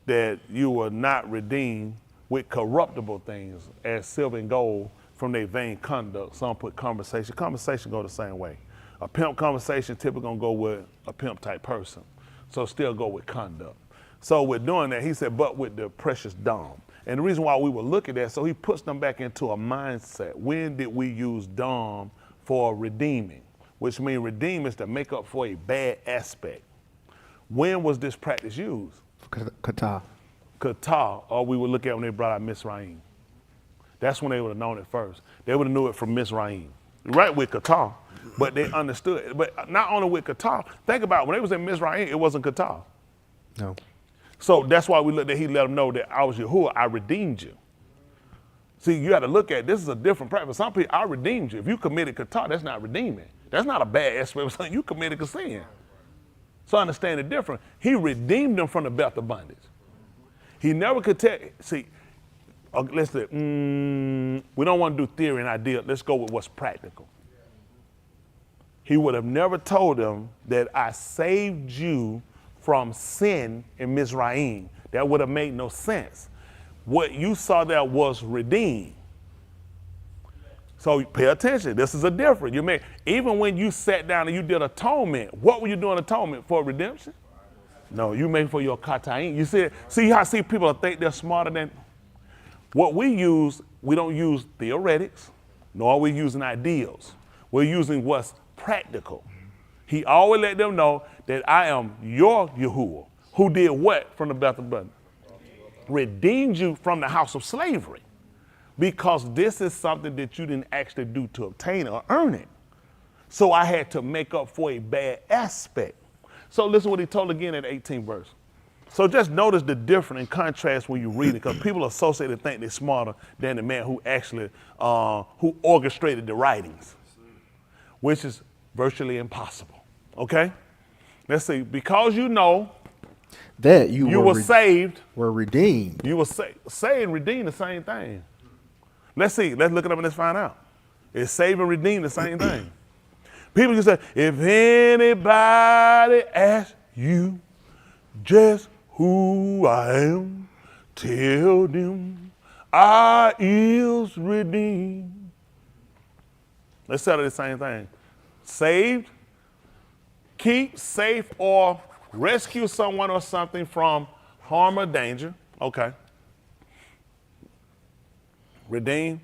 that you were not redeemed with corruptible things as silver and gold from their vain conduct. Some put conversation. Conversation go the same way. A pimp conversation typically gonna go with a pimp type person. So still go with conduct. So with doing that, he said, but with the precious dom. And the reason why we were looking at that, so he puts them back into a mindset. When did we use dom for redeeming? Which means redeem is to make up for a bad aspect. When was this practice used? Kata. Kata, or we would look at when they brought out Mizraim. That's when they would have known it first. They would have knew it from Mizraim. Right with Kata, but they understood it. But not only with Kata, think about it, when they was in Mizraim, it wasn't Kata. No. So that's why we looked at, he let them know that I was Yahuwah, I redeemed you. See, you got to look at, this is a different practice. Some people, I redeemed you. If you committed Kata, that's not redeeming. That's not a bad aspect of something. You committed a sin. So understand the difference. He redeemed them from the belt of bondage. He never could tell, see, let's say, we don't want to do theory and idea. Let's go with what's practical. He would have never told them that I saved you from sin in Mizraim. That would have made no sense. What you saw there was redeemed. So pay attention. This is a difference. Even when you sat down and you did atonement, what were you doing atonement for? Redemption? No, you made for your kataim. You see how people think they're smarter than. What we use, we don't use theoretics, nor are we using ideals. We're using what's practical. He always let them know that I am your Yahuwah, who did what from the belt of bondage? Redeemed you from the house of slavery. Because this is something that you didn't actually do to obtain or earn it. So I had to make up for a bad aspect. So listen what he told again in the 18th verse. So just notice the difference in contrast when you read it, because people associate and think they're smarter than the man who actually, who orchestrated the writings, which is virtually impossible, okay? Let's see, because you know That you were saved. Were redeemed. You were saved and redeemed the same thing. Let's see, let's look it up and let's find out. Is save and redeem the same thing? People can say, if anybody asks you just who I am, tell them I is redeemed. Let's settle the same thing. Saved, keep safe or rescue someone or something from harm or danger. Okay. Redeem.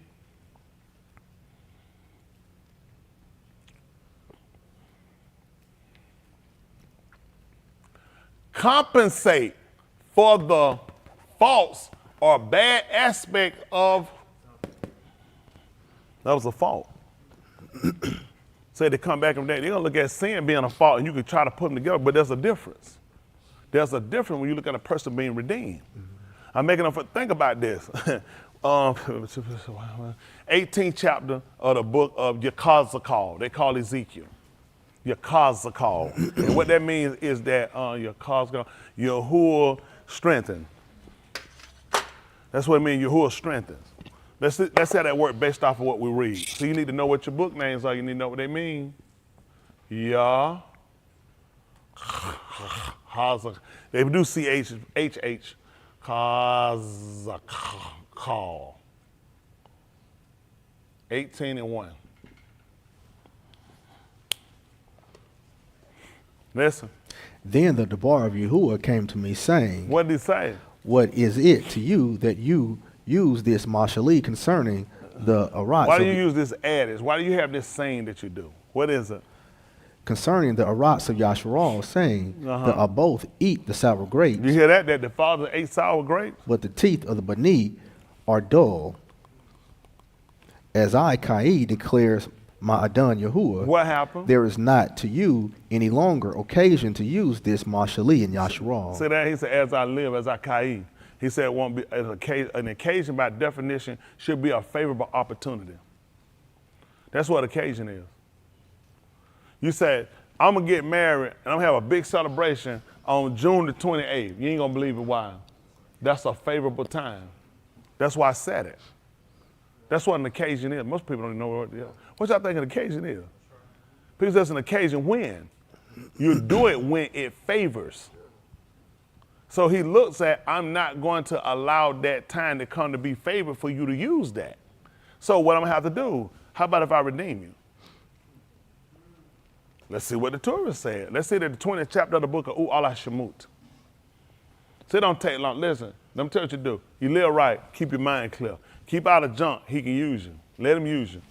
Compensate for the faults or bad aspect of, that was a fault. Say they come back from that, they're gonna look at sin being a fault and you can try to put them together, but there's a difference. There's a difference when you look at a person being redeemed. I'm making them think about this. 18th chapter of the book of Yekazakal. They call Ezekiel. Yekazakal. And what that means is that Yekazakal, Yahuwah strengthened. That's what it means, Yahuwah strengthens. Let's have that word based off of what we read. So you need to know what your book names are. You need to know what they mean. Yah. They do C-H-H. Kazakal. 18:1. Listen. Then the Debar of Yahuwah came to me, saying, What did he say? What is it to you that you use this mashali concerning the arats Why do of, you use this adage? Why do you have this saying that you do? What is it? concerning the arats of Yasharal, saying the aboth eat the sour grapes, You hear that? That the father ate sour grapes? but the teeth of the bani are dull. As I, Kai, declares my Adon Yahuwah, What happened? there is not to you any longer occasion to use this Mashali in Yasharal. See that? He said, as I live, as I Kai. He said, it won't be an occasion by definition should be a favorable opportunity. That's what occasion is. You said, I'm going to get married and I'm going to have a big celebration on June the 28th. You ain't going to believe it. Why? That's a favorable time. That's why I said it. That's what an occasion is. Most people don't even know what it is. What y'all think an occasion is? People say it's an occasion when? You do it when it favors. So he looks at, I'm not going to allow that time to come to be favored for you to use that. So what I'm going to have to do, how about if I redeem you? Let's see what the Torah said. Let's see that the 20th chapter of the book of Allah Shemut. So it don't take long. Listen, let me tell you what you do. You live right, keep your mind clear. Keep out of junk, he can use you. Let him use you.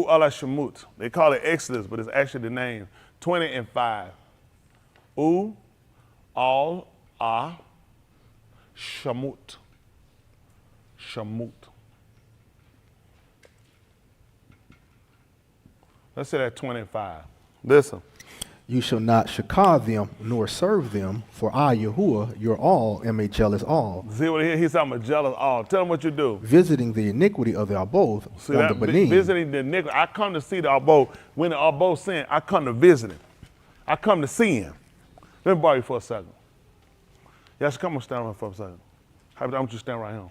Allah Shemut. They call it Exodus, but it's actually the name. 20 and 5. Allah Shemut. Shemut. Let's say that 25. Listen. You shall not shakar them nor serve them, for I, Yahuwah, your all, am a jealous all, See what he's talking about, jealous all. Tell him what you do. visiting the iniquity of the aboth See on that? the benin. Visiting the iniquity. I come to see the Abo. When the Abo sin, I come to visit him. I come to see him. Let me borrow you for a second. Yes, come on, stand around for a second. I want you to stand right here.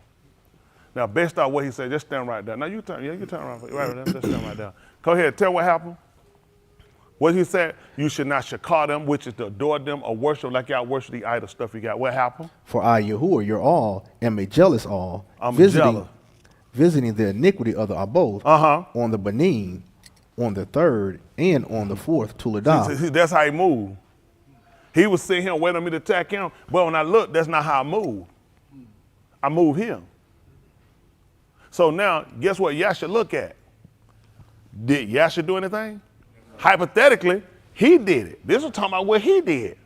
Now, based on what he said, just stand right there. Now, you turn around. Right there. Just stand right there. Go ahead, tell what happened. What he said, you should not shakar them, which is to adore them or worship like y'all worship the idol stuff you got. What happened? For I, Yahuwah, your all, am a jealous all, I'm visiting jealous. the iniquity of the aboth on the benin, on the third and on the fourth Tuledah. See, that's how he moved. He was sitting here waiting on me to attack him, but when I look, that's not how I move. I move him. So now, guess what Yasha look at? Did Yasha do anything? Hypothetically, he did it. This was talking about what he did.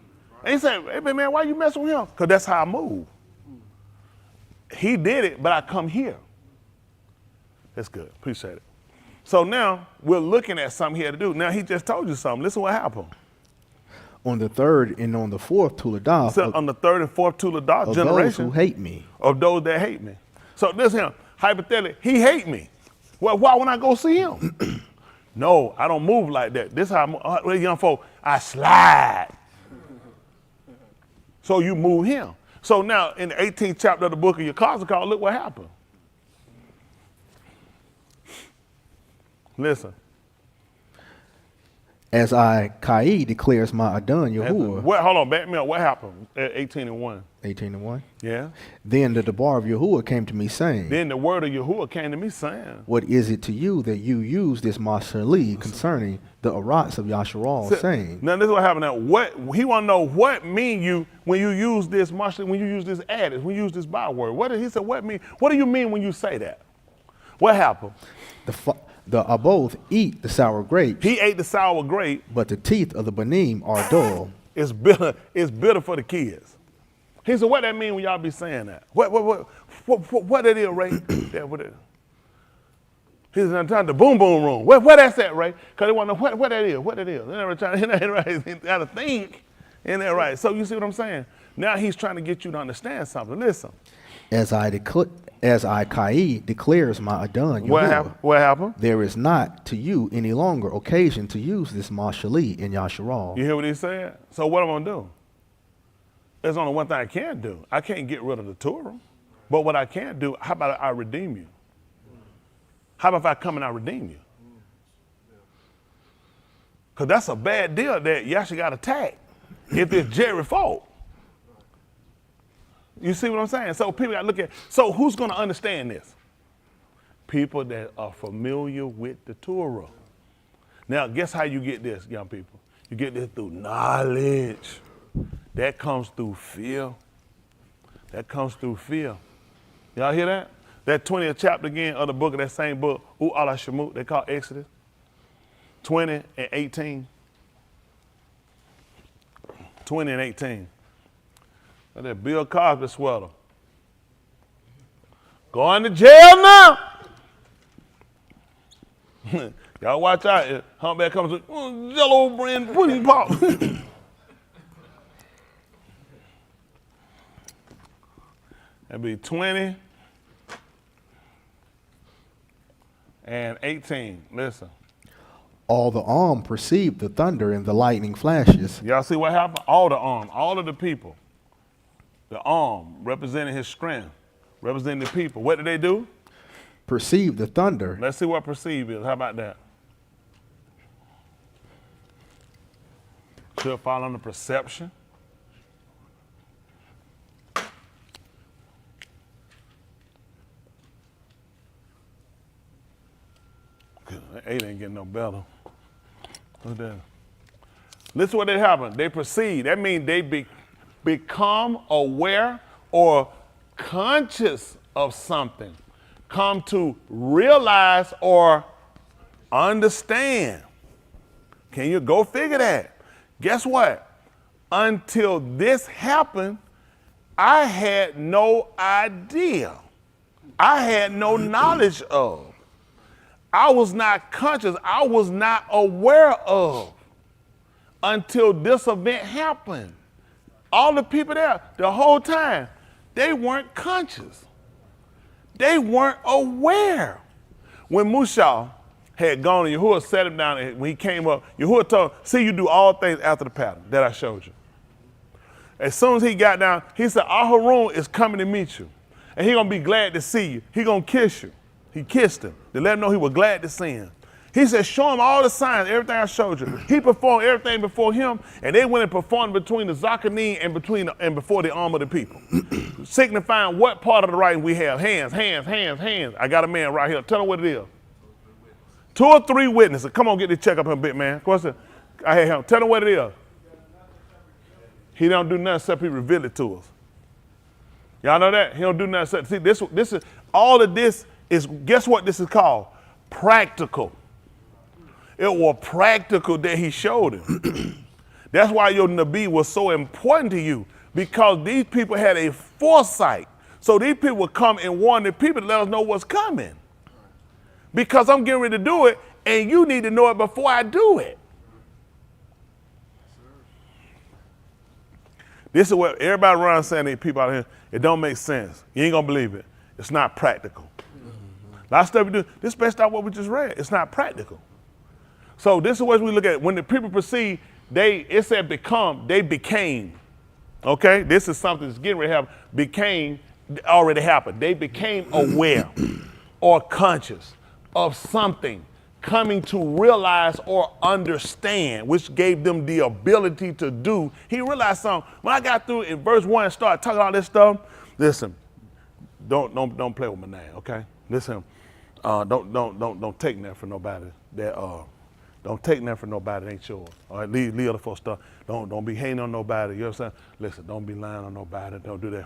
And he said, hey, man, why you messing with him? Because that's how I move. He did it, but I come here. That's good. Appreciate it. So now we're looking at something he had to do. Now he just told you something. Listen what happened. On the third and on the fourth Tuledah So on the third and fourth Tuledah of generation those who hate me. of those that hate me. So this him, hypothetically, he hate me. Well, why would I go see him? No, I don't move like that. This is how I move. Young folk, I slide. So you move him. So now in the 18th chapter of the book of Yekazakal, look what happened. Listen. As I, Kai, declares my Adon Yahuwah. Hold on, back me up. What happened at 18 and 1? 18 and 1. Yeah. Then the debar of Yahuwah came to me saying, Then the word of Yahuwah came to me saying, what is it to you that you use this Mashali concerning the arats of Yasharal, saying, now this is what happened now. What he want to know what mean you when you use this Marshall, when you use this adage, when you use this byword. What did he say? What do you mean when you say that? What happened? the aboth eat the sour grapes, He ate the sour grape. but the teeth of the banim are dull. It's bitter for the kids. He said, what that mean when y'all be saying that? What it is, Ray? Yeah, what it? He said, I'm trying to boom boom room. Where that's at, Ray? Because they want to know what that is, what it is. They never trying to got to think. Isn't that right? So you see what I'm saying? Now he's trying to get you to understand something. Listen. As I Kai declares my Adon What Yahuwah, happened? What happened? there is not to you any longer occasion to use this Mashali in Yasharal. You hear what he said? So what am I going to do? There's only one thing I can do. I can't get rid of the Torah. But what I can do, how about I redeem you? How about if I come and I redeem you? Because that's a bad deal that Yasha got attacked if it's Jerry's fault. You see what I'm saying? So people got to look at, so who's going to understand this? People that are familiar with the Torah. Now, guess how you get this, young people? You get this through knowledge. That comes through fear. That comes through fear. Y'all hear that? That 20th chapter again of the book of that same book, Way Of Yah Livestreaming, they call Exodus. 20 and 18. 20 and 18. Look at that Bill Cosby sweater. Going to jail now. Y'all watch out. Humpback comes with Jello brand pudding pop. That'd be 20 and 18. Listen. All the armed perceived the thunder and the lightning flashes. Y'all see what happened? All the arm, all of the people. The arm representing his strength, representing the people. What did they do? Perceived the thunder. Let's see what perceive is. How about that? Should fall under perception. Good. That 8 ain't getting no better. Look at that. Listen what they happen. They perceive. That means they become aware or conscious of something. Come to realize or understand. Can you go figure that? Guess what? Until this happened, I had no idea. I had no knowledge of. I was not conscious. I was not aware of until this event happened. All the people there, the whole time, they weren't conscious. They weren't aware. When Musha had gone and Yahuwah sat him down, and when he came up, Yahuwah told him, see, you do all things after the pattern that I showed you. As soon as he got down, he said, Aharon is coming to meet you. And he's going to be glad to see you. He's going to kiss you. He kissed him to let him know he was glad to see him. He said, show him all the signs, everything I showed you. He performed everything before him, and they went and performed between the Zakanim and before the arm of the people, signifying what part of the writing we have. Hands, hands, hands, hands. I got a man right here. Tell him what it is. 2 or 3 witnesses. Come on, get this check up in a bit, man. I had him. Tell him what it is. He don't do nothing except he reveal it to us. Y'all know that? He don't do nothing except, see, this is, all of this is, guess what this is called? Practical. It was practical that he showed him. That's why your Nabi was so important to you, because these people had a foresight. So these people would come and warn the people to let us know what's coming. Because I'm getting ready to do it, and you need to know it before I do it. This is what everybody around saying, these people out here, it don't make sense. You ain't gonna believe it. It's not practical. A lot of stuff we do, this is based on what we just read. It's not practical. So this is what we look at. When the people perceive, it said become, they became. Okay? This is something that's getting ready to happen. Became, already happened. They became aware or conscious of something, coming to realize or understand, which gave them the ability to do. He realized something. When I got through in verse 1 and started talking all this stuff, listen, don't play with my name, okay? Listen, don't take nothing from nobody don't take nothing from nobody that ain't yours. All right, leave other folks stuff. Don't be hating on nobody. You know what I'm saying? Listen, don't be lying on nobody. Don't do that.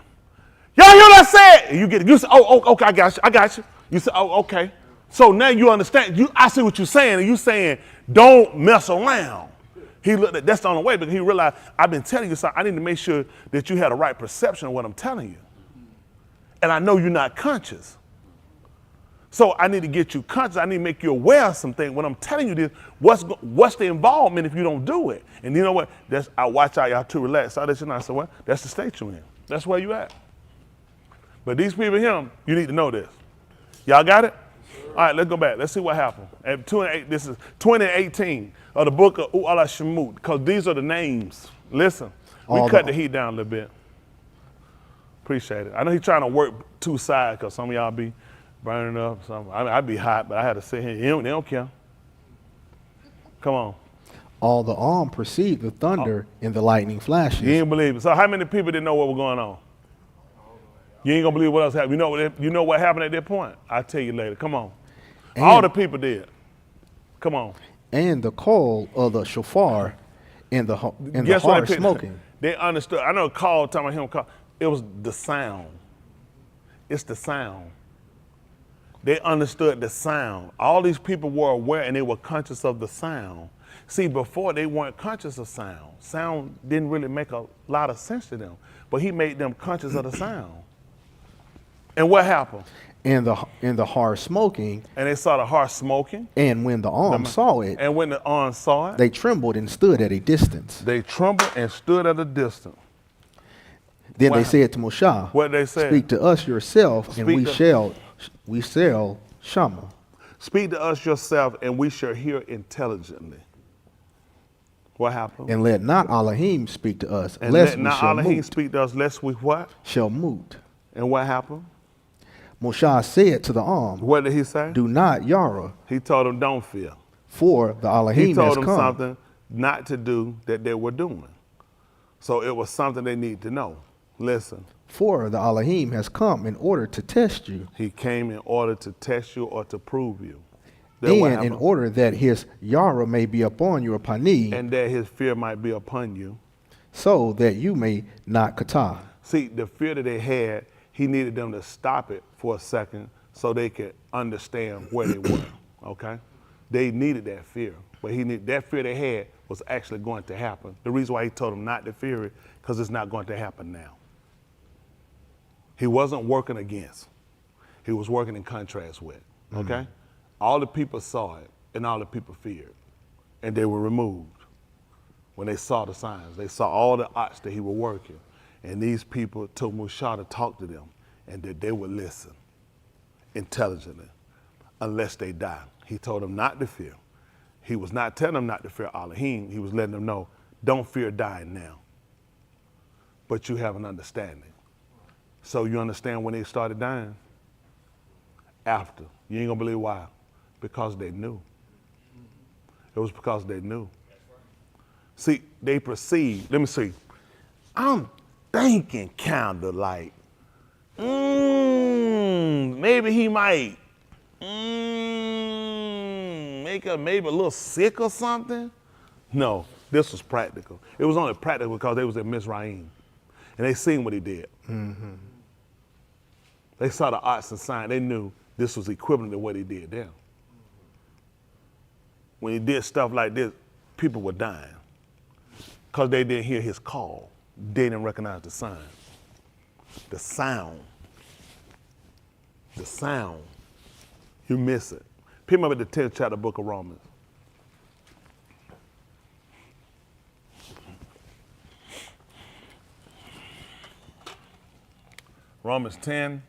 Y'all hear what I said? And you say, okay, I got you. You say, okay. So now you understand. I see what you're saying, and you saying, don't mess around. He looked at that's the only way, because he realized, I've been telling you something. I need to make sure that you had a right perception of what I'm telling you. And I know you're not conscious. So I need to get you conscious. I need to make you aware of something. When I'm telling you this, what's the involvement if you don't do it? And you know what? I watch out, y'all too relaxed. I said, what? That's the state you're in. That's where you at. But these people here, you need to know this. Y'all got it? All right, let's go back. Let's see what happened. At 2 and 8, this is 20 and 18 of the book of Way Of Yah Livestreaming, because these are the names. Listen, we cut the heat down a little bit. Appreciate it. I know he's trying to work 2 sides, because some of y'all be burning up. I'd be hot, but I had to sit here. They don't care. Come on. All the armed perceived the thunder and the lightning flashes. You ain't believe it. So how many people didn't know what was going on? You ain't gonna believe what else happened. You know what happened at that point? I'll tell you later. Come on. All the people did. Come on. And the call of the shofar and the Guess what heart smoking. They understood. I know call talking about him call. It was the sound. It's the sound. They understood the sound. All these people were aware and they were conscious of the sound. See, before they weren't conscious of sound. Sound didn't really make a lot of sense to them, but he made them conscious of the sound. And what happened? And the heart smoking, And they saw the heart smoking. and when the arm saw it, And when the arms saw it, they trembled and stood at a distance. they trembled and stood at a distance. Then Wow. they said to Moshe, What they said? speak to us yourself, and Speak we shall Shama. Speak to us yourself, and we shall hear intelligently. What happened? And let not Elohim speak to us, And lest let we not shall Elohim moot. speak to us, lest we what? Shall moot. And what happened? Moshe said to the arm, What did he say? do not Yara, He told them, don't fear. for the He Elohim has told them come. something not to do that they were doing. So it was something they need to know. Listen, For the Elohim has come in order to test you, he came in order to test you or to prove you. Then what and in happened? order that his Yara may be upon your pani, And that his fear might be upon you. so that you may not kata. See, the fear that they had, he needed them to stop it for a second so they could understand where they were, okay? They needed that fear, but that fear they had was actually going to happen. The reason why he told them not to fear it, because it's not going to happen now. He wasn't working against. He was working in contrast with, okay? All the people saw it, and all the people feared, and they were removed. When they saw the signs, they saw all the odds that he was working. And these people told Moshe to talk to them and that they would listen intelligently unless they die. He told them not to fear. He was not telling them not to fear Elohim. He was letting them know, don't fear dying now, but you have an understanding. So you understand when they started dying? After. You ain't gonna believe why. Because they knew. It was because they knew. See, they perceived. Let me see. I'm thinking kind of like, maybe he might make her maybe a little sick or something. No, this was practical. It was only practical because they was in Mizraim. And they seen what he did. They saw the arts and signs. They knew this was equivalent to what he did there. When he did stuff like this, people were dying because they didn't hear his call. They didn't recognize the sign. The sound. The sound. You miss it. Pick up at the 10th chapter, book of Romans. Romans 10,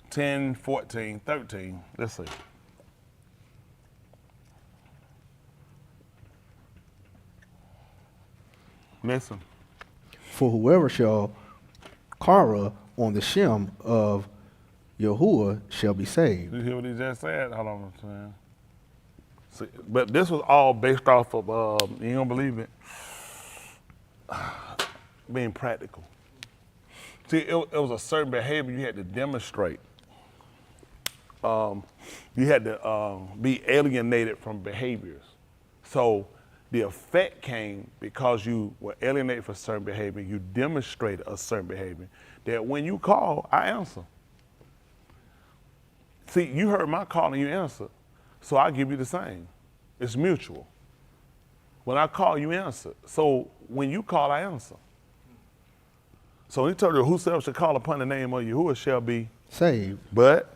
10, 14, 13. Let's see. Listen. For whoever shall kara on the Shem of Yahuwah shall be saved. You hear what he just said? Hold on a second. See, but this was all based off of, you don't believe it, being practical. See, it was a certain behavior you had to demonstrate. You had to be alienated from behaviors. So the effect came because you were alienated from certain behavior, you demonstrated a certain behavior, that when you call, I answer. See, you heard my call and you answered, so I give you the same. It's mutual. When I call, you answer. So when you call, I answer. So he told you, whosoever shall call upon the name of Yahuwah shall be Saved. but.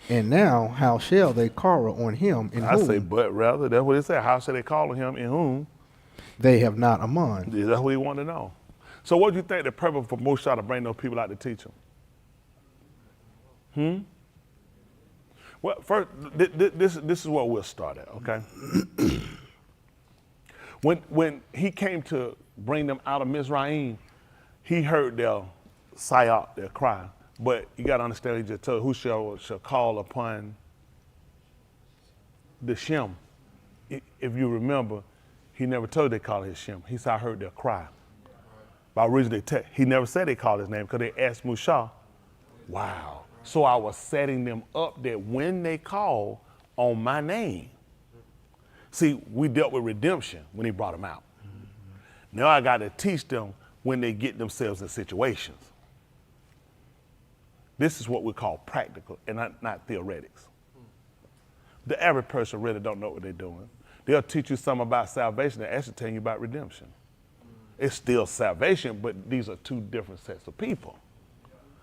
And now how shall they kara on him in I whom say but rather. That's what it said. How shall they call on him in whom? they have not a mind? That's what he wanted to know. So what do you think the purpose for Moshe to bring those people out to teach them? Well, first, this is where we'll start at, okay? When he came to bring them out of Mizraim, he heard their sayat, their cry. But you got to understand, he just told who shall call upon the Shem. If you remember, he never told they called his Shem. He said, I heard their cry. By reason he never said they called his name because they asked Moshe, wow. So I was setting them up that when they call on my name. See, we dealt with redemption when he brought them out. Now I got to teach them when they get themselves in situations. This is what we call practical and not theoretics. The average person really don't know what they're doing. They'll teach you something about salvation and actually tell you about redemption. It's still salvation, but these are two different sets of people.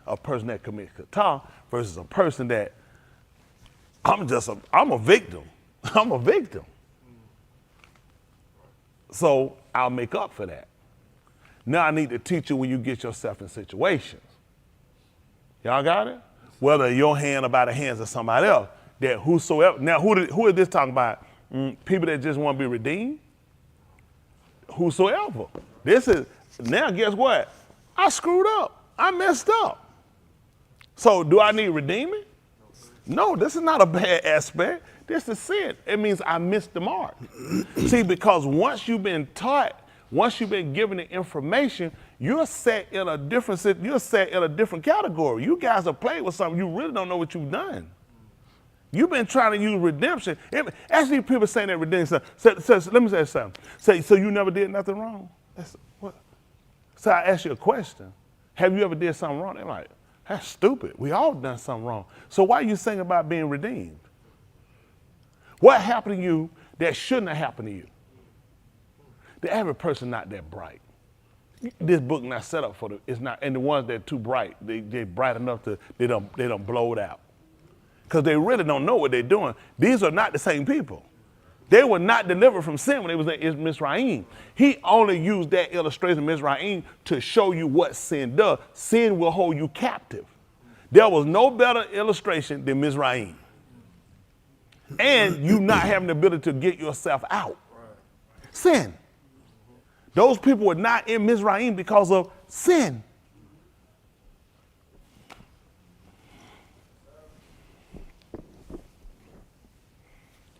A person that commits kata versus a person that I'm a victim. I'm a victim. So I'll make up for that. Now I need to teach you when you get yourself in situations. Y'all got it? Whether your hand about the hands of somebody else, that whosoever. Now who is this talking about? People that just want to be redeemed? Whosoever. This is, now guess what? I screwed up. I messed up. So do I need redeeming? No, this is not a bad aspect. This is sin. It means I missed the mark. See, because once you've been taught, once you've been given the information, you're set in a different category. You guys have played with something you really don't know what you've done. You've been trying to use redemption. Actually, people saying that redemption. So let me say something. So you never did nothing wrong? What? So I ask you a question. Have you ever did something wrong? They're like, that's stupid. We all done something wrong. So why are you saying about being redeemed? What happened to you that shouldn't have happened to you? The average person not that bright. This book not set up for it's not, and the ones that are too bright, they're bright enough to, they don't blow it out. Because they really don't know what they're doing. These are not the same people. They were not delivered from sin when they was in Mizraim. He only used that illustration of Mizraim to show you what sin does. Sin will hold you captive. There was no better illustration than Mizraim. And you not having the ability to get yourself out. Sin. Those people were not in Mizraim because of sin.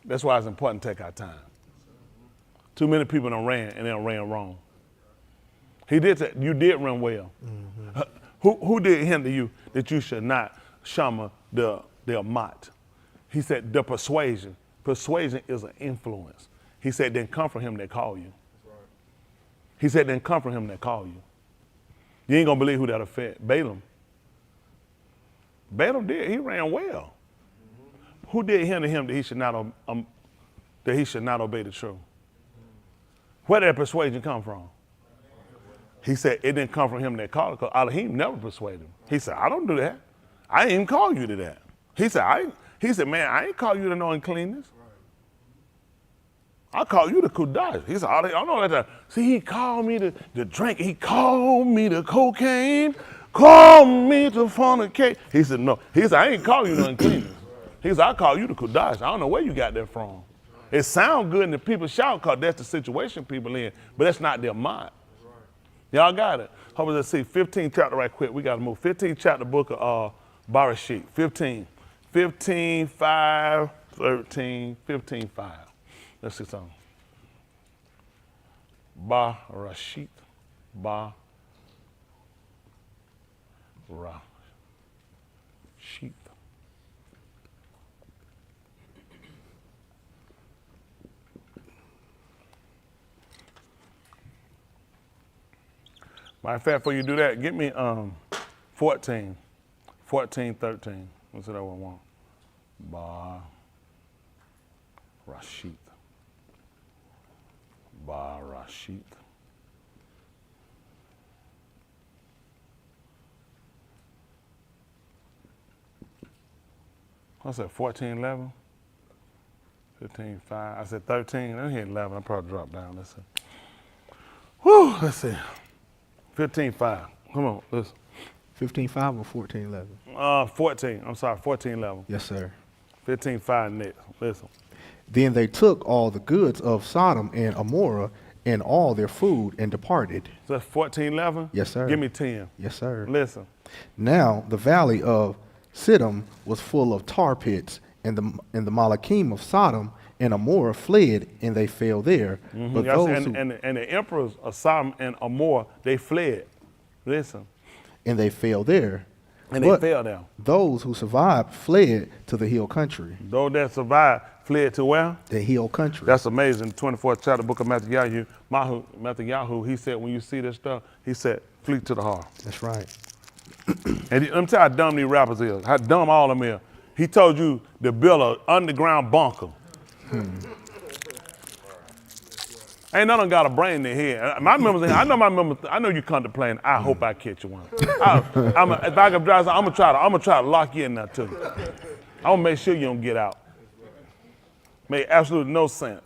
That's why it's important to take our time. Too many people done ran and they done ran wrong. You did run well. Mm-hmm. Who did hinder you that you should not shama the amat? He said the persuasion. Persuasion is an influence. He said then come from him that call you. He said then come from him that call you. You ain't gonna believe who that offended. Balaam. Balaam did. He ran well. Who did hinder him that he should not obey the truth? Where did that persuasion come from? He said it didn't come from him that called, because Elohim never persuaded him. He said, I don't do that. I didn't even call you to that. He said, man, I ain't call you to no uncleanness. I call you to kudash. He said, I don't know that. See, he called me to drink. He called me to cocaine. Called me to fornicate. He said, no. He said, I ain't call you to uncleanness. He said, I call you to kudash. I don't know where you got that from. It sounds good and the people shout because that's the situation people in, but that's not their mind. Y'all got it? Hope let's see, 15th chapter right quick. We got to move. 15th chapter book of Barashit. 15, 5, 13, 15, 5. Let's see something. Barashit. Barashit. Matter of fact, before you do that, get me 14, 13. Let's see that one I want. Barashit. Barashit. I said 14, 11, 15, 5. I said 13. Let me hit 11. I'll probably drop down. Let's see. Whew, let's see. 15, 5. Come on, listen. 15:5 or 14:11? 14. I'm sorry, 14, 11. Yes, sir. 15, 5 next. Listen. Then they took all the goods of Sodom and Amorah and all their food and departed. So that's 14, 11? Yes, sir. Give me 10. Yes, sir. Listen. Now the valley of Siddim was full of tar pits, and the Malachim of Sodom and Amorah fled, and they fell there. Mm-hmm. But Yes, those and the emperors of Sodom and Amorah, they fled. Listen. and they fell there. And But they fell down. those who survived fled to the hill country. Those that survived fled to where? The hill country. That's amazing. 24th chapter, book of Matthew, he said, when you see this stuff, he said, flee to the heart. That's right. And let me tell you how dumb these rappers is, how dumb all of them is. He told you to build an underground bunker. Ain't none of them got a brain in their head. My members, I know my members, I know you contemplating, I hope I catch you one. If I can drive, I'm gonna try to lock you in there too. I'm gonna make sure you don't get out. Make absolutely no sense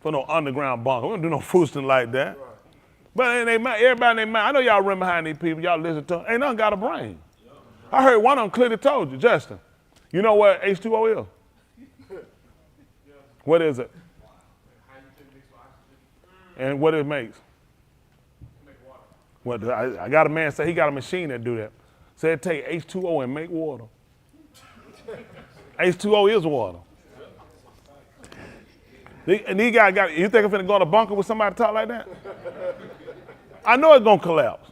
for no underground bunker. We don't do no foolishness like that. But in their mind, everybody in their mind, I know y'all run behind these people, y'all listen to them, ain't none got a brain. I heard one of them clearly told you, Justin, you know what H2O is? What is it? And what it makes? Well, I got a man say he got a machine that do that. Said take H2O and make water. H2O is water. And these guys you think I'm finna go in a bunker with somebody talk like that? I know it's gonna collapse.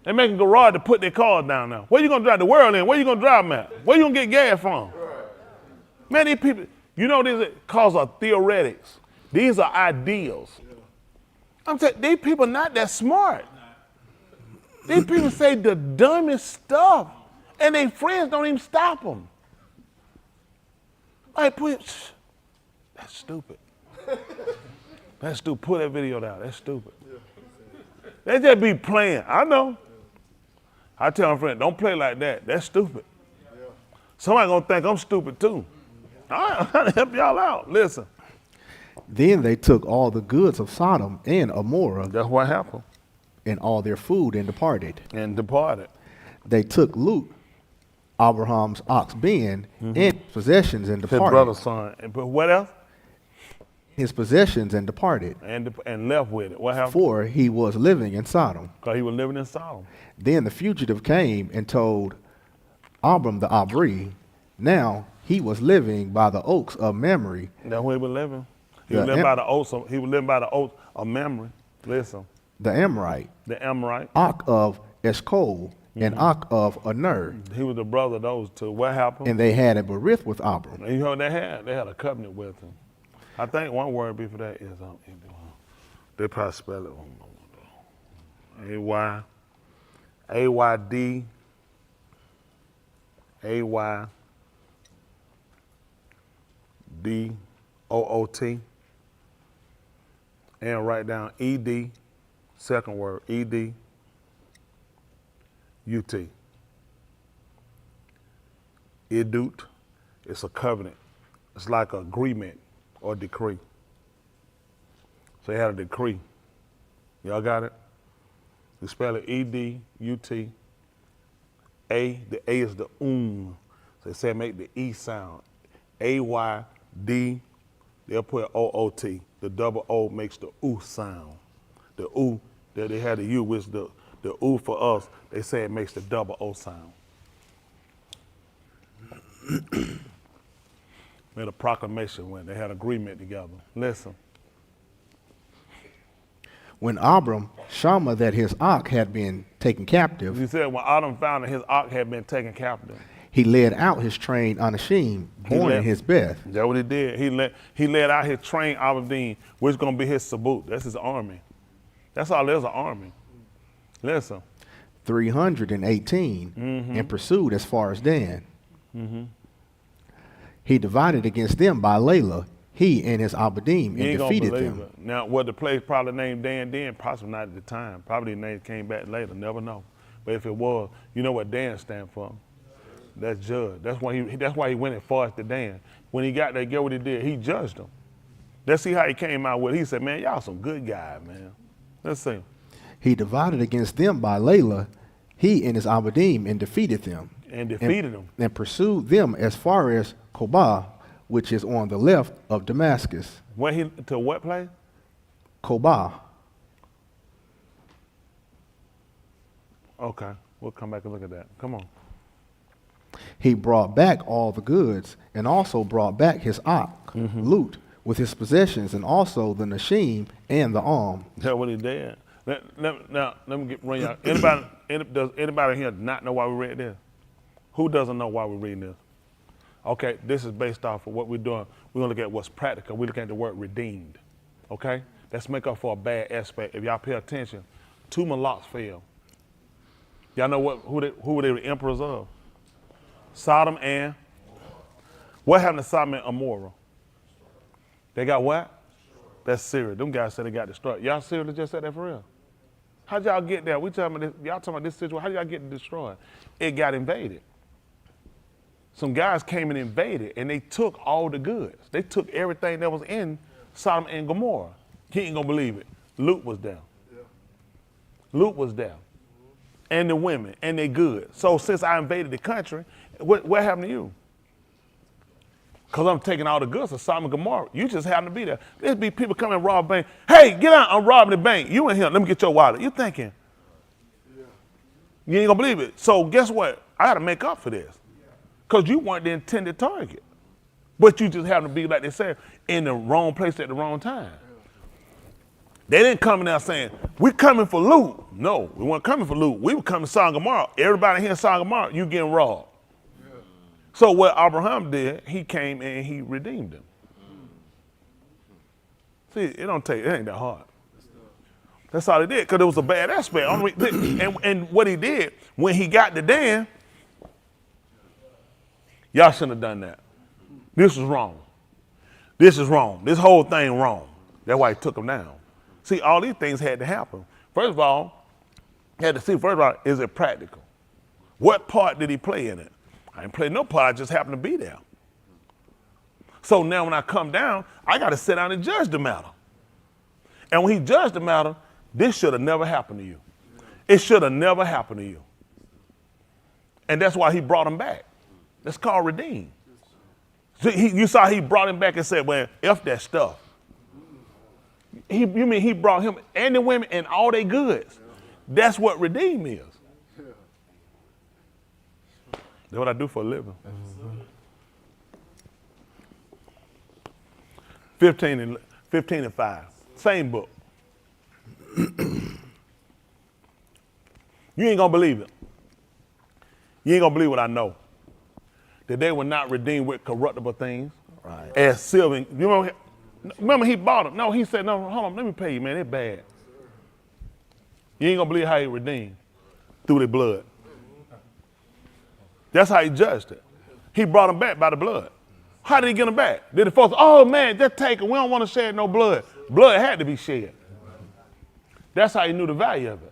They making garage to put their cars down now. Where you gonna drive the world in? Where you gonna drive them at? Where you gonna get gas from? Man, these people, you know these cause are theoretics. These are ideals. I'm saying these people not that smart. These people say the dumbest stuff, and their friends don't even stop them. Like, that's stupid. That's stupid. Pull that video down. That's stupid. They just be playing. I know. I tell my friend, don't play like that. That's stupid. Somebody gonna think I'm stupid too. I'm trying to help y'all out. Listen. Then they took all the goods of Sodom and Gomorrah. That's what happened. And all their food and departed. They took Lut, Abraham's ox Ben, and possessions and departed. His brother's son. But what else? His possessions and departed. And left with it. What happened? For he was living in Sodom. Because he was living in Sodom. Then the fugitive came and told Abram the Abri. Now he was living by the oaks of Mamre. That's where he was living. He was living by the oaks of Mamre. Listen. The Amorite. Ak of Eshcol and Ak of Aner. He was the brother of those two. What happened? And they had a berith with Abram. And you know what they had? They had a covenant with him. I think one word before that is, they probably spell it wrong. A-Y-D, A-Y-D-O-O-T. And write down E-D, second word, E-D, U-T. Idut, it's a covenant. It's like an agreement or decree. So they had a decree. Y'all got it? You spell it E-D-U-T. A, the A is the So they said make the E sound. A-Y-D, they'll put O-O-T. The double O makes the oo sound. The oo that they had the U, which the oo for us, they say it makes the double O sound. Made a proclamation when they had agreement together. Listen. When Abram Shammah that his ox had been taken captive. He said when Adam found that his ox had been taken captive. He led out his trained Anashim, born in his beth. That's what he did. He led out his trained Avadim, which is going to be his sabut. That's his army. That's all there's, an army. Listen. 318 and pursued as far as Dan. He divided against them by Layla, he and his Abadim, and defeated them. Now, what the place probably named Dan, possibly not at the time. Probably the name came back later, never know. But if it was, you know what Dan stand for? That's judge. That's why he went as far as to Dan. When he got there, get what he did? He judged them. Let's see how he came out with it. He said, man, y'all some good guys, man. Let's see. He divided against them by Layla, he and his Abadim, and defeated them. And pursued them as far as Kobah, which is on the left of Damascus. To what place? Kobah. Okay, we'll come back and look at that. Come on. He brought back all the goods, and also brought back his Ak, Lut, with his possessions, and also the Nashim and the Am. That's what he did. Now, let me run y'all. Does anybody here not know why we read this? Who doesn't know why we're reading this? Okay, this is based off of what we're doing. We're going to look at what's practical. We're looking at the word redeemed. Okay? Let's make up for a bad aspect. If y'all pay attention, 2 Malaks fell. Y'all know who were they the emperors of? Sodom and what happened to Sodom and Gomorrah? They got what? That's Syria. Them guys said they got destroyed. Y'all seriously just said that for real? How'd y'all get there? We talking about this, y'all talking about this situation. How did y'all get destroyed? It got invaded. Some guys came and invaded, and they took all the goods. They took everything that was in Sodom and Gomorrah. You ain't gonna believe it. Luke was there. Luke was there. And the women, and they goods. So since I invaded the country, what happened to you? Because I'm taking all the goods of Sodom and Gomorrah. You just happen to be there. There'd be people coming and rob a bank. Hey, get out, I'm robbing the bank. You in here, let me get your wallet. You're thinking, you ain't gonna believe it. So guess what? I gotta make up for this. Because you weren't the intended target. But you just happen to be, like they said, in the wrong place at the wrong time. They didn't come in there saying, we coming for loot. No, we weren't coming for loot. We were coming to Sodom and Gomorrah. Everybody here in Sodom and Gomorrah, you getting robbed. So what Abraham did, he came and he redeemed them. See, it ain't that hard. That's all he did, because it was a bad aspect. And what he did, when he got to Dan, y'all shouldn't have done that. This was wrong. This is wrong. This whole thing wrong. That's why he took them down. See, all these things had to happen. First of all, you had to see, first of all, is it practical? What part did he play in it? I didn't play no part, I just happened to be there. So now when I come down, I got to sit down and judge the matter. And when he judged the matter, this should have never happened to you. It should have never happened to you. And that's why he brought him back. That's called redeem. So you saw he brought him back and said, well, F that stuff. You mean he brought him and the women and all their goods. That's what redeem is. That's what I do for a living. 15 and 5. Same book. You ain't gonna believe it. You ain't gonna believe what I know. That they were not redeemed with corruptible things. Right. As silver. You remember he bought them. No, he said, no, hold on, let me pay you, man. It's bad. You ain't gonna believe how he redeemed through their blood. That's how he judged it. He brought them back by the blood. How did he get them back? Did the folks, oh man, just take it. We don't want to shed no blood. Blood had to be shed. That's how he knew the value of it.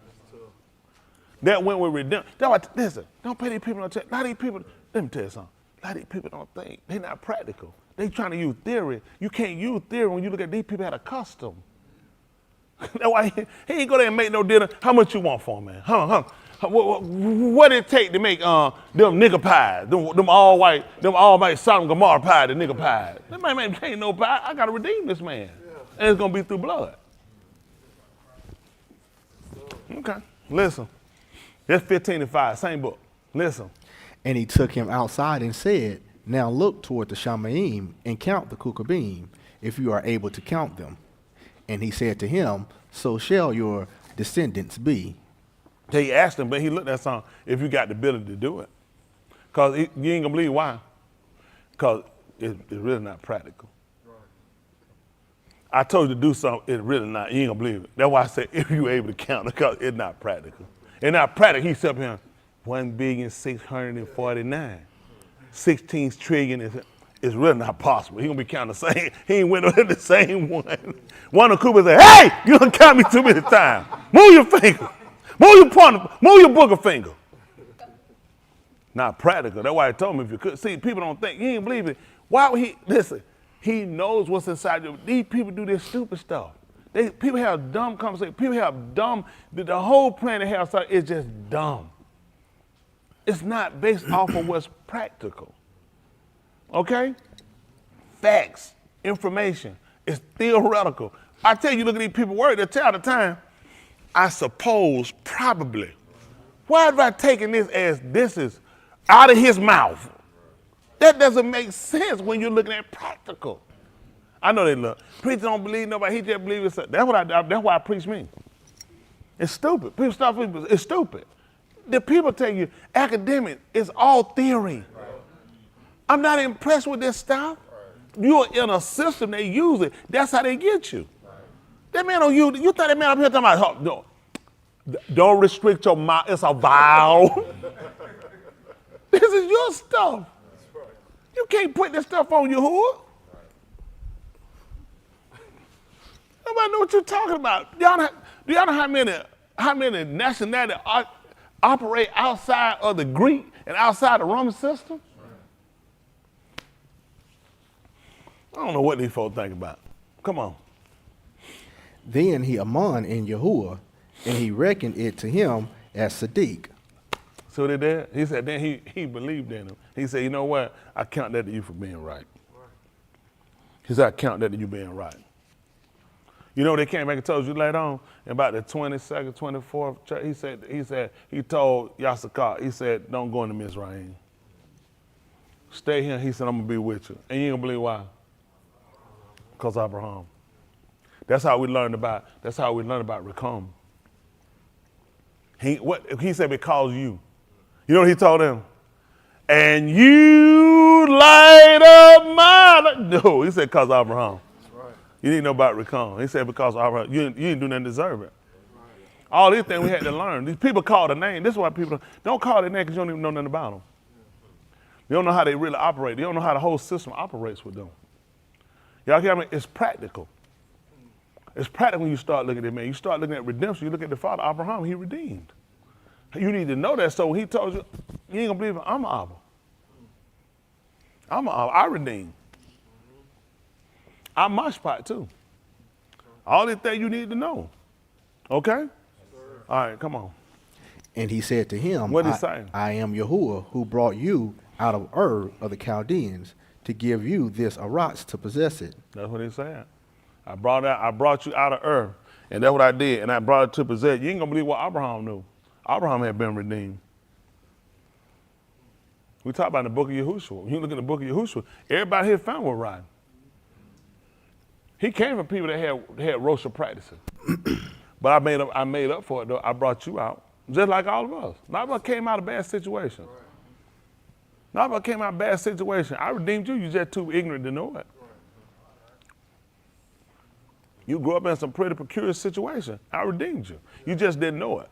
That went with redemption. Listen, don't pay these people no attention. A lot of these people, let me tell you something. A lot of these people don't think. They're not practical. They trying to use theory. You can't use theory when you look at these people had a custom. That's why he ain't go there and make no dinner. How much you want for them, man? What did it take to make them nigger pies, them all white Sodom and Gomorrah pie, the nigger pies? That man ain't no pie. I gotta redeem this man, and it's gonna be through blood. Okay, listen. That's 15 and 5, same book. Listen. And he took him outside and said, now look toward the Shamaim and count the Kukabim, if you are able to count them. And he said to him, so shall your descendants be. He asked him, but he looked at something, if you got the ability to do it. Because you ain't gonna believe why. Because it's really not practical. Right. I told you to do something, it's really not, you ain't gonna believe it. That's why I said, if you're able to count it, because it's not practical. It's not practical, he said here, 1,649,000,000. 16 trillion is really not possible. He gonna be counting the same. He ain't went over the same one. One of the Coopers said, hey, you done count me too many times. Move your finger. Move your pointer. Move your booger finger. Not practical. That's why I told him if you could. See, people don't think. He ain't believe it. Why would he? Listen, he knows what's inside you. These people do this stupid stuff. People have dumb conversations. People have dumb, the whole plan they have is just dumb. It's not based off of what's practical. Okay? Facts, information. It's theoretical. I tell you, look at these people work, they tell the time, I suppose, probably. Why have I taken this as this is out of his mouth? That doesn't make sense when you're looking at practical. I know they look. Preachers don't believe nobody, he just believes himself. That's why I preach me. It's stupid. People stop thinking it's stupid. The people tell you academic is all theory. Right. I'm not impressed with this stuff. Right. You're in a system, they use it. That's how they get you. Right. That man don't use it. You thought that man up here talking about, Don't restrict your mouth. It's a vow. This is your stuff. You can't put this stuff on Yahuwah. Nobody know what you're talking about. Do y'all know how many nationalities operate outside of the Greek and outside the Roman system? I don't know what these folks think about. Come on. Then he amoned in Yahuwah, and he reckoned it to him as Sadiq. So they did. He said then he believed in him. He said, you know what? I count that to you for being right. He said, I count that to you being right. You know, they came back and told you later on, about the 22nd, 24th church, he told Yasakar, he said, don't go into Mizraim. Stay here. He said, I'm going to be with you. And you ain't going to believe why? Because Abraham. That's how we learned about Recom. He said, because you. You know what he told them? And you light up my. No, he said, because Abraham. You didn't know about Recon. He said, because you didn't do nothing to deserve it. All these things we had to learn. These people call the name. This is why people don't call their name because you don't even know nothing about them. You don't know how they really operate. You don't know how the whole system operates with them. Y'all hear me? It's practical. It's practical when you start looking at man. You start looking at redemption. You look at the father, Abraham, he redeemed. You need to know that. So when he told you, you ain't going to believe it. I'm an Abba. I'm an Abba. I redeemed. I'm my spot too. All the things you need to know. Okay? All right, come on. And he said to him, What did he say? I am Yahuwah who brought you out of Ur of the Chaldeans to give you this Arats to possess it. That's what he said. I brought you out of Ur, and that's what I did, and I brought it to possess. You ain't gonna believe what Abraham knew. Abraham had been redeemed. We talk about in the book of Yahushua. When you look at the book of Yahushua, everybody here found was right. He came from people that had racial practices. But I made up for it, though. I brought you out, just like all of us. Not about came out of a bad situation. Not about came out of a bad situation. I redeemed you. You're just too ignorant to know it. You grew up in some pretty peculiar situation. I redeemed you. You just didn't know it.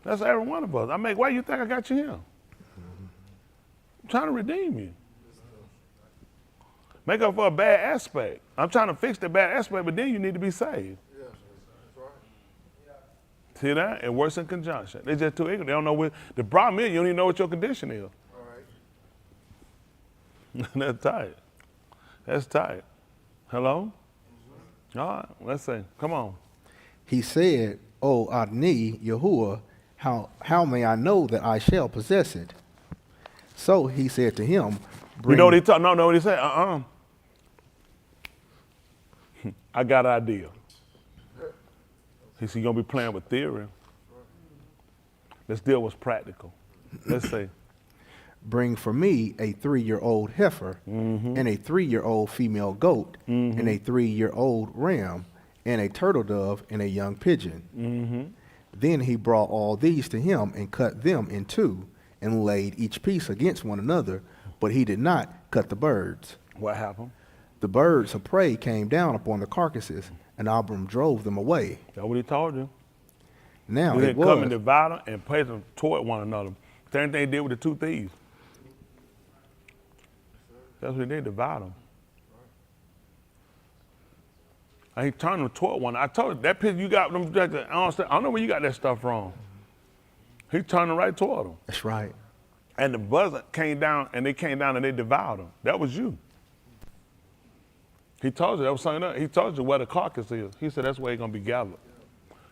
That's every one of us. Why do you think I got you here? I'm trying to redeem you. Make up for a bad aspect. I'm trying to fix the bad aspect, but then you need to be saved. Yes, that's right. See that? It works in conjunction. They're just too ignorant. They don't know what the problem is. You don't even know what your condition is. All right. That's tight. That's tight. Hello? All right, let's see. Come on. He said, O Adni Yahuwah, how may I know that I shall possess it? So he said to him, You know what he taught? No, what he said? I got an idea. He said, you're going to be playing with theory. Let's deal with practical. Let's see. Bring for me a 3-year-old heifer and a 3-year-old female goat and a 3-year-old ram and a turtle dove and a young pigeon. Then he brought all these to him and cut them in two and laid each piece against one another, but he did not cut the birds. What happened? The birds of prey came down upon the carcasses, and Abram drove them away. That's what he told you. Now He it didn't come and was, divide them and place them toward one another. Same thing he did with the two thieves. That's what he did, divide them. And he turned them toward one. I told you, that picture you got them, I don't know where you got that stuff from. He turned them right toward them. that's right. And the buzzard came down, and they came down and they devoured them. That was you. He told you, that was something else. He told you where the carcass is. He said that's where he's going to be gathered.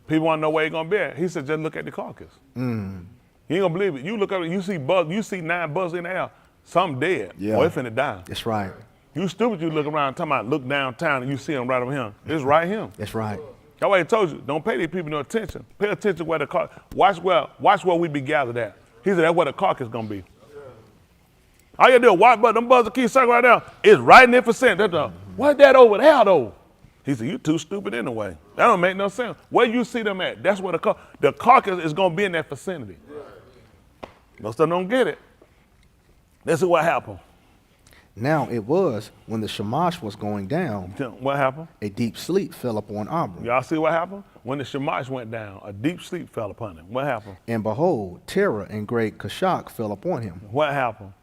People want to know where he's going to be at. He said, just look at the carcass. You ain't going to believe it. You look up, you see 9 buzzers in the air. Some dead. Yeah. Or it's finna die. That's right. You stupid, you look around, talking about look downtown and you see them right over here. It's right here. That's right. That's why he told you, don't pay these people no attention. Pay attention where the carcass, watch where we be gathered at. He said that's where the carcass is going to be. All you do is watch, but them buzzers keep circling right there. It's right in their vicinity. What's that over there, though? He said, you too stupid anyway. That don't make no sense. Where you see them at, that's where the carcass is going to be in that vicinity. Most of them don't get it. This is what happened. Now it was when the Shamash was going down, What happened? a deep sleep fell upon Abram. Y'all see what happened? when the Shamash went down, a deep sleep fell upon him. What happened? And behold, terror and great kashak fell upon him. What happened?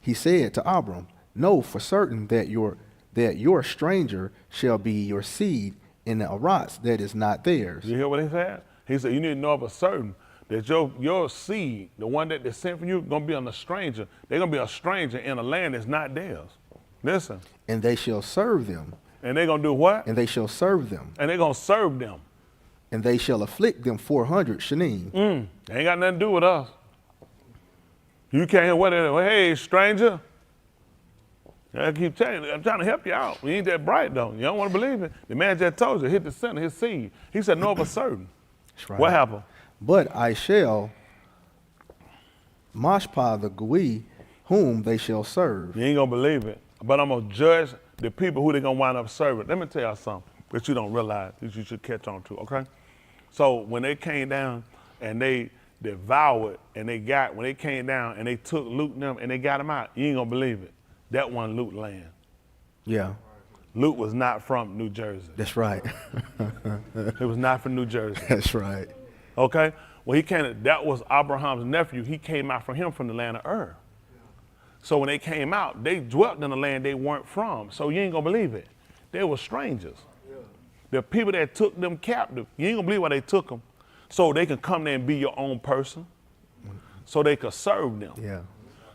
He said to Abram, know for certain that your stranger shall be your seed in the Arats that is not theirs. You hear what he said? He said, you need to know for certain that your seed, the one that they sent from you, going to be on a stranger. They're going to be a stranger in a land that's not theirs. Listen. And they shall serve them. And they're going to do what? And they shall serve them. And they're going to serve them. And they shall afflict them 400 shanim. They ain't got nothing to do with us. You can't hear what they're, hey, stranger. I keep telling you, I'm trying to help you out. You ain't that bright, though. You don't want to believe it. The man just told you, hit the center, his seed. He said, no, for certain. That's right. What happened? But I shall mashpah the Gui, whom they shall serve. You ain't going to believe it. But I'm going to judge the people who they're going to wind up serving. Let me tell y'all something that you don't realize, that you should catch on to, okay? So when they came down and they devoured and when they came down and they took Luke and them and they got him out, you ain't going to believe it. That one Luke land. Yeah. Luke was not from New Jersey. That's right. He was not from New Jersey. That's right. Okay? Well, that was Abraham's nephew. He came out from him from the land of Ur. So when they came out, they dwelt in a land they weren't from. So you ain't gonna believe it. They were strangers. The people that took them captive, you ain't gonna believe why they took them. So they can come there and be your own person. So they could serve them. Yeah.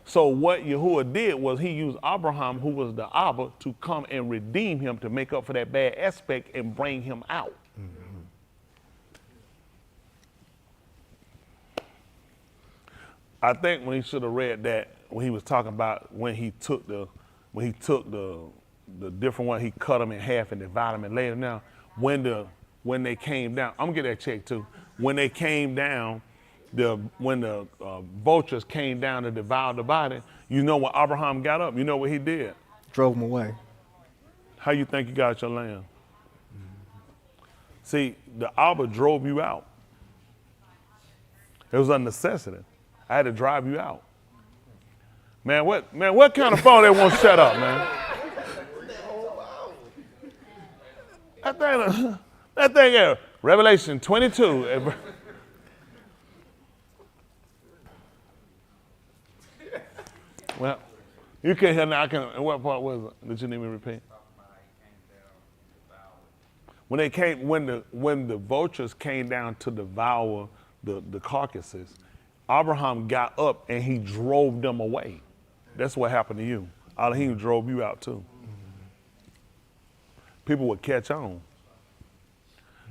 So what Yahuwah did was he used Abraham, who was the Abba, to come and redeem him to make up for that bad aspect and bring him out. I think when he should have read that, when he was talking about when he took the different one, he cut them in half and divided them and laid them down. When they came down, I'm gonna get that check too. When they came down, when the vultures came down to devour the body, you know when Abraham got up, you know what he did? Drove them away. How you think you got your land? See, the Abba drove you out. It was a necessity. I had to drive you out. Man, what kind of phone they won't shut up, man? That thing there, Revelation 22. Well, you can't hear now. What part was it? Did you need me to repeat? When the vultures came down to devour the carcasses, Abraham got up and he drove them away. That's what happened to you. Elohim drove you out too. People would catch on.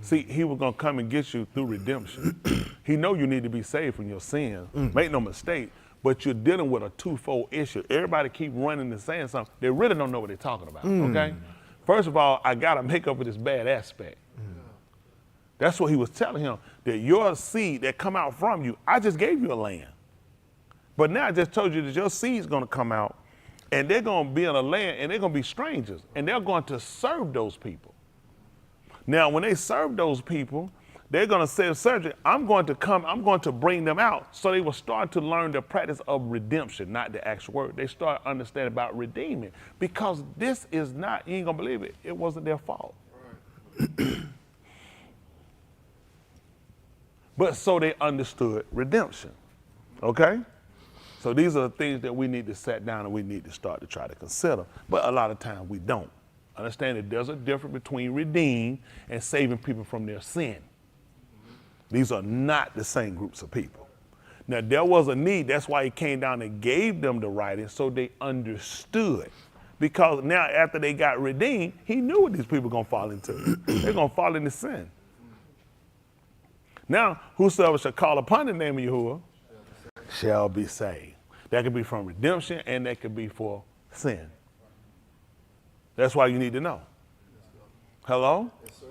See, he was gonna come and get you through redemption. He know you need to be saved from your sins. Make no mistake, but you're dealing with a twofold issue. Everybody keep running and saying something. They really don't know what they're talking about, okay? First of all, I gotta make up for this bad aspect. That's what he was telling him, that your seed that come out from you, I just gave you a land. But now I just told you that your seed's gonna come out and they're gonna be in a land and they're gonna be strangers and they're going to serve those people. Now, when they serve those people, they're gonna say, surgery, I'm going to bring them out. So they will start to learn the practice of redemption, not the actual word. They start understanding about redeeming because this is not, you ain't gonna believe it, it wasn't their fault. But so they understood redemption, okay? So these are the things that we need to sit down and we need to start to try to consider. But a lot of times we don't. Understand that there's a difference between redeem and saving people from their sin. These are not the same groups of people. Now there was a need, that's why he came down and gave them the writing so they understood. Because now after they got redeemed, he knew what these people were gonna fall into. They're gonna fall into sin. Now, whosoever shall call upon the name of Yahuwah shall be saved. That could be from redemption and that could be for sin. That's why you need to know. Hello? Yes, sir.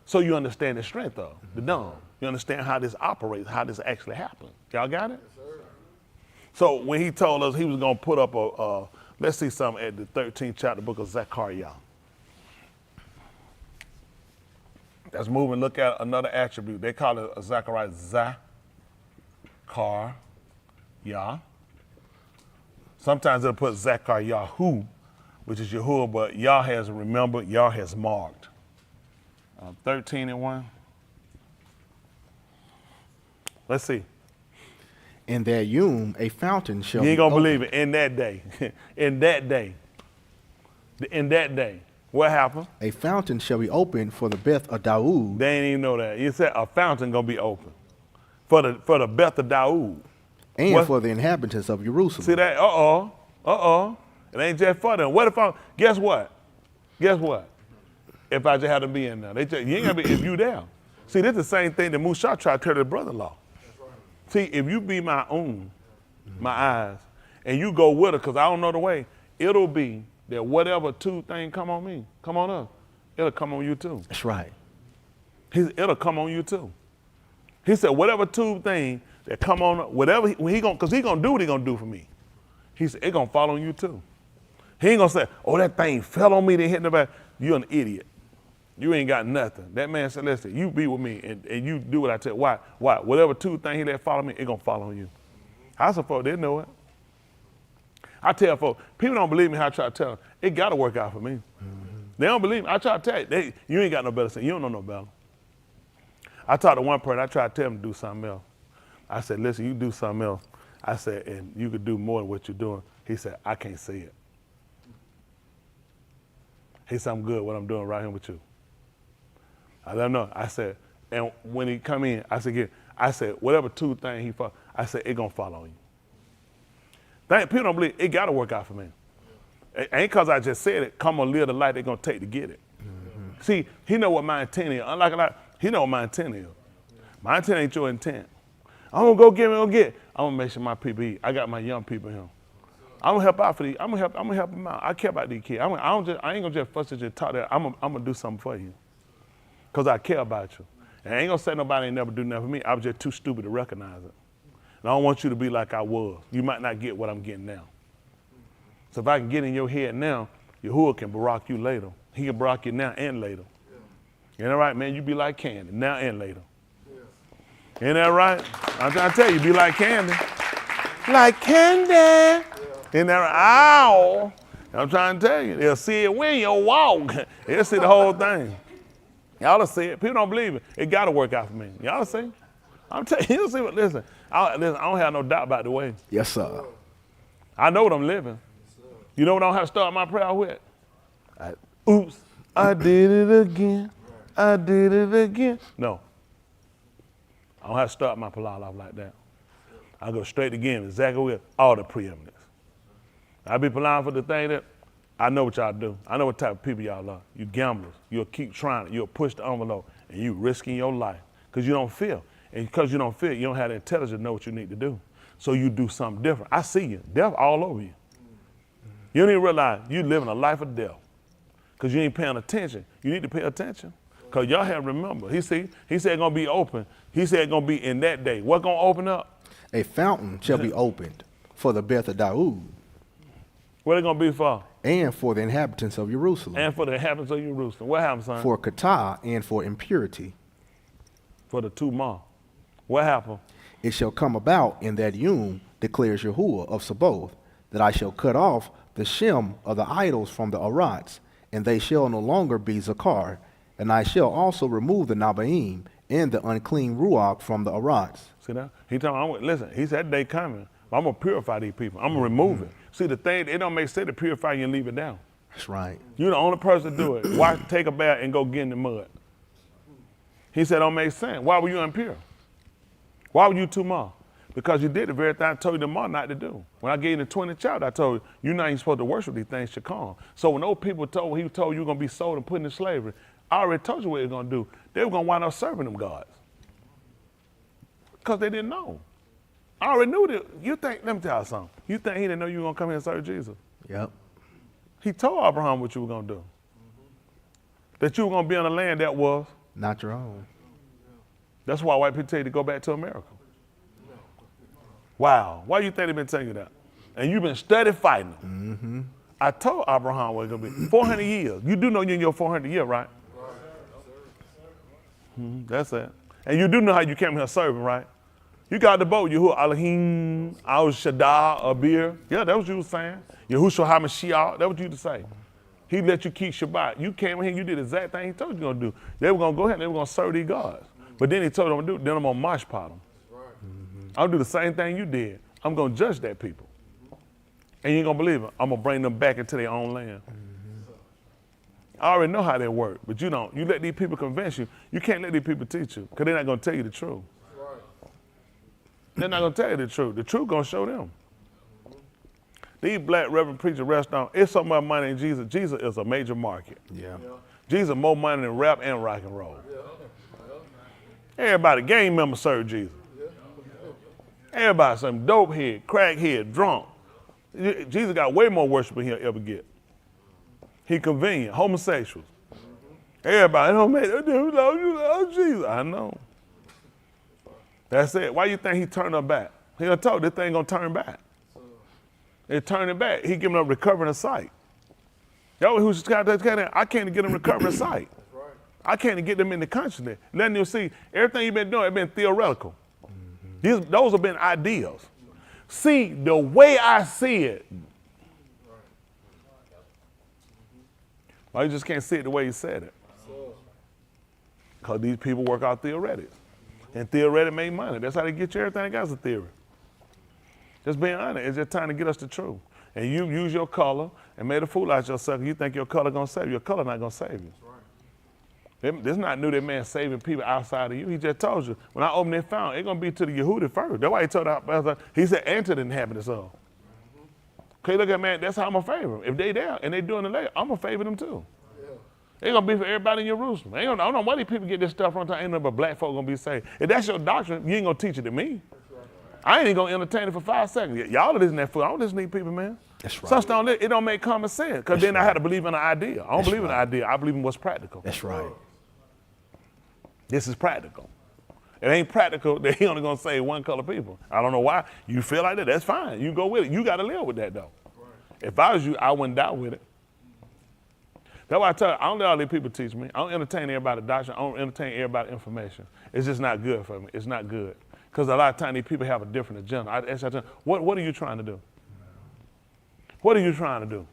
So you understand the strength of the dumb. You understand how this operates, how this actually happens. Y'all got it? Yes, sir. So when he told us he was going to put up let's see something at the 13th chapter, book of Zechariah. Let's move and look at another attribute. They call it Zechariah Yah. Sometimes they'll put Zechariah-hu, which is Yahuwah, but Yah has remembered, Yah has marked. 13 and 1. Let's see. In that Yom, a fountain shall You ain't be gonna opened. believe it. In that day. In that day. In that day. What happened? A fountain shall be opened for the Beth of Daoud, They ain't even know that. You said a fountain gonna be open for the Beth of Daoud. and What? for the inhabitants of Jerusalem. See that? It ain't just for them. What if I? Guess what? Guess what? If I just had to be in there, you ain't gotta be if you there. See, this is the same thing that Musha tried to tell his brother-in-law. See, if you be my own, my eyes, and you go with her, because I don't know the way, it'll be that whatever two thing come on me, come on us, it'll come on you too. That's right. It'll come on you too. He said, whatever two thing that come on, whatever, because he gonna do what he gonna do for me. He said, it gonna fall on you too. He ain't gonna say, oh, that thing fell on me, then hit nobody. You're an idiot. You ain't got nothing. That man said, listen, you be with me and you do what I tell you. Why? Whatever two things he let follow me, it gonna fall on you. I said, folks, they know it. I tell folks, people don't believe me how I try to tell them. It gotta work out for me. They don't believe me. I try to tell you, you ain't got no better sense. You don't know no better. I talked to one person, I tried to tell him to do something else. I said, listen, you do something else. I said, and you could do more than what you're doing. He said, I can't see it. He said, I'm good what I'm doing right here with you. I let him know. I said, and when he come in, I said, whatever two things he follow, I said, it gonna fall on you. People don't believe it gotta work out for me. It ain't cause I just said it, come on, live the life they're gonna take to get it. Mm-hmm. See, he know what my intent is. Unlike a lot, he know what my intent is. My intent ain't your intent. I'm gonna go get it. I'm gonna make sure my people eat. I got my young people here. I'm gonna help out for these. I'm gonna help them out. I care about these kids. I ain't gonna just fuss at you and talk that. I'm gonna do something for you. Cause I care about you. And I ain't gonna say nobody ain't never do nothing for me. I was just too stupid to recognize it. And I don't want you to be like I was. You might not get what I'm getting now. So if I can get in your head now, Yahuwah can barack you later. He can barack you now and later. Yeah. Ain't that right, man? You be like candy, now and later. Yeah. Ain't that right? I'm trying to tell you, be like candy. Like candy. Yeah. Ain't that right? Ow. I'm trying to tell you, they'll see it when you walk. They'll see the whole thing. Y'all will see it. People don't believe it. It got to work out for me. Y'all will see. I'm telling you, see what, listen, I don't have no doubt about the way. Yes, sir. I know what I'm living. You know what I don't have to start my prayer with? Oops, I did it again. I did it again. No. I don't have to start my palal off like that. I go straight again, exactly with all the preeminence. I be palal for the thing that I know what y'all do. I know what type of people y'all are. You gamblers. You'll keep trying it. You'll push the envelope, and you risking your life because you don't feel. And because you don't feel, you don't have the intelligence to know what you need to do. So you do something different. I see you. Death all over you. You don't even realize you living a life of death because you ain't paying attention. You need to pay attention because y'all have to remember. He said it's going to be open. He said it's going to be in that day. What's going to open up? A fountain shall be opened for the Beth of Daoud. What it going to be for? And for the inhabitants of Jerusalem. And for the inhabitants of Jerusalem. What happened, son? For Kata and for impurity. For the Tumah. What happened? It shall come about in that Yom, declares Yahuwah of Sabaoth, that I shall cut off the shem of the idols from the arats, and they shall no longer be zakar, and I shall also remove the nabaim and the unclean ruach from the arats. See that? He told me, listen, he said that day coming. I'm going to purify these people. I'm going to remove it. See, the thing, it don't make sense to purify you and leave it down. That's right. You're the only person to do it. Why take a bath and go get in the mud? He said, don't make sense. Why were you impure? Why were you Tumah? Because you did the very thing I told you tomorrow not to do. When I gave you the 20th chapter, I told you, you're not even supposed to worship these things should come. So when those people he told you were going to be sold and put in slavery, I already told you what they were going to do. They were going to wind up serving them gods. Because they didn't know. I already knew that. Let me tell you something. You think he didn't know you were going to come here and serve Jesus? Yep. He told Abraham what you were going to do. That you were going to be on a land that was not your own. That's why white people tell you to go back to America. Wow. Why do you think they've been telling you that? And you've been steady fighting them. Mm-hmm. I told Abraham what it's going to be. 400 years. You do know you're in your 400 year, right? Mm-hmm. That's it. And you do know how you came here serving, right? You got the boat, Yahuwah Elohim, Al Shaddai, Abir. Yeah, that's what you were saying. Yahushua HaMashiach, that's what you to say. He let you keep Shabbat. You came in here, you did the exact thing he told you going to do. They were going to go ahead and they were going to serve these gods. But then he told them to do, then I'm going to mosh pot them. I'll do the same thing you did. I'm going to judge that people. And you ain't going to believe it. I'm going to bring them back into their own land. I already know how they work, but you don't. You let these people convince you. You can't let these people teach you because they're not going to tell you the truth. They're not going to tell you the truth. The truth going to show them. These black reverend preacher restaurants, it's so much money in Jesus. Jesus is a major market. Yeah. Jesus more money than rap and rock and roll. Everybody, gang members serve Jesus. Everybody, some dope head, crack head, drunk. Jesus got way more worship than he'll ever get. He convenient, homosexuals. Everybody, don't make that dude love Jesus. I know. That's it. Why you think he turned her back? He done told this thing gonna turn back. It turned it back. He giving up recovering of sight. That was who's got that. I can't get them recovering of sight. I can't get them in the consciousness. Letting you see everything you've been doing, it's been theoretical. Those have been ideas. See, the way I see it. Well, you just can't see it the way you said it. Because these people work out theoretics. And theoretic make money. That's how they get you everything. They got a theory. Just being honest, it's just trying to get us the truth. And you use your color and made a fool out of yourself. You think your color gonna save you. Your color not gonna save you. This not new that man saving people outside of you. He just told you, when I open that fountain, it's gonna be to the Yehudi first. That's why he told us, he said, and to the inhabitants of. Okay, look at man, that's how I'm gonna favor them. If they there and they doing the later, I'm gonna favor them too. It's gonna be for everybody in Jerusalem. I don't know why these people get this stuff from time. Ain't no but black folk gonna be saved. If that's your doctrine, you ain't gonna teach it to me. I ain't even gonna entertain it for 5 seconds. Y'all listen to that fool. I don't listen to these people, man. That's right. Some stuff it don't make common sense. Because then I had to believe in an idea. I don't believe in an idea. I believe in what's practical. That's right. This is practical. It ain't practical that he only gonna save one color people. I don't know why. You feel like that, that's fine. You go with it. You gotta live with that though. If I was you, I wouldn't die with it. That's why I tell you, I don't let all these people teach me. I don't entertain everybody's doctrine. I don't entertain everybody's information. It's just not good for me. It's not good. Because a lot of times these people have a different agenda. I ask them, what are you trying to do? What are you trying to do?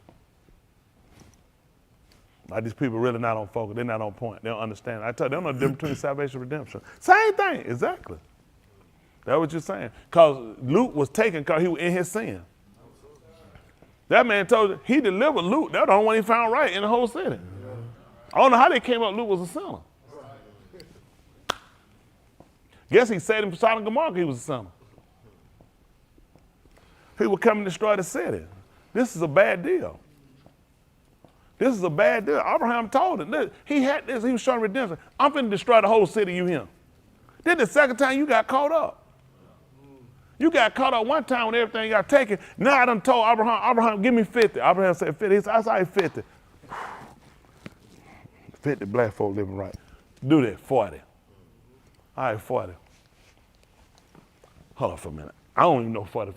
Like these people really not on focus. They're not on point. They don't understand. I tell you, they don't know the difference between salvation and redemption. Same thing, exactly. That's what you're saying. Because Luke was taken because he was in his sin. That man told you, he delivered Luke. That's the only one he found right in the whole city. I don't know how they came up Luke was a sinner. Guess he said in Sodom and Gomorrah he was a sinner. He would come and destroy the city. This is a bad deal. This is a bad deal. Abraham told him, look, he had this, he was showing redemption. I'm finna destroy the whole city, you him. Then the second time you got caught up. You got caught up one time when everything got taken. Now I done told Abraham, give me 50. Abraham said 50. He said, I saw 50. 50 black folk living right. Do that, 40. All right, 40. Hold on for a minute. I don't even know 40.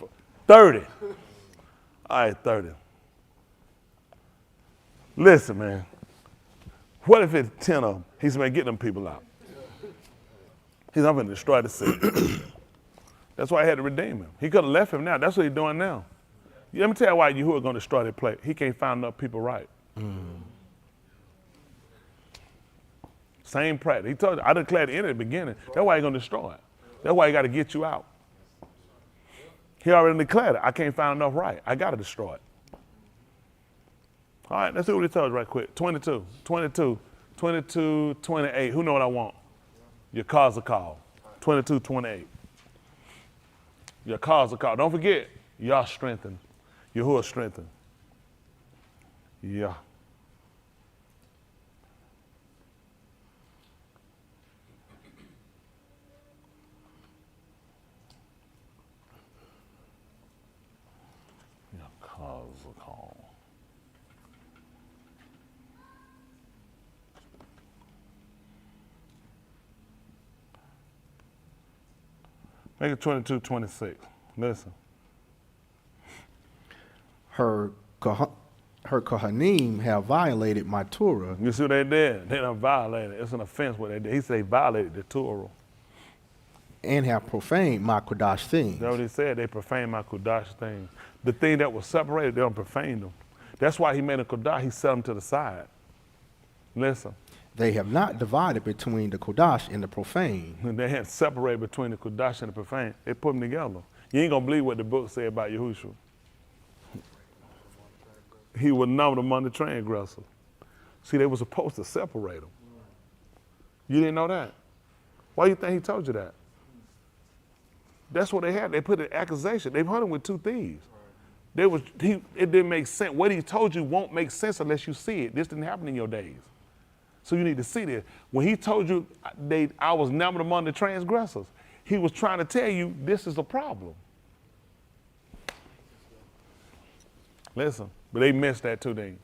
30. All right, 30. Listen, man. What if it's 10 of them? He said, man, get them people out. He said, I'm going to destroy the city. That's why I had to redeem him. He could have left him now. That's what he's doing now. Let me tell you why Yahuwah going to destroy that place. He can't find enough people right. Same practice. He told you, I declared it in the beginning. That's why he's going to destroy it. That's why he got to get you out. He already declared it. I can't find enough right. I got to destroy it. All right, let's see what he tells you right quick. 22, 22, 22, 28. Who know what I want? Your cause a call. 22, 28. Your cause a call. Don't forget, Yah strengthened. Yahuwah strengthened. Yeah. Your cause a call. Make it 22, 26. Listen. Her Kohanim have violated my Torah. You see what they did? They done violated. It's an offense what they did. He said they violated the Torah. And have profaned my Kodash things. That's what he said. They profaned my Kodash things. The thing that was separated, they don't profane them. That's why he made a Kodash. He set them to the side. Listen. They have not divided between the Kodash and the profane. And they had separated between the Kodash and the profane. They put them together. You ain't gonna believe what the book said about Yahushua. He was numbered among the transgressors. See, they were supposed to separate them. You didn't know that? Why do you think he told you that? That's what they had. They put an accusation. They hung him with 2 thieves. It didn't make sense. What he told you won't make sense unless you see it. This didn't happen in your days. So you need to see this. When he told you I was numbered among the transgressors, he was trying to tell you this is a problem. Listen, but they missed that too, didn't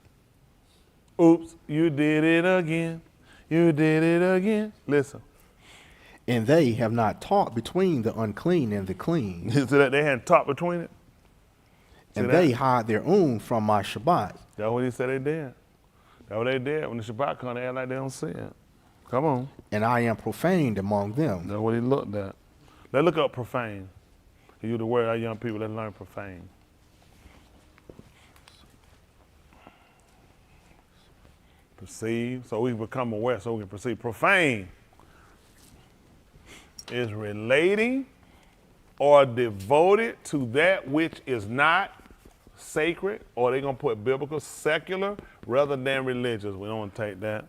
you? Oops, you did it again. You did it again. Listen. And they have not taught between the unclean and the clean. So that they hadn't taught between it? And they hide their own from my Shabbat. That's what he said they did. That's what they did. When the Shabbat comes, they act like they don't see it. Come on. And I am profaned among them. That's what he looked at. Let's look up profane. You the word, our young people, let's learn profane. Perceive, so we become aware, so we can perceive. Profane is relating or devoted to that which is not sacred, or they're going to put biblical, secular, rather than religious. We don't want to take that.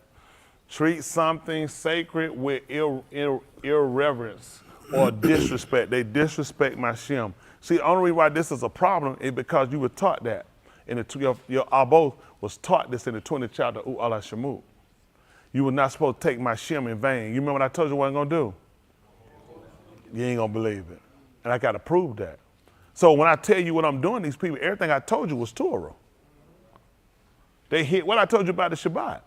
Treat something sacred with irreverence or disrespect. They disrespect my Shem. See, the only reason why this is a problem is because you were taught that. Your Abos was taught this in the 20th chapter of Allah Shemut. You were not supposed to take my Shem in vain. You remember what I told you what I'm going to do? You ain't going to believe it. And I got to prove that. So when I tell you what I'm doing, these people, everything I told you was Torah. They hit what I told you about the Shabbat.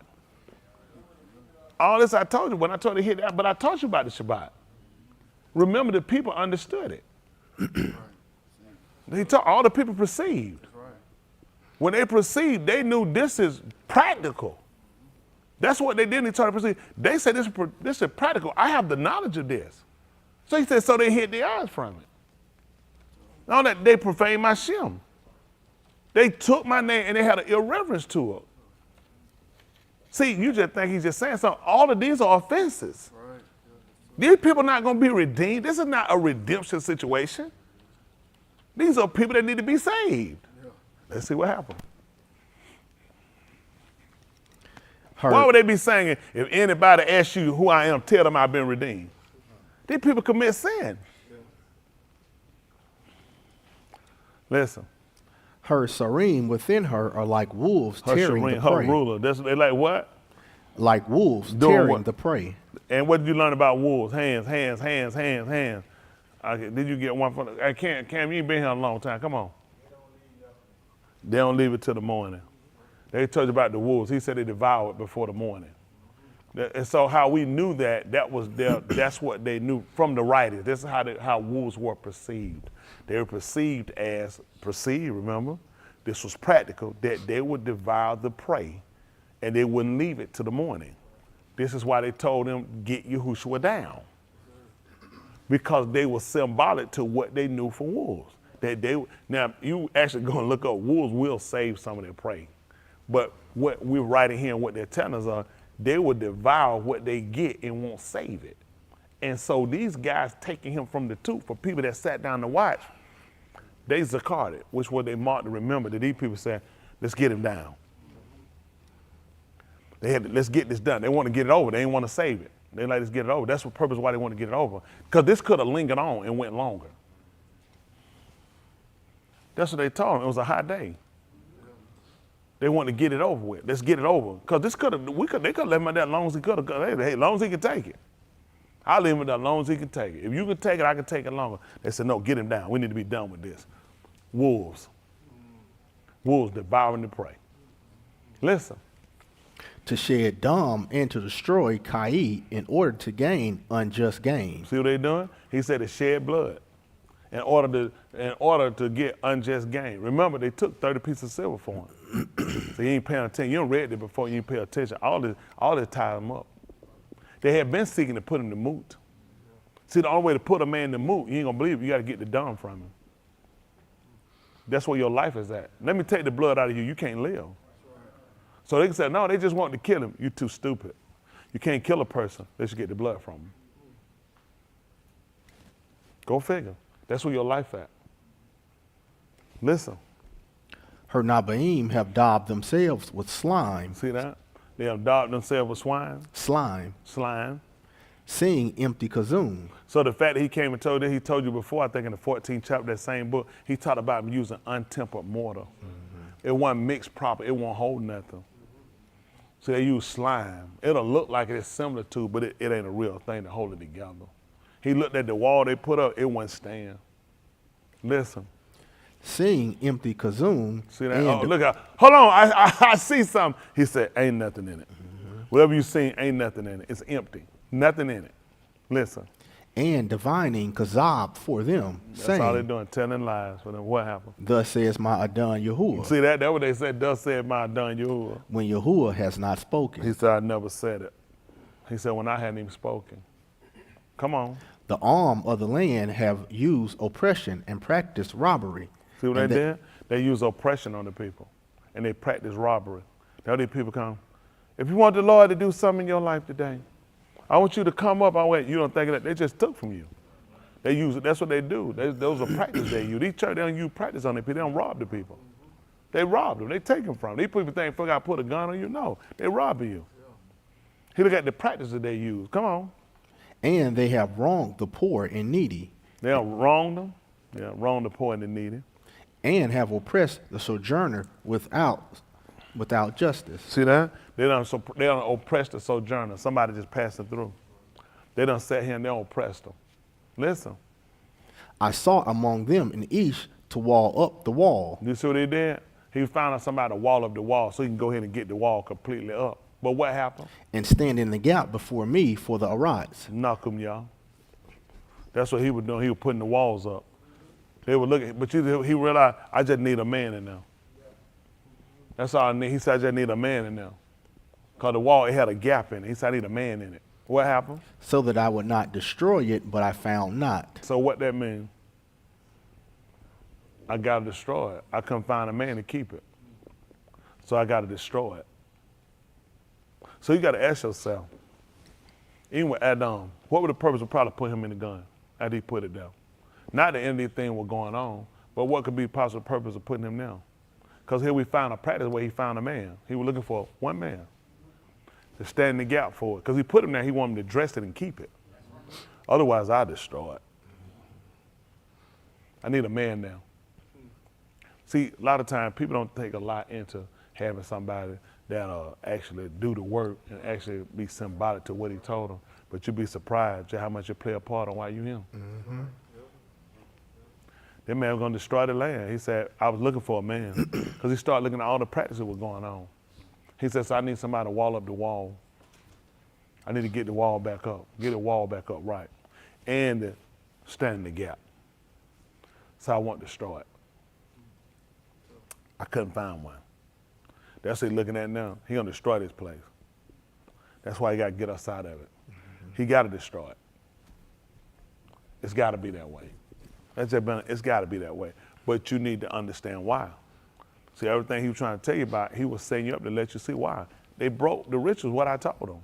All this I told you when I told you to hit that, but I taught you about the Shabbat. Remember, the people understood it. All the people perceived. When they perceived, they knew this is practical. That's what they did. They tried to perceive. They said this is practical. I have the knowledge of this. So he said, so they hid their eyes from it. All that they profaned my Shem. They took my name and they had an irreverence to it. See, you just think he's just saying something. All of these are offenses. Right. These people are not going to be redeemed. This is not a redemption situation. These are people that need to be saved. Yeah. Let's see what happens. Why would they be saying, if anybody asks you who I am, tell them I've been redeemed? These people commit sin. Yeah. Listen. Her sarim within her are like wolves tearing the prey. Her ruler. They like what? Like wolves tearing the prey. And what did you learn about wolves? Hands. Did you get one from the, Cam, you ain't been here a long time. Come on. They don't leave it till the morning. They told you about the wolves. He said they devour it before the morning. And so how we knew that's what they knew from the writers. This is how wolves were perceived. They were perceived, remember? This was practical, that they would devour the prey and they wouldn't leave it to the morning. This is why they told them, get Yahushua down. Because they were symbolic to what they knew from wolves. Now, you actually go and look up, wolves will save some of their prey. But what we're writing here and what they're telling us are, they will devour what they get and won't save it. And so these guys taking him from the tooth, for people that sat down to watch, they zakarted, which was they marked to remember that these people said, let's get him down. They had to, let's get this done. They want to get it over. They didn't want to save it. They like, let's get it over. That's the purpose why they want to get it over. Because this could have lingered on and went longer. That's what they told him. It was a hot day. They want to get it over with. Let's get it over. Because they could have let him out there as long as he could have. Hey, as long as he can take it. I'll leave him there as long as he can take it. If you can take it, I can take it longer. They said, no, get him down. We need to be done with this. Wolves. Wolves devouring the prey. Listen. To shed dam and to destroy Kai in order to gain unjust gain. See what they doing? He said to shed blood in order to get unjust gain. Remember, they took 30 pieces of silver for him. So you ain't paying attention. You don't read it before, you ain't pay attention. All this tied him up. They had been seeking to put him to moot. See, the only way to put a man to moot, you ain't gonna believe it, you gotta get the dung from him. That's where your life is at. Let me take the blood out of you, you can't live. So they said, no, they just want to kill him. You too stupid. You can't kill a person unless you get the blood from them. Go figure. That's where your life at. Listen. Her Nabaim have daubed themselves with slime. See that? They have daubed themselves with Slime. slime. Seeing empty kazum. So the fact that he came and told you, he told you before, I think in the 14th chapter of that same book, he talked about him using untempered mortar. It wasn't mixed proper. It won't hold nothing. So they use slime. It'll look like it's similar to, but it ain't a real thing to hold it together. He looked at the wall they put up, it wouldn't stand. Listen. Seeing empty kazum. See that? Oh, look out. Hold on, I see something. He said, ain't nothing in it. Whatever you seen, ain't nothing in it. It's empty. Nothing in it. Listen. And divining kazab for them, That's saying, all they're doing, telling lies for them. What happened? thus says my Adon Yahuwah. See that? That's what they said, thus said my Adon Yahuwah. When Yahuwah has not spoken. He said, I never said it. He said, when I hadn't even spoken. Come on. The arm of the land have used oppression and practiced robbery. See what they did? They use oppression on the people, and they practice robbery. Now these people come. If you want the Lord to do something in your life today, I want you to come up. You don't think of that. They just took from you. They use it. That's what they do. Those are practice they use. These church, they don't use practice on the people. They don't rob the people. They rob them. They take them from them. These people think, I put a gun on you. No, they robbing you. He look at the practice that they use. Come on. And they have wronged the poor and needy. They don't wrong them. They don't wrong the poor and the needy. And have oppressed the sojourner without justice. See that? They don't oppress the sojourner. Somebody just passing through. They don't sit here and they don't oppress them. Listen. I sought among them an Ish to wall up the wall. You see what he did? He found out somebody to wall up the wall so he can go ahead and get the wall completely up. But what happened? And stand in the gap before me for the Arats. Knock them, y'all. That's what he was doing. He was putting the walls up. They were looking, but he realized, I just need a man in there. That's all I need. He said, I just need a man in there. Because the wall, it had a gap in it. He said, I need a man in it. What happened? So that I would not destroy it, but I found not. So what that means? I got to destroy it. I couldn't find a man to keep it. So I got to destroy it. So you got to ask yourself, even with Adam, what would the purpose of probably put him in the gun after he put it down? Not that anything was going on, but what could be the possible purpose of putting him down? Because here we found a practice where he found a man. He was looking for one man to stand in the gap for it. Because he put him there, he wanted him to dress it and keep it. Otherwise, I destroy it. I need a man now. See, a lot of times people don't take a lot into having somebody that'll actually do the work and actually be symbolic to what he told them. But you'd be surprised at how much you play a part on why you him. Mm-hmm. That man was going to destroy the land. He said, I was looking for a man. Because he started looking at all the practices that was going on. He said, so I need somebody to wall up the wall. I need to get the wall back up. Get the wall back up right. And to stand in the gap. So I want to destroy it. I couldn't find one. That's what he's looking at now. He's going to destroy this place. That's why he got to get us out of it. He got to destroy it. It's got to be that way. It's got to be that way. But you need to understand why. See, everything he was trying to tell you about, he was setting you up to let you see why. They broke the rituals, what I told them.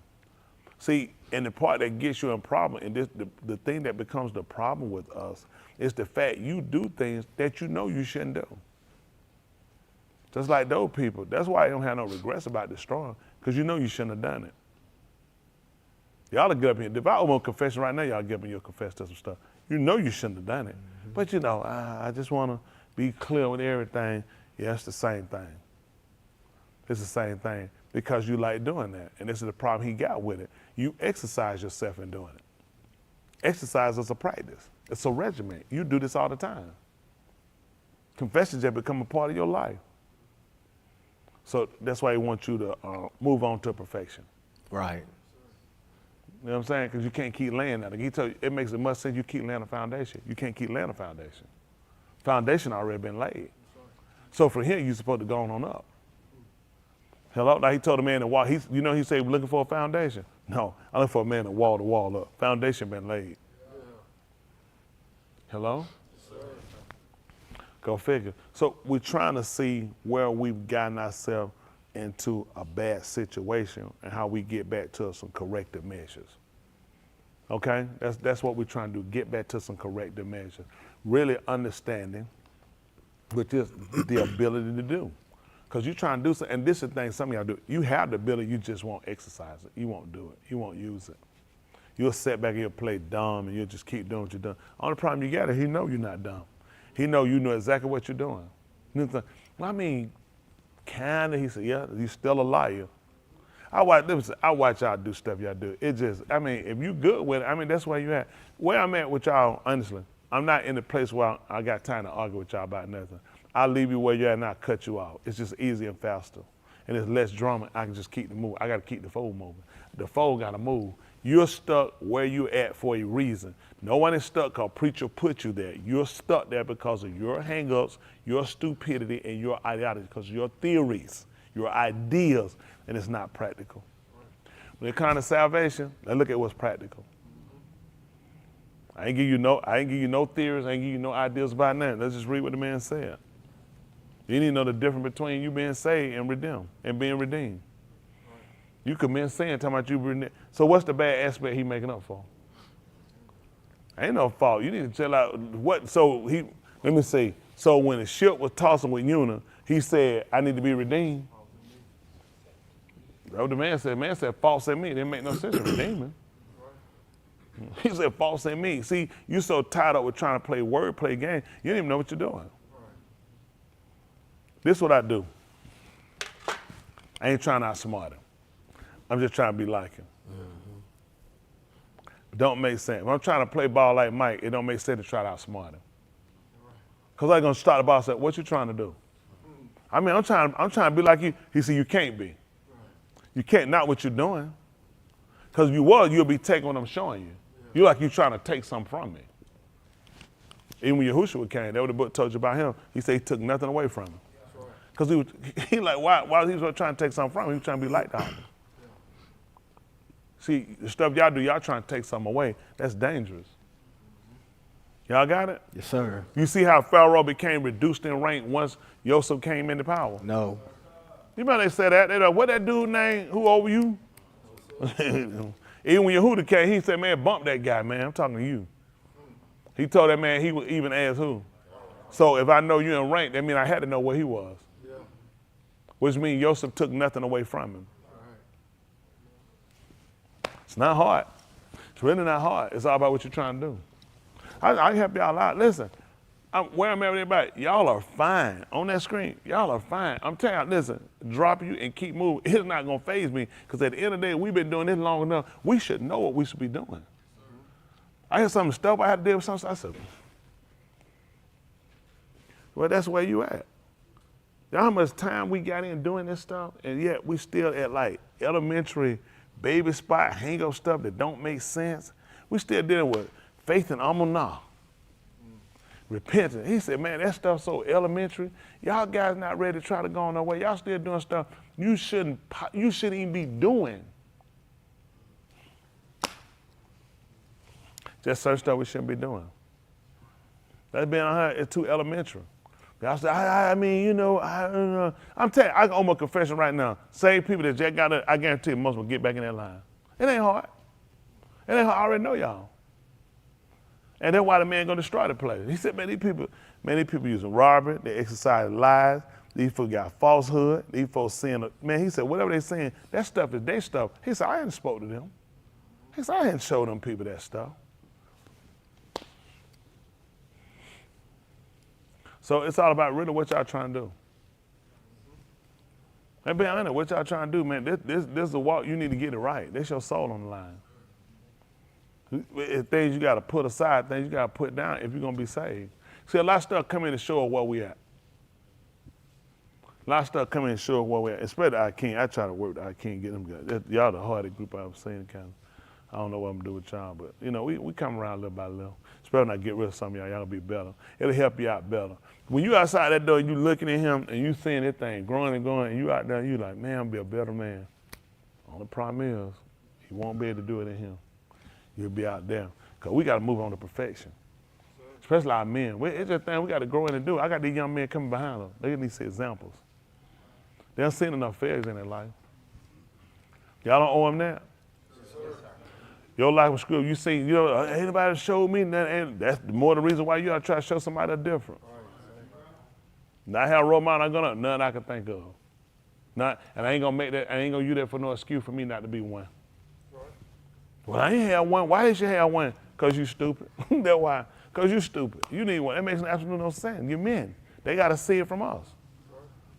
See, and the part that gets you in problem, and the thing that becomes the problem with us, is the fact you do things that you know you shouldn't do. Just like those people. That's why you don't have no regrets about destroying, because you know you shouldn't have done it. Y'all will get up here. If I open a confession right now, y'all get up and you'll confess to some stuff. You know you shouldn't have done it. Mm-hmm. But you know, I just want to be clear with everything. Yeah, it's the same thing. It's the same thing because you like doing that. And this is the problem he got with it. You exercise yourself in doing it. Exercise is a practice. It's a regimen. You do this all the time. Confessions have become a part of your life. So that's why he wants you to move on to perfection. Right. You know what I'm saying? Because you can't keep laying that. He told you, it makes it much sense you keep laying a foundation. You can't keep laying a foundation. Foundation already been laid. So for him, you're supposed to go on up. Hello? Like he told the man to walk. He said, looking for a foundation. No, I'm looking for a man to wall the wall up. Foundation been laid. Hello? Go figure. So we're trying to see where we've gotten ourselves into a bad situation and how we get back to some corrective measures. Okay? That's what we're trying to do, get back to some corrective measures. Really understanding, which is the ability to do. Because you're trying to do something, and this is the thing some of y'all do. You have the ability, you just won't exercise it. You won't do it. You won't use it. You'll sit back and you'll play dumb and you'll just keep doing what you're doing. Only problem you got is he know you're not dumb. He know you know exactly what you're doing. Well, I mean, kinda, he said, yeah, you still a liar. I watch y'all do stuff y'all do. It just, I mean, if you good with it, I mean, that's where you at. Where I'm at with y'all, honestly, I'm not in the place where I got time to argue with y'all about nothing. I'll leave you where you're at and I'll cut you off. It's just easier and faster. And it's less drama. I can just keep the move. I got to keep the fold moving. The fold got to move. You're stuck where you at for a reason. No one is stuck because preacher put you there. You're stuck there because of your hang-ups, your stupidity, and your ideology, because of your theories, your ideas, and it's not practical. When it comes to salvation, let's look at what's practical. I ain't give you no theories, I ain't give you no ideas about nothing. Let's just read what the man said. You need to know the difference between you being saved and redeemed and being redeemed. You commit sin talking about you redeemed. So what's the bad aspect he making up for? Ain't no fault. You need to chill out. What? So let me see. So when the ship was tossing with Una, he said, I need to be redeemed. That's what the man said. Man said, false in me. It didn't make no sense to redeem him. He said, false in me. See, you so tied up with trying to play wordplay game, you don't even know what you're doing. This is what I do. I ain't trying to outsmart him. I'm just trying to be like him. Don't make sense. If I'm trying to play ball like Mike, it don't make sense to try to outsmart him. Because I'm going to start the ball and say, what you trying to do? I mean, I'm trying to be like you. He said, you can't be. You can't, not what you're doing. Because if you was, you'll be taking what I'm showing you. You're like you trying to take something from me. Even when Yahushua came, that what the book told you about him. He said he took nothing away from him. Because he like, why he was trying to take something from him? He was trying to be like that. See, the stuff y'all do, y'all trying to take something away. That's dangerous. Y'all got it? Yes, sir. You see how Pharaoh became reduced in rank once Joseph came into power? No. You remember they said that? They like, what that dude name? Who over you? Even when Yehuda came, he said, man, bump that guy, man. I'm talking to you. He told that man he would even ask who. So if I know you in rank, that means I had to know where he was. Which means Joseph took nothing away from him. It's not hard. It's really not hard. It's all about what you're trying to do. I help y'all out. Listen, where I'm at with everybody, y'all are fine. On that screen, y'all are fine. I'm telling you, listen, drop you and keep moving. It's not going to faze me, because at the end of the day, we've been doing this long enough. We should know what we should be doing. I had some stuff I had to deal with something. I said, well, that's where you at. You know how much time we got in doing this stuff, and yet we still at like elementary baby spot hang-up stuff that don't make sense. We still dealing with faith and amunah. Repentance. He said, man, that stuff's so elementary. Y'all guys not ready to try to go on their way. Y'all still doing stuff you shouldn't even be doing. Just certain stuff we shouldn't be doing. That's being on her, it's too elementary. Y'all say, I mean, you know, I'm telling you, I can almost confession right now. Same people that just got it, I guarantee you most will get back in that line. It ain't hard. It ain't hard. I already know y'all. And that's why the man gonna destroy the place. He said, man, these people using robbery, they exercise lies, these folks got falsehood, these folks saying, man, he said, whatever they saying, that stuff is their stuff. He said, I hadn't spoke to them. He said, I hadn't showed them people that stuff. So it's all about really what y'all trying to do. And be honest, what y'all trying to do, man, this is a walk, you need to get it right. That's your soul on the line. Things you got to put aside, things you got to put down if you're going to be saved. See, a lot of stuff come in to show us where we at. A lot of stuff come in and show us where we at. Especially I try to work, I can't get them guys. Y'all the hardest group I've seen, kind of. I don't know what I'm going to do with y'all, but, you know, we come around little by little. Especially when I get rid of some of y'all will be better. It'll help you out better. When you outside that door, you looking at him, and you seeing that thing growing and going, and you out there, you like, man, I'll be a better man. Only problem is, he won't be able to do it in him. You'll be out there. Because we got to move on to perfection. Especially our men. It's just a thing we got to grow in and do. I got these young men coming behind us. They need to see examples. They done seen enough failures in their life. Y'all don't owe them that. Your life was screwed. You see, you know, ain't nobody showed me nothing. And that's more the reason why you gotta try to show somebody that's different. Not how role model I'm gonna, none I can think of. Not, and I ain't gonna use that for no excuse for me not to be one. Well, I ain't have one. Why did you have one? Because you stupid. That's why. Because you stupid. You need one. That makes absolutely no sense. You're men. They got to see it from us.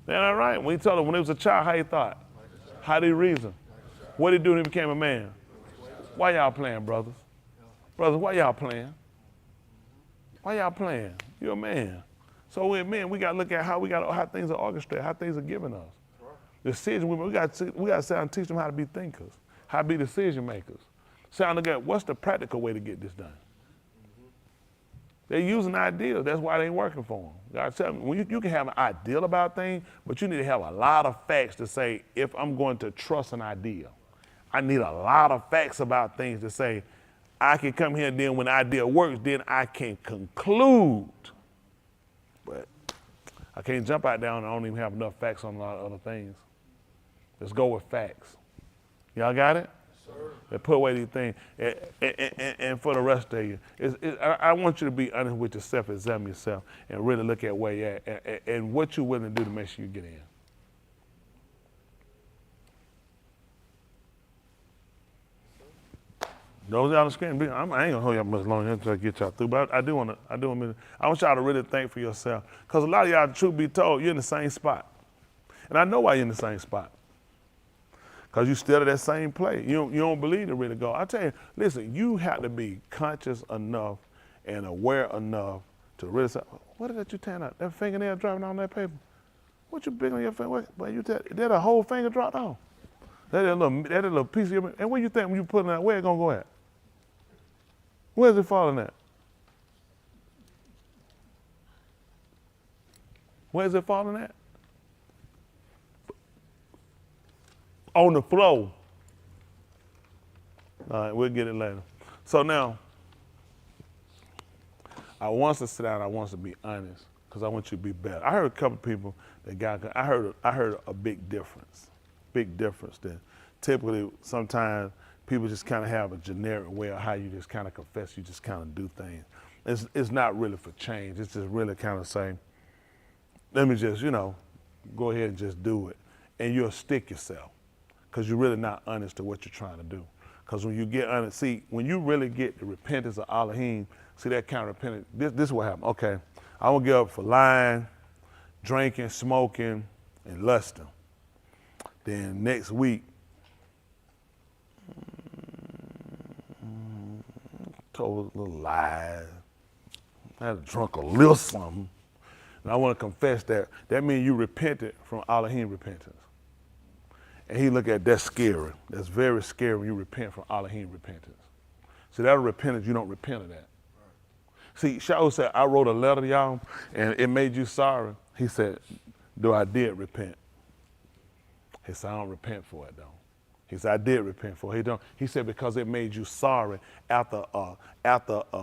Isn't that right? When he told him when he was a child, how he thought? How did he reason? What did he do when he became a man? Why y'all playing, brothers? Brothers, why y'all playing? Why y'all playing? You're a man. So we're men. We got to look at how things are orchestrated, how things are given us. Decision, we got to sit down and teach them how to be thinkers, how to be decision makers. So I look at what's the practical way to get this done. They're using ideas. That's why they ain't working for them. God tell me, when you can have an ideal about things, but you need to have a lot of facts to say, if I'm going to trust an idea, I need a lot of facts about things to say, I can come here and then when the idea works, then I can conclude. But I can't jump out there and I don't even have enough facts on a lot of other things. Let's go with facts. Y'all got it? They put away these things. And for the rest of you, I want you to be honest with yourself, examine yourself, and really look at where you're at and what you're willing to do to make sure you get in. Those on the screen, I ain't gonna hold y'all much longer until I get y'all through, but I want y'all to really think for yourself. Because a lot of y'all, truth be told, you're in the same spot. And I know why you're in the same spot. Because you still at that same place. You don't believe the really go. I tell you, listen, you have to be conscious enough and aware enough to really say, what is that you tearing out? That fingernail dropping on that paper? What you big on your finger? That a whole finger dropped off? That a little piece of your, and where you think when you put it out, where it gonna go at? Where's it falling at? Where's it falling at? On the floor. All right, we'll get it later. So now, I want us to sit down, I want us to be honest, because I want you to be better. I heard a couple people I heard a big difference that typically sometimes people just kind of have a generic way of how you just kind of confess, you just kind of do things. It's not really for change, it's just really kind of saying, let me just, go ahead and just do it. And you'll stick yourself. Because you're really not honest to what you're trying to do. Because when you get honest, see, when you really get the repentance of Elohim, see that kind of repentance, this is what happened. Okay, I'm gonna give up for lying, drinking, smoking, and lusting. Then next week, told a little lies. I had drunk a little something. And I want to confess that. That means you repented from Elohim repentance. And he look at that's scary. That's very scary when you repent from Elohim repentance. So that repentance, you don't repent of that. See, Shaul said, I wrote a letter to y'all and it made you sorry. He said, though I did repent. He said, I don't repent for it though. He said, I did repent for it. He said, because it made you sorry after a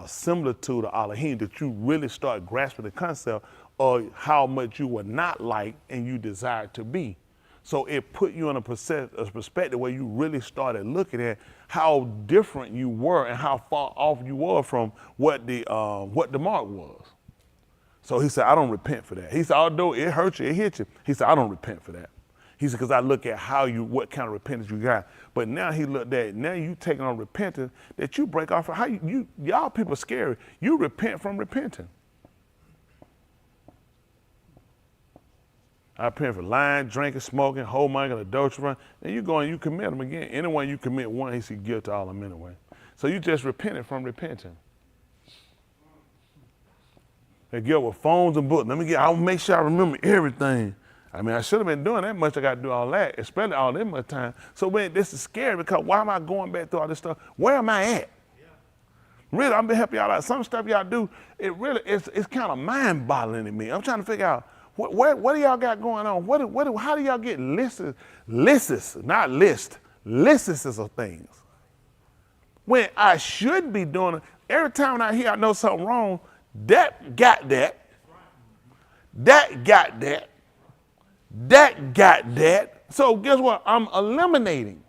similitude of Elohim that you really start grasping the concept of how much you were not like and you desired to be. So it put you in a perspective where you really started looking at how different you were and how far off you were from what the mark was. So he said, I don't repent for that. He said, although it hurt you, it hit you. He said, I don't repent for that. He said, because I look at what kind of repentance you got. But now he looked at, now you taking on repentance that you break off. How y'all people are scary. You repent from repenting. I repent for lying, drinking, smoking, whoremonger, adultery. Then you go and you commit them again. Anyone you commit one, he said guilt to all of them anyway. So you just repented from repenting. They guilt with phones and books. I'll make sure I remember everything. I mean, I should have been doing that much. I got to do all that, especially all that much time. So man, this is scary because why am I going back through all this stuff? Where am I at? Really, I'm gonna help y'all out. Some stuff y'all do, it's kind of mind-boggling to me. I'm trying to figure out what do y'all got going on? How do y'all get lists of things? When I should be doing it, every time I hear I know something wrong, that got that, That got that. So guess what? I'm eliminating.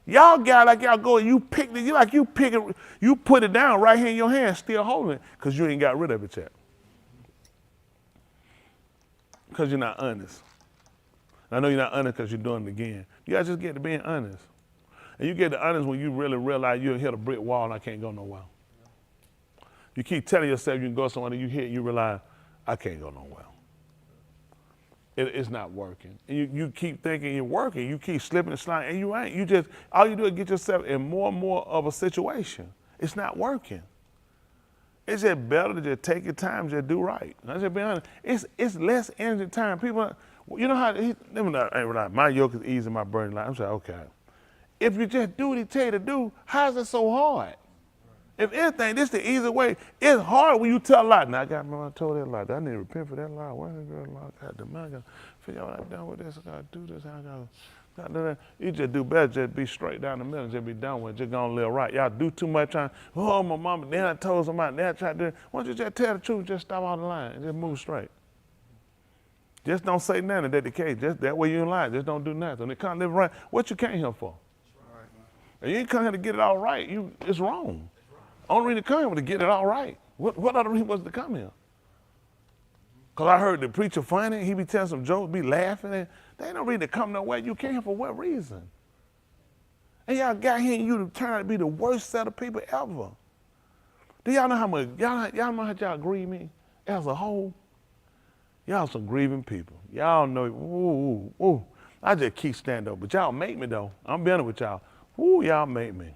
Y'all got like y'all go and you pick it, you put it down right here in your hand, still holding it, because you ain't got rid of it yet. Because you're not honest. I know you're not honest because you're doing it again. You gotta just get to being honest. And you get to honest when you really realize you hit a brick wall and I can't go nowhere. You keep telling yourself you can go somewhere and you hit and you realize, I can't go nowhere. It's not working. And you keep thinking you're working, you keep slipping and sliding, and you ain't. You just, all you do is get yourself in more and more of a situation. It's not working. It's just better to just take your time, just do right. I just be honest. It's less energy time. People, you know how, my yoke is easy, my burden light. I'm saying, okay. If you just do what he tell you to do, how is it so hard? If anything, this is the easy way. It's hard when you tell a lie. Now, I told that lie. I need to repent for that lie. Why that girl lie? I got to figure out what I've done with this. I got to do this. I got to do that. You just do better. Just be straight down the middle. Just be done with it. Just go and live right. Y'all do too much time. Oh, my mama, then I told somebody, then I tried to do it. Why don't you just tell the truth? Just stop all the lying and just move straight. Just don't say nothing. That's the case. Just that way you ain't lying. Just don't do nothing. When it comes to live right, what you came here for? And you ain't come here to get it all right. It's wrong. Only reason to come here was to get it all right. What other reason was to come here? Because I heard the preacher funny, he be telling some jokes, be laughing. And they ain't no reason to come nowhere. You came here for what reason? And y'all got here and you turn out to be the worst set of people ever. Do y'all know how much, y'all know how y'all grieve me as a whole? Y'all some grieving people. Y'all know, ooh. I just keep standing up. But y'all make me though. I'm being with y'all. Ooh, y'all make me.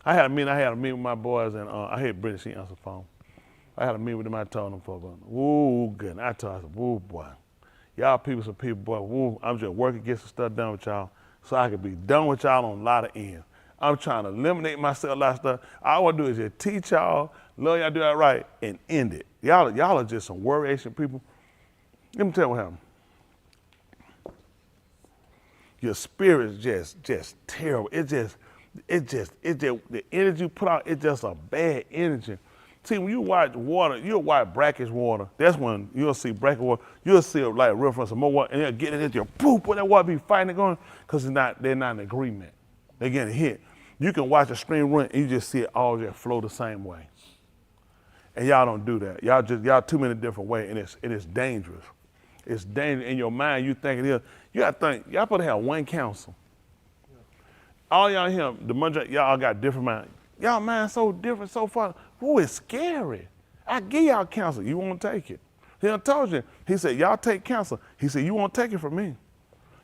I had a meeting with my boys, and I heard Brittany, she answered the phone. I had a meeting with them, I told them, ooh, good. And I told them, ooh, boy, y'all people some people, boy, ooh, I'm just working to get some stuff done with y'all so I can be done with y'all on a lot of ends. I'm trying to eliminate myself a lot of stuff. All I want to do is just teach y'all, love y'all do that right, and end it. Y'all are just some worry-ation people. Let me tell you what happened. Your spirit's just terrible. It's just, the energy you put out, it's just a bad energy. See, when you watch water, you'll watch brackish water. That's when you'll see brackish water. You'll see like real from some more water, and they'll get it into your poop, when that water be fighting and going, because they're not in agreement. They're getting hit. You can watch a stream run, and you just see it all just flow the same way. And y'all don't do that. Y'all too many different ways, and it is dangerous. It's dangerous. In your mind, you think it is. You got to think, y'all supposed to have one counsel. All y'all here, the majority, y'all got different minds. Y'all mind so different, so far. Ooh, it's scary. I give y'all counsel. You won't take it. He done told you. He said, y'all take counsel. He said, you won't take it from me.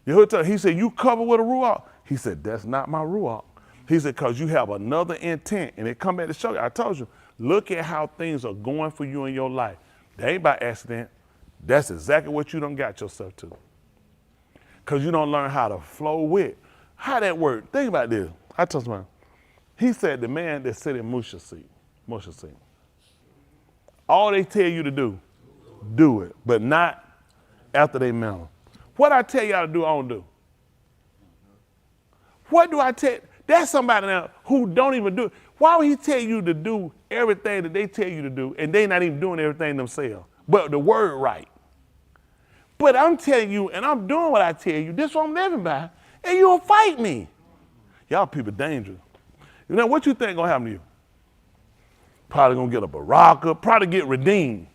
He said, you cover with a ruach. He said, that's not my ruach. He said, because you have another intent. And it come back to show you. I told you, look at how things are going for you in your life. They ain't by accident. That's exactly what you done got yourself to. Because you don't learn how to flow with. How that work? Think about this. I told somebody. He said the man that sit in Moshe's seat. All they tell you to do it, but not after they manner. What I tell y'all to do, I don't do. What do I tell? That's somebody now who don't even do it. Why would he tell you to do everything that they tell you to do, and they not even doing everything themselves? But the word right. But I'm telling you, and I'm doing what I tell you, this is what I'm living by, and you'll fight me. Y'all people dangerous. You know, what you think gonna happen to you? Probably gonna get a baraka, probably get redeemed.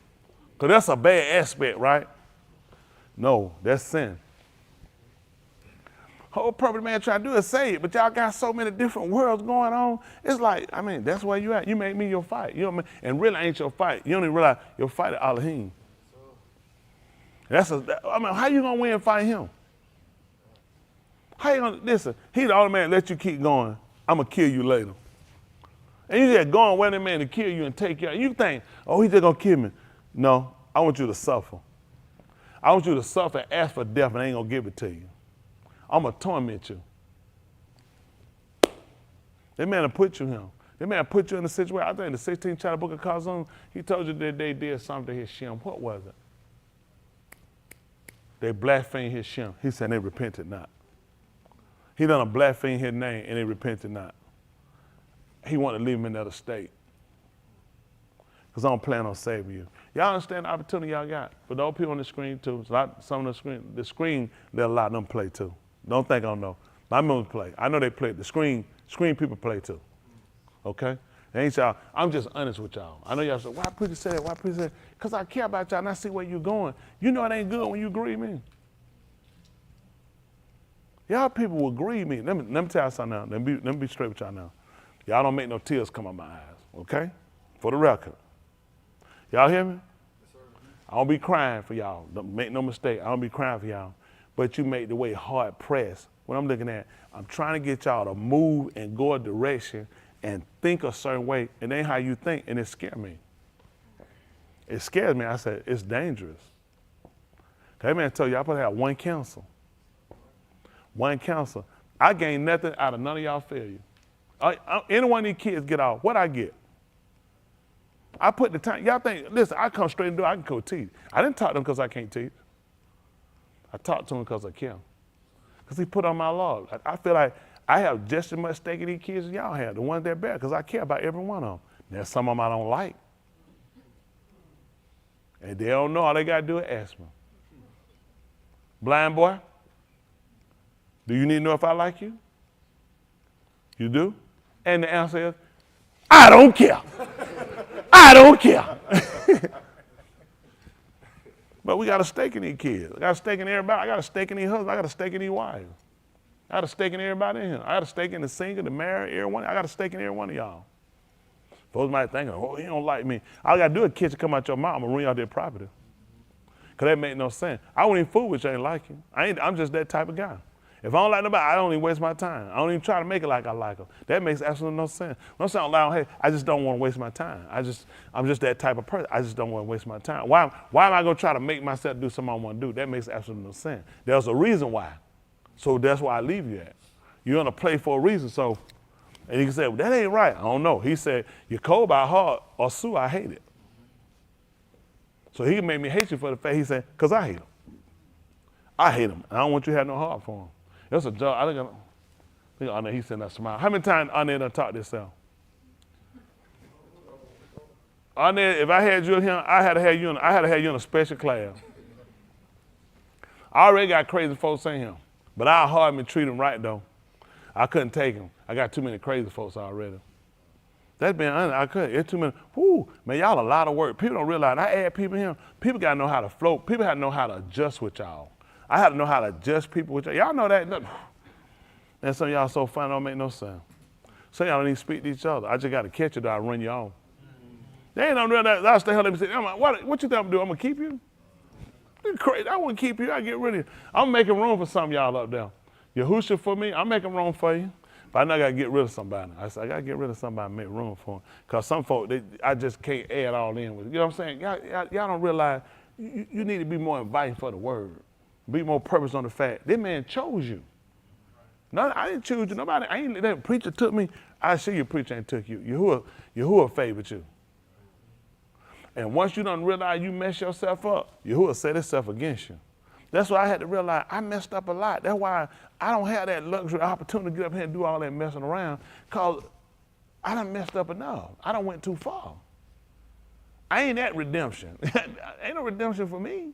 Because that's a bad aspect, right? No, that's sin. Whole purpose man trying to do is say it, but y'all got so many different worlds going on. It's like, I mean, that's where you at. You make me your fight. You know what I mean? And really ain't your fight. You don't even realize your fight is Elohim. I mean, how you gonna win fighting him? How you gonna, listen, he the only man that let you keep going. I'm gonna kill you later. And you just going with that man to kill you and take you out. You think, oh, he's just gonna kill me. No, I want you to suffer. I want you to suffer and ask for death, and I ain't gonna give it to you. I'm gonna torment you. That man will put you here. That man put you in a situation. I think in the 16th chapter book of Kazum, he told you that they did something to his Shem. What was it? They blasphemed his Shem. He said they repented not. He done blasphemed his name and they repented not. He wanted to leave him in that state. because I don't plan on saving you. Y'all understand the opportunity y'all got? But those people on the screen too. Some of the screen, they'll allow them play too. Don't think I don't know. My members play. I know they play. The screen people play too. Okay? Ain't y'all, I'm just honest with y'all. I know y'all say, why preacher say that? Why preacher say that? Because I care about y'all and I see where you're going. You know it ain't good when you grieve me. Y'all people will grieve me. Let me tell you something now. Let me be straight with y'all now. Y'all don't make no tears come out my eyes, okay? For the record. Y'all hear me? Yes, sir. I don't be crying for y'all. Don't make no mistake. I don't be crying for y'all. But you make the way hard pressed. What I'm looking at, I'm trying to get y'all to move and go a direction and think a certain way. It ain't how you think, and it scares me. It scares me. I said, it's dangerous. That man told you, I'm supposed to have one counsel. One counsel. I gain nothing out of none of y'all failure. Any one of these kids get off, what I get? I put the time. Y'all think, listen, I come straight and do it. I can go teach. I didn't talk to them because I can't teach. I talked to them because I care. Because he put on my law. I feel like I have just as much stake in these kids as y'all have, the ones that bear, because I care about every one of them. There's some of them I don't like. And they don't know. All they got to do is ask me. Blind boy, do you need to know if I like you? You do? And the answer is, I don't care. I don't care. But we got a stake in these kids. I got a stake in everybody. I got a stake in these husbands. I got a stake in these wives. I got a stake in everybody in here. I got a stake in the single, the married, everyone. I got a stake in every one of y'all. Folks might think, oh, he don't like me. All I got to do is kids come out your mouth. I'm going to ruin out their property. Because that make no sense. I wouldn't even fool with you, ain't like you. I'm just that type of guy. If I don't like nobody, I don't even waste my time. I don't even try to make it like I like them. That makes absolutely no sense. When I'm saying loud, hey, I just don't want to waste my time. I'm just that type of person. I just don't want to waste my time. Why am I going to try to make myself do something I want to do? That makes absolutely no sense. There's a reason why. So that's why I leave you at. You're going to play for a reason. So, and you can say, well, that ain't right. I don't know. He said, you're cold by heart or Sue, I hate it. So he can make me hate you for the fact he said, because I hate him. I hate him. I don't want you to have no heart for him. That's a job. I think Arnett, he sent that smile. How many times Arnett done taught this out? Arnett, if I had you in here, I had to have you in a special class. I already got crazy folks in here, but I hard me treat them right though. I couldn't take them. I got too many crazy folks already. That's being honest. I couldn't. It's too many. Whoo, man, y'all a lot of work. People don't realize. I add people here. People got to know how to float. People have to know how to adjust with y'all. I had to know how to adjust people with y'all. Y'all know that. And some of y'all so funny, don't make no sense. Some of y'all don't even speak to each other. I just got to catch it or I run you off. They ain't no real that. I'll stay home and say, what you think I'm going to do? I'm going to keep you? You crazy. I wouldn't keep you. I get rid of you. I'm making room for some of y'all up there. Yahushua for me, I'm making room for you. But I know I got to get rid of somebody. I said, I got to get rid of somebody and make room for them. Because some folk, I just can't add all in with it. You know what I'm saying? Y'all don't realize you need to be more inviting for the word. Be more purpose on the fact. This man chose you. No, I didn't choose you. Nobody, that preacher took me. I see your preacher ain't took you. Yahuwah favored you. And once you done realize you mess yourself up, Yahuwah set himself against you. That's why I had to realize I messed up a lot. That's why I don't have that luxury opportunity to get up here and do all that messing around, because I done messed up enough. I done went too far. I ain't at redemption. Ain't no redemption for me.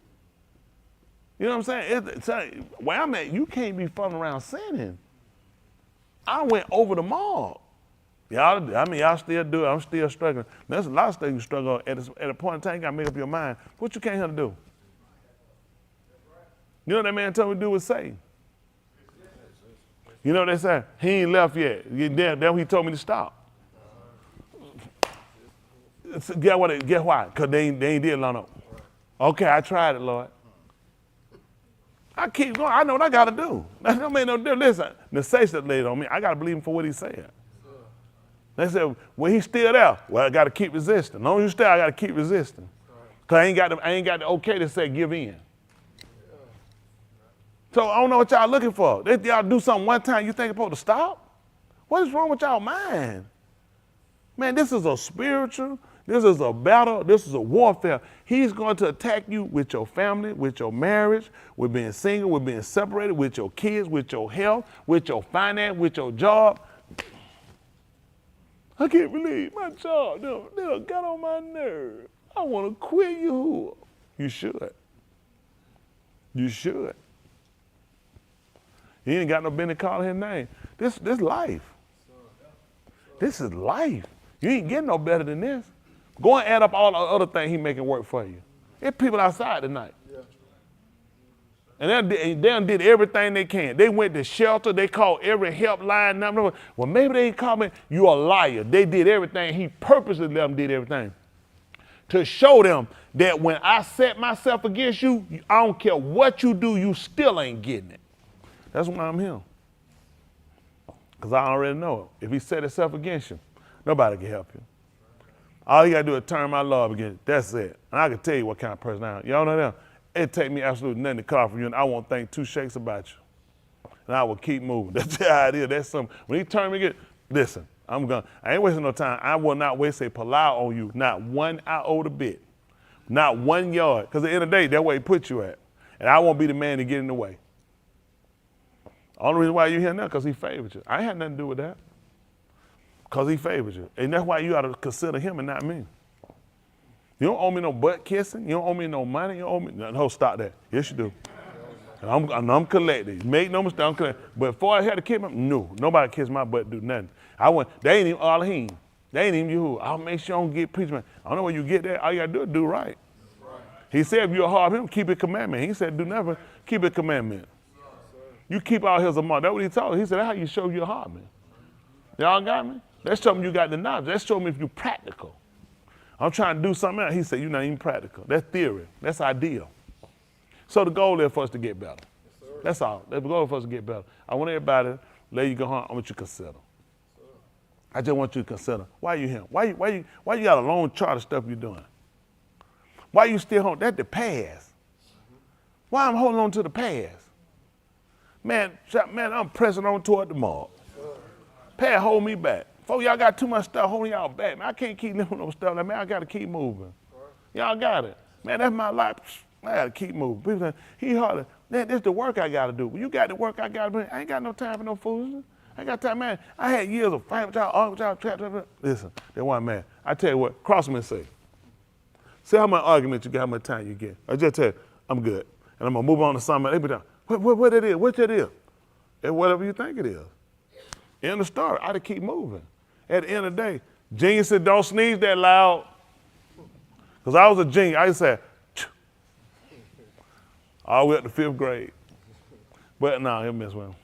You know what I'm saying? Where I'm at, you can't be fun around sinning. I went over the mark. Y'all still do it. I'm still struggling. There's a lot of stuff you struggle at a point in time. You got to make up your mind. What you came here to do? You know what that man told me to do was say. You know what they say? He ain't left yet. Then he told me to stop. Guess why? Because they ain't did line up. Okay, I tried it, Lord. I keep going. I know what I got to do. That don't make no difference. Listen, the necessity laid on me. I got to believe him for what he said. They said, well, he's still there. Well, I got to keep resisting. As long as you stay, I got to keep resisting. Because I ain't got the okay to say give in. So I don't know what y'all looking for. Y'all do something one time, you think it's supposed to stop? What is wrong with y'all mind? Man, this is a spiritual, this is a battle, this is a warfare. He's going to attack you with your family, with your marriage, with being single, with being separated, with your kids, with your health, with your finance, with your job. I can't believe my job, they got on my nerve. I want to quit you. You should. You should. He ain't got no business calling his name. This life. This is life. You ain't getting no better than this. Go and add up all the other things he making work for you. There's people outside tonight. And they done did everything they can. They went to shelter. They called every helpline number. Well, maybe they ain't called me. You a liar. They did everything. He purposely let them did everything to show them that when I set myself against you, I don't care what you do, you still ain't getting it. That's why I'm here. Because I already know it. If he set himself against you, nobody can help you. All you got to do is turn my love against you. That's it. And I can tell you what kind of person I am. Y'all know that? It take me absolutely nothing to call for you, and I won't think two shakes about you. And I will keep moving. That's how it is. That's something. When he turn me against, listen, I ain't wasting no time. I will not waste a palau on you, not 1 iota bit, not 1 yard. Because at the end of the day, that's where he put you at. And I won't be the man to get in the way. Only reason why you're here now, because he favored you. I ain't had nothing to do with that. Because he favored you. And that's why you ought to consider him and not me. You don't owe me no butt kissing. You don't owe me no money. You don't owe me no, stop that. Yes, you do. And I'm collecting. Make no mistake, I'm collecting. But before I had to kiss him, no, nobody kissed my butt, do nothing. They ain't even Elohim. They ain't even Yahuwah. I'll make sure I don't get preachment. I don't know where you get that. All you got to do is do right. He said, if you're hard of him, keep his commandment. He said, do never keep his commandment. You keep all his among. That's what he told us. He said, that's how you show your heart, man. Y'all got me? Let's show me you got the knowledge. Let's show me if you're practical. I'm trying to do something else. He said, you're not even practical. That's theory. That's ideal. So the goal is for us to get better. That's all. The goal is for us to get better. I want everybody to let you go home. I want you to consider. I just want you to consider. Why you here? Why you got a long chart of stuff you're doing? Why you still home? That's the past. Why I'm holding on to the past? Man, I'm pressing on toward the mark. Past hold me back. Folks, y'all got too much stuff holding y'all back. Man, I can't keep living with no stuff. Like, man, I got to keep moving. Y'all got it. Man, that's my life. I got to keep moving. People say, he harder. Man, this is the work I got to do. When you got the work I got to do, I ain't got no time for no foolishness. I ain't got time, man. I had years of fighting with y'all, arguing with y'all. Listen, that one man. I tell you what, cross me and say. See how much argument you get, how much time you get. I just tell you, I'm good. And I'm going to move on to something. They be down. What it is? What it is? And whatever you think it is. End of story. I had to keep moving. At the end of the day, genius said, don't sneeze that loud. Because I was a genius. I used to say, all the way up to 5th grade. But no, he'll miss one.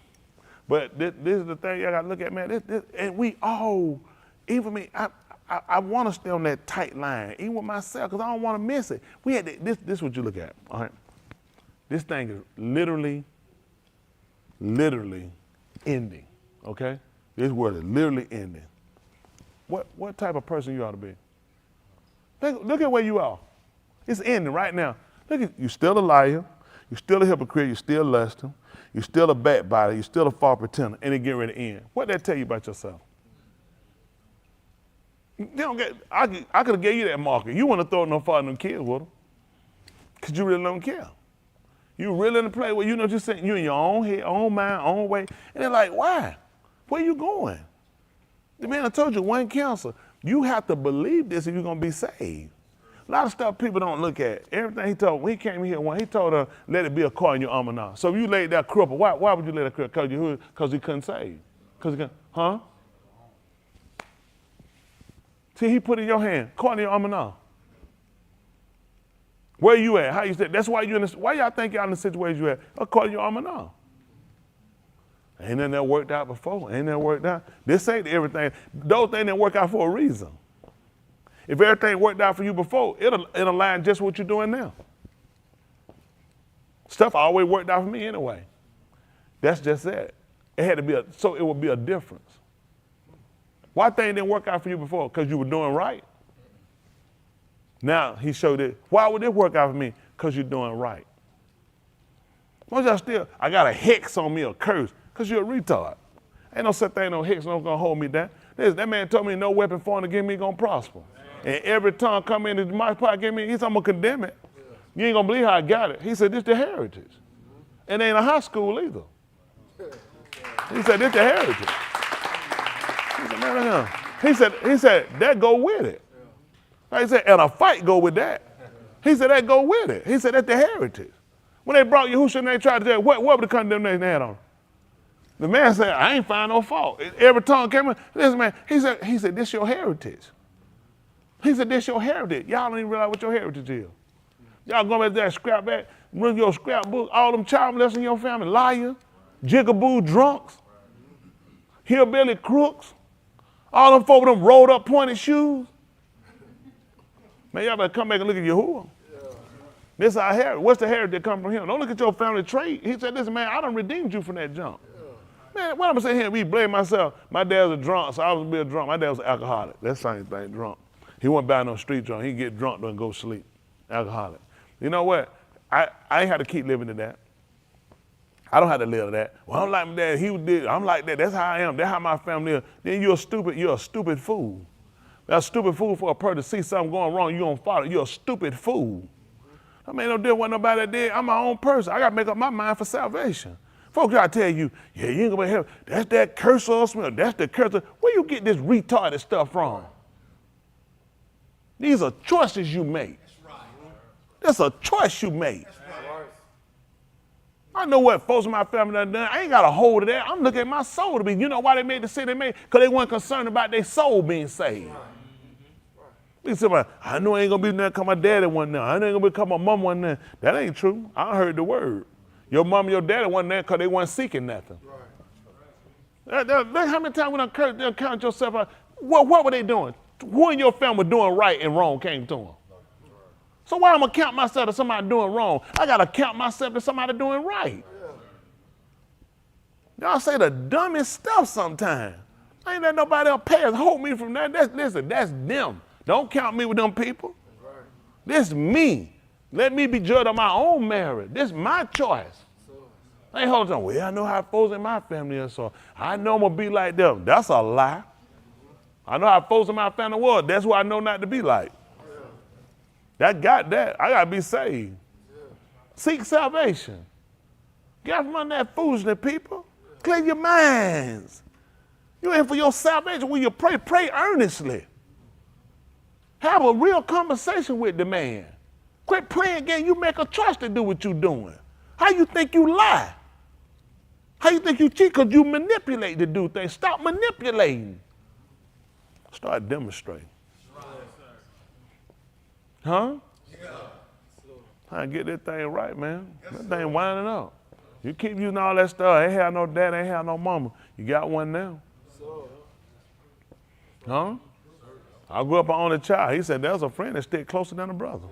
But this is the thing y'all got to look at, man. And we all, even me, I want to stay on that tight line, even with myself, because I don't want to miss it. We had this is what you look at, all right? This thing is literally ending, okay? This world is literally ending. What type of person you ought to be? Look at where you are. It's ending right now. Look at you, still a liar, you're still a hypocrite, you're still lusting, you're still a backbiter, you're still a false pretender, and it get ready to end. What did that tell you about yourself? I could have gave you that marker. You want to throw it no farther than kids with them, because you really don't care. You really in the play where you know just saying you in your own head, own mind, own way, and they're like, why? Where you going? The man I told you, one counsel. You have to believe this if you're gonna be saved. A lot of stuff people don't look at. Everything he told, when he came here, he told her, let it be a car in your armor now. So if you laid that cripple, why would you let it cripple? Because he couldn't save. Because he couldn't, huh? See, he put it in your hand, caught in your armor now. Where you at? How you say? That's why you in this. Why y'all think y'all in the situation you at? I'll call your armor now. Ain't nothing that worked out before. Ain't that worked out. This ain't everything. Those things didn't work out for a reason. If everything worked out for you before, it'll align just what you're doing now. Stuff always worked out for me anyway. That's just it. It had to be so it would be a difference. Why things didn't work out for you before? Because you were doing right. Now he showed it. Why would it work out for me? Because you're doing right. Why y'all still? I got a hex on me, a curse, because you're a retard. Ain't no such thing, no hex, no gonna hold me down. That man told me no weapon formed against me gonna prosper. And every tongue come into my part against me, he said I'm gonna condemn it. You ain't gonna believe how I got it. He said this the heritage. It ain't a high school either. He said this the heritage. He said, man, look at him. He said, that go with it. He said, and a fight go with that. He said, that go with it. He said, that's the heritage. When they brought Yahushua and they tried to tell, what was the condemnation they had on him? The man said, I ain't find no fault. Every tongue came in. Listen, man, he said, this your heritage. He said, this your heritage. Y'all don't even realize what your heritage is. Y'all go back there and scrap back, run your scrapbook, all them child molesters in your family, liars, jigaboo drunks, hillbilly crooks, all them folk with them rolled up pointed shoes. Man, y'all better come back and look at Yahuwah. This is our heritage. What's the heritage that come from him? Don't look at your family trait. He said, listen, man, I done redeemed you from that junk. Man, what I'm gonna say here, we blame myself. My dad was a drunk, so I was gonna be a drunk. My dad was an alcoholic. That's the same thing, drunk. He wasn't buying no street drunk. He'd get drunk and go sleep. Alcoholic. You know what? I ain't had to keep living to that. I don't have to live to that. Well, I'm like my dad, he did. I'm like that. That's how I am. That's how my family is. Then you're a stupid fool. That's a stupid fool for a person to see something going wrong, you don't follow. You're a stupid fool. I mean, no deal with nobody that did. I'm my own person. I got to make up my mind for salvation. Folks got to tell you, yeah, you ain't going to heaven. That's that curse or smell. That's the curse. Where you get this retarded stuff from? These are choices you make. That's a choice you make. I know what folks in my family done done. I ain't got a hold of that. I'm looking at my soul to be. You know why they made the decision they made? Because they weren't concerned about their soul being saved. You say, I know I ain't going to be there because my daddy wasn't there. I know I ain't going to become my mom wasn't there. That ain't true. I heard the word. Your mom and your daddy wasn't there because they weren't seeking nothing. How many times we done count yourself out? What were they doing? Who in your family was doing right and wrong came to them? So why am I count myself to somebody doing wrong? I got to count myself to somebody doing right. Y'all say the dumbest stuff sometimes. I ain't let nobody else pass, hold me from that. Listen, that's them. Don't count me with them people. This me. Let me be judged on my own merit. This is my choice. I ain't holding on. Well, I know how folks in my family are, so I know I'm going to be like them. That's a lie. I know how folks in my family was. That's who I know not to be like. I got that. I got to be saved. Seek salvation. Get out from under that foolishness, people. Clear your minds. You're in for your salvation. When you pray, pray earnestly. Have a real conversation with the man. Quit playing again. You make a choice to do what you're doing. How you think you lie? How you think you cheat? Because you manipulate to do things. Stop manipulating. Start demonstrating. Huh? I get that thing right, man. That thing winding up. You keep using all that stuff. Ain't have no dad, ain't have no mama. You got one now. Huh? I grew up an only child. He said there's a friend that stick closer than a brother.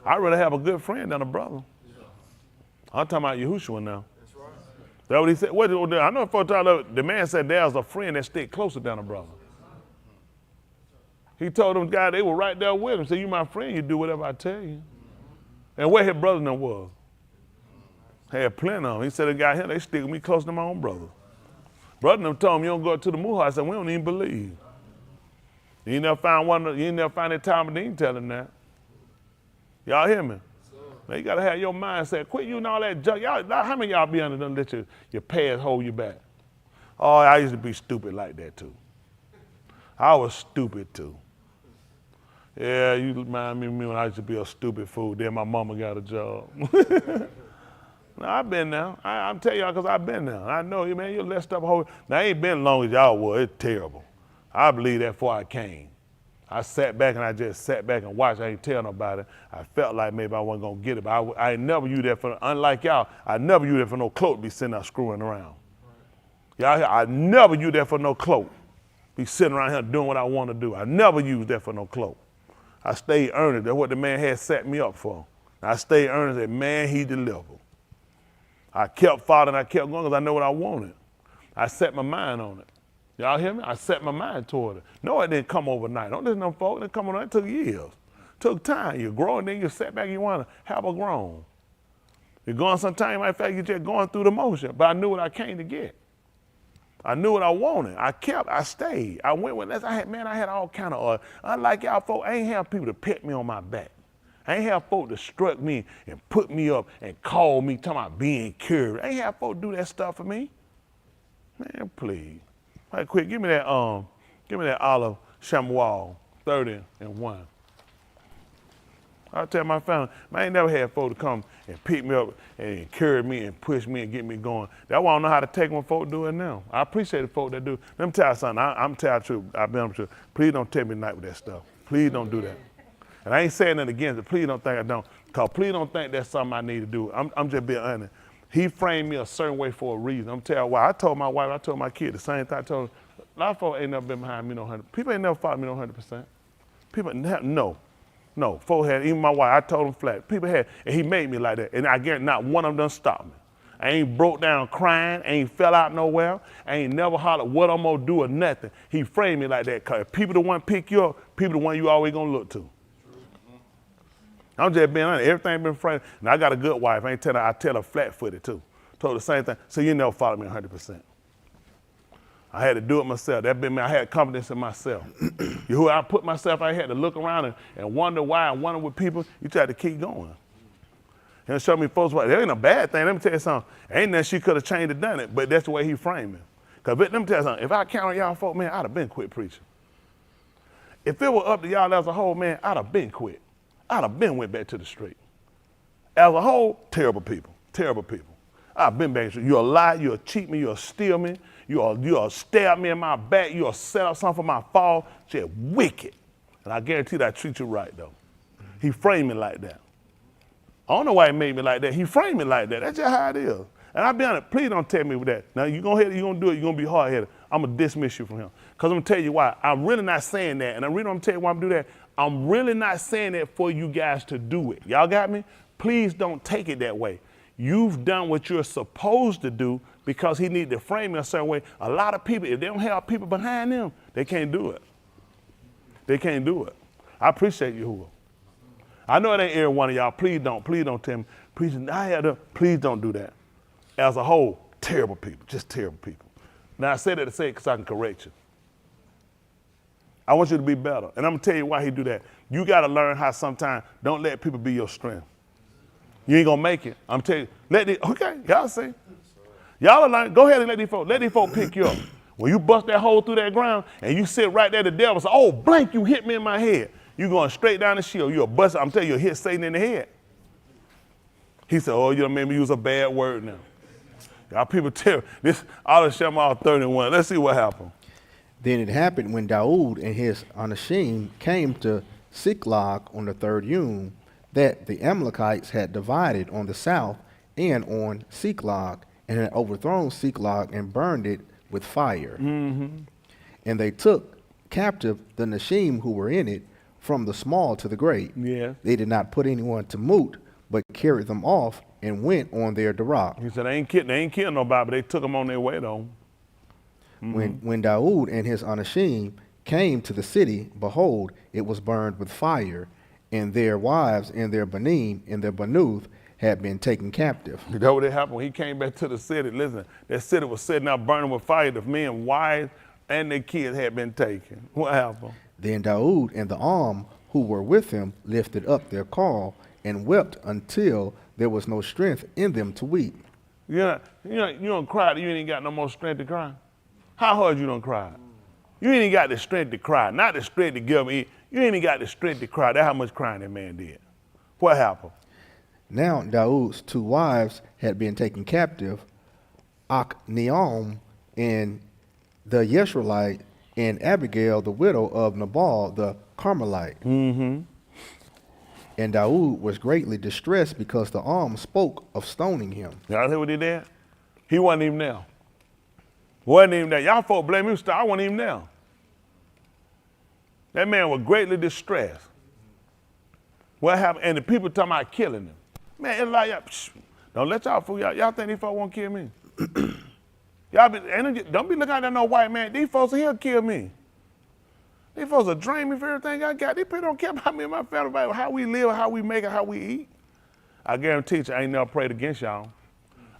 I'd rather have a good friend than a brother. I'm talking about Yahushua now. That's what he said. I know for a time the man said there's a friend that stick closer than a brother. He told them guys they were right there with him. Said, you my friend, you do whatever I tell you. And where his brother them was? Had plenty of them. He said the guy here, they stick with me closer than my own brother. Brother them told him you don't go to the Muha. I said, we don't even believe. You ain't never find that time and didn't tell him that. Y'all hear me? Now you gotta have your mindset. Quit using all that junk. Y'all, how many of y'all be under them let your past hold you back? Oh, I used to be stupid like that too. I was stupid too. Yeah, you remind me of me when I used to be a stupid fool. Then my mama got a job. No, I've been there. I'm telling y'all because I've been there. I know you, man, you let stuff hold. Now, I ain't been as long as y'all was. It's terrible. I believe that before I came. I sat back and I just sat back and watched. I ain't tell nobody. I felt like maybe I wasn't going to get it, but I never used that for, unlike y'all, I never used that for no cloak to be sitting out screwing around. Y'all hear? I never used that for no cloak. Be sitting around here doing what I want to do. I never used that for no cloak. I stayed earnest. That's what the man had set me up for. I stayed earnest and man, he delivered. I kept following, I kept going because I know what I wanted. I set my mind on it. Y'all hear me? I set my mind toward it. No, it didn't come overnight. Don't listen to them folks. It didn't come overnight. It took years. It took time. You grow and then you set back and you want to have a grown. You're going sometime, you might feel like you're just going through the motion, but I knew what I came to get. I knew what I wanted. I stayed. I went with that. I had all kind of, unlike y'all folks, I ain't have people to pet me on my back. I ain't have folks to struck me and put me up and call me talking about being cured. I ain't have folks do that stuff for me. Man, please. Right quick, give me that Give me that olive chamois, 30-1. I tell my family, man, I ain't never had folks to come and pick me up and encourage me and push me and get me going. That's why I don't know how to take when folks do it now. I appreciate the folks that do. Let me tell you something. I'm telling the truth. I've been true. Please don't tell me tonight with that stuff. Please don't do that. And I ain't saying that against it. Please don't think I don't. Because please don't think that's something I need to do. I'm just being honest. He framed me a certain way for a reason. I'm telling you why. I told my wife, I told my kid the same thing. I told them, a lot of folks ain't never been behind me no 100%. People ain't never fought me no 100%. People, no. Folks had, even my wife, I told them flat. People had, and he made me like that. And I guarantee not one of them done stopped me. I ain't broke down crying, I ain't fell out nowhere, I ain't never hollered what I'm gonna do or nothing. He framed me like that. Cause if people the one pick you up, people the one you always gonna look to. I'm just being honest, everything been framed. And I got a good wife, I tell her flat-footed too. Told the same thing, so you never followed me 100%. I had to do it myself. That been me. I had confidence in myself. Who I put myself, I had to look around and wonder why and wonder with people. You try to keep going. And show me folks what, that ain't a bad thing. Let me tell you something. Ain't nothing she could have changed or done it, but that's the way he framed me. Because let me tell you something. If I count on y'all folk, man, I'd have been quit preaching. If it were up to y'all as a whole, man, I'd have been quit. I'd have been went back to the street. As a whole, terrible people. I've been back to the street. You'll lie, you'll cheat me, you'll steal me. You'll stab me in my back. You'll set up something for my fall. Just wicked. And I guarantee that I treat you right, though. He framed me like that. I don't know why he made me like that. He framed me like that. That's just how it is. And I'll be honest, please don't tell me with that. Now, you're going to do it, you're going to be hard-headed. I'm going to dismiss you from him. Because I'm going to tell you why. I'm really not saying that. And I'm going to tell you why I'm going to do that. I'm really not saying that for you guys to do it. Y'all got me? Please don't take it that way. You've done what you're supposed to do because he needs to frame it a certain way. A lot of people, if they don't have people behind them, they can't do it. They can't do it. I appreciate you, Hoover. I know it ain't every one of y'all. Please don't tell me. Please don't do that. As a whole, terrible people, just terrible people. Now, I said that to say it because I can correct you. I want you to be better. And I'm going to tell you why he do that. You got to learn how sometimes don't let people be your strength. You ain't going to make it. I'm telling you, okay, y'all see. Y'all learn, go ahead and let these folks pick you up. When you bust that hole through that ground and you sit right there, the devil say, oh, blank, you hit me in my head. You going straight down the shield. You'll bust, I'm telling you, you'll hit Satan in the head. He said, oh, you done made me use a bad word now. Y'all people tell this, all of Shema 31. Let's see what happened. Then it happened when Daoud and his Anashim came to Siklag on the 3rd Yom, that the Amalekites had divided on the south and on Siklag, and had overthrown Siklag and burned it with fire. Mm-hmm. And they took captive the Nashim who were in it, from the small to the great. Yeah. They did not put anyone to moot, but carried them off and went on their Darak. He said they ain't killing nobody, but they took them on their way though. Mm-hmm. When Daoud and his Anashim came to the city, behold, it was burned with fire, and their wives and their banim and their banuth had been taken captive. You know what happened when he came back to the city? Listen, that city was sitting out burning with fire. The men, wives, and their kids had been taken. What happened? Then Daoud and the who were with him lifted up their call and wept until there was no strength in them to weep. You don't cry, you ain't got no more strength to cry. How hard you don't cry? You ain't got the strength to cry, not the strength to give me. You ain't got the strength to cry. That's how much crying that man did. What happened? Now Daoud's 2 wives had been taken captive, Achneom and the Yeshurelite, and Abigail, the widow of Nabal, the Carmelite. Mm-hmm. And Daoud was greatly distressed because the spoke of stoning him. Y'all hear what he did? He wasn't even there. Wasn't even there. Y'all folk blame him. I wasn't even there. That man was greatly distressed. What happened? And the people talking about killing him. Man, it's like, don't let y'all fool y'all. Y'all think these folks won't kill me? Don't be looking at that no white man. These folks here kill me. These folks will drain me for everything I got. These people don't care about me and my family, about how we live, how we make it, how we eat. I guarantee you, I ain't never prayed against y'all.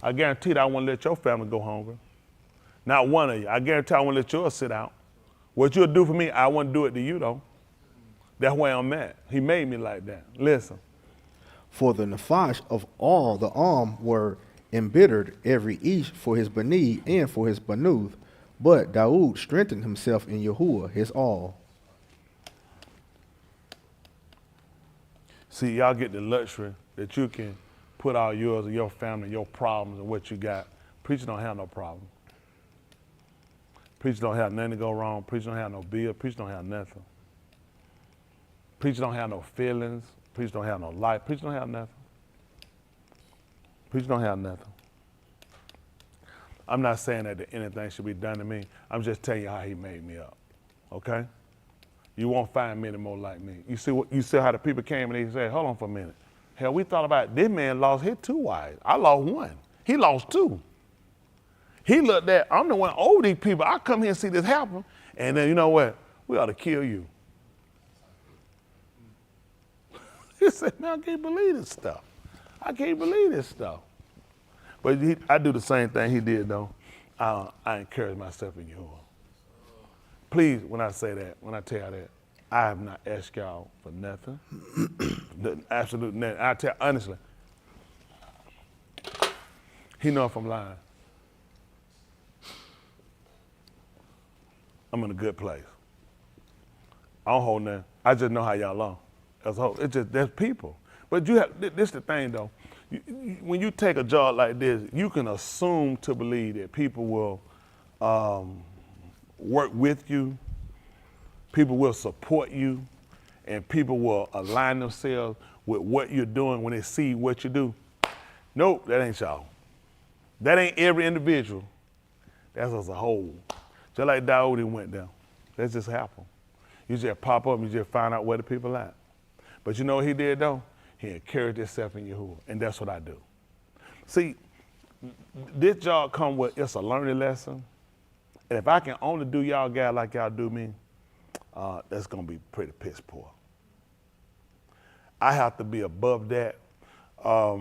I guarantee you, I won't let your family go hungry. Not one of you. I guarantee I won't let yours sit out. What you'll do for me, I won't do it to you, though. That's where I'm at. He made me like that. Listen. For the Nephash of all the were embittered, every each for his Bani and for his Banuth, But Daoud strengthened himself in Yahuwah, his all. See, y'all get the luxury that you can put all yours and your family, your problems and what you got. Preacher don't have no problem. Preacher don't have nothing to go wrong. Preacher don't have no bill. Preacher don't have nothing. Preacher don't have no feelings. Preacher don't have no life. Preacher don't have nothing. Preacher don't have nothing. I'm not saying that anything should be done to me. I'm just telling you how he made me up. Okay? You won't find many more like me. You see how the people came and they said, hold on for a minute. Hell, we thought about it. This man lost his 2 wives. I lost 1. He lost 2. He looked at, I'm the one over these people. I come here and see this happen. And then you know what? We ought to kill you. He said, man, I can't believe this stuff. I can't believe this stuff. But I do the same thing he did, though. I encourage myself in Yahuwah. Please, when I say that, when I tell you that, I have not asked y'all for nothing. Absolute nothing. I tell you honestly, he know if I'm lying. I'm in a good place. I don't hold nothing. I just know how y'all are. As a whole, it's just, there's people. But you have, this the thing though, when you take a job like this, you can assume to believe that people will work with you, people will support you, and people will align themselves with what you're doing when they see what you do. Nope, that ain't y'all. That ain't every individual. That's as a whole. Just like Daoud went down. That just happened. You just pop up and you just find out where the people at. But you know what he did though? He encouraged himself in Yahuwah, and that's what I do. See, this job come with, it's a learning lesson. And if I can only do y'all guys like y'all do me, that's gonna be pretty piss poor. I have to be above that. I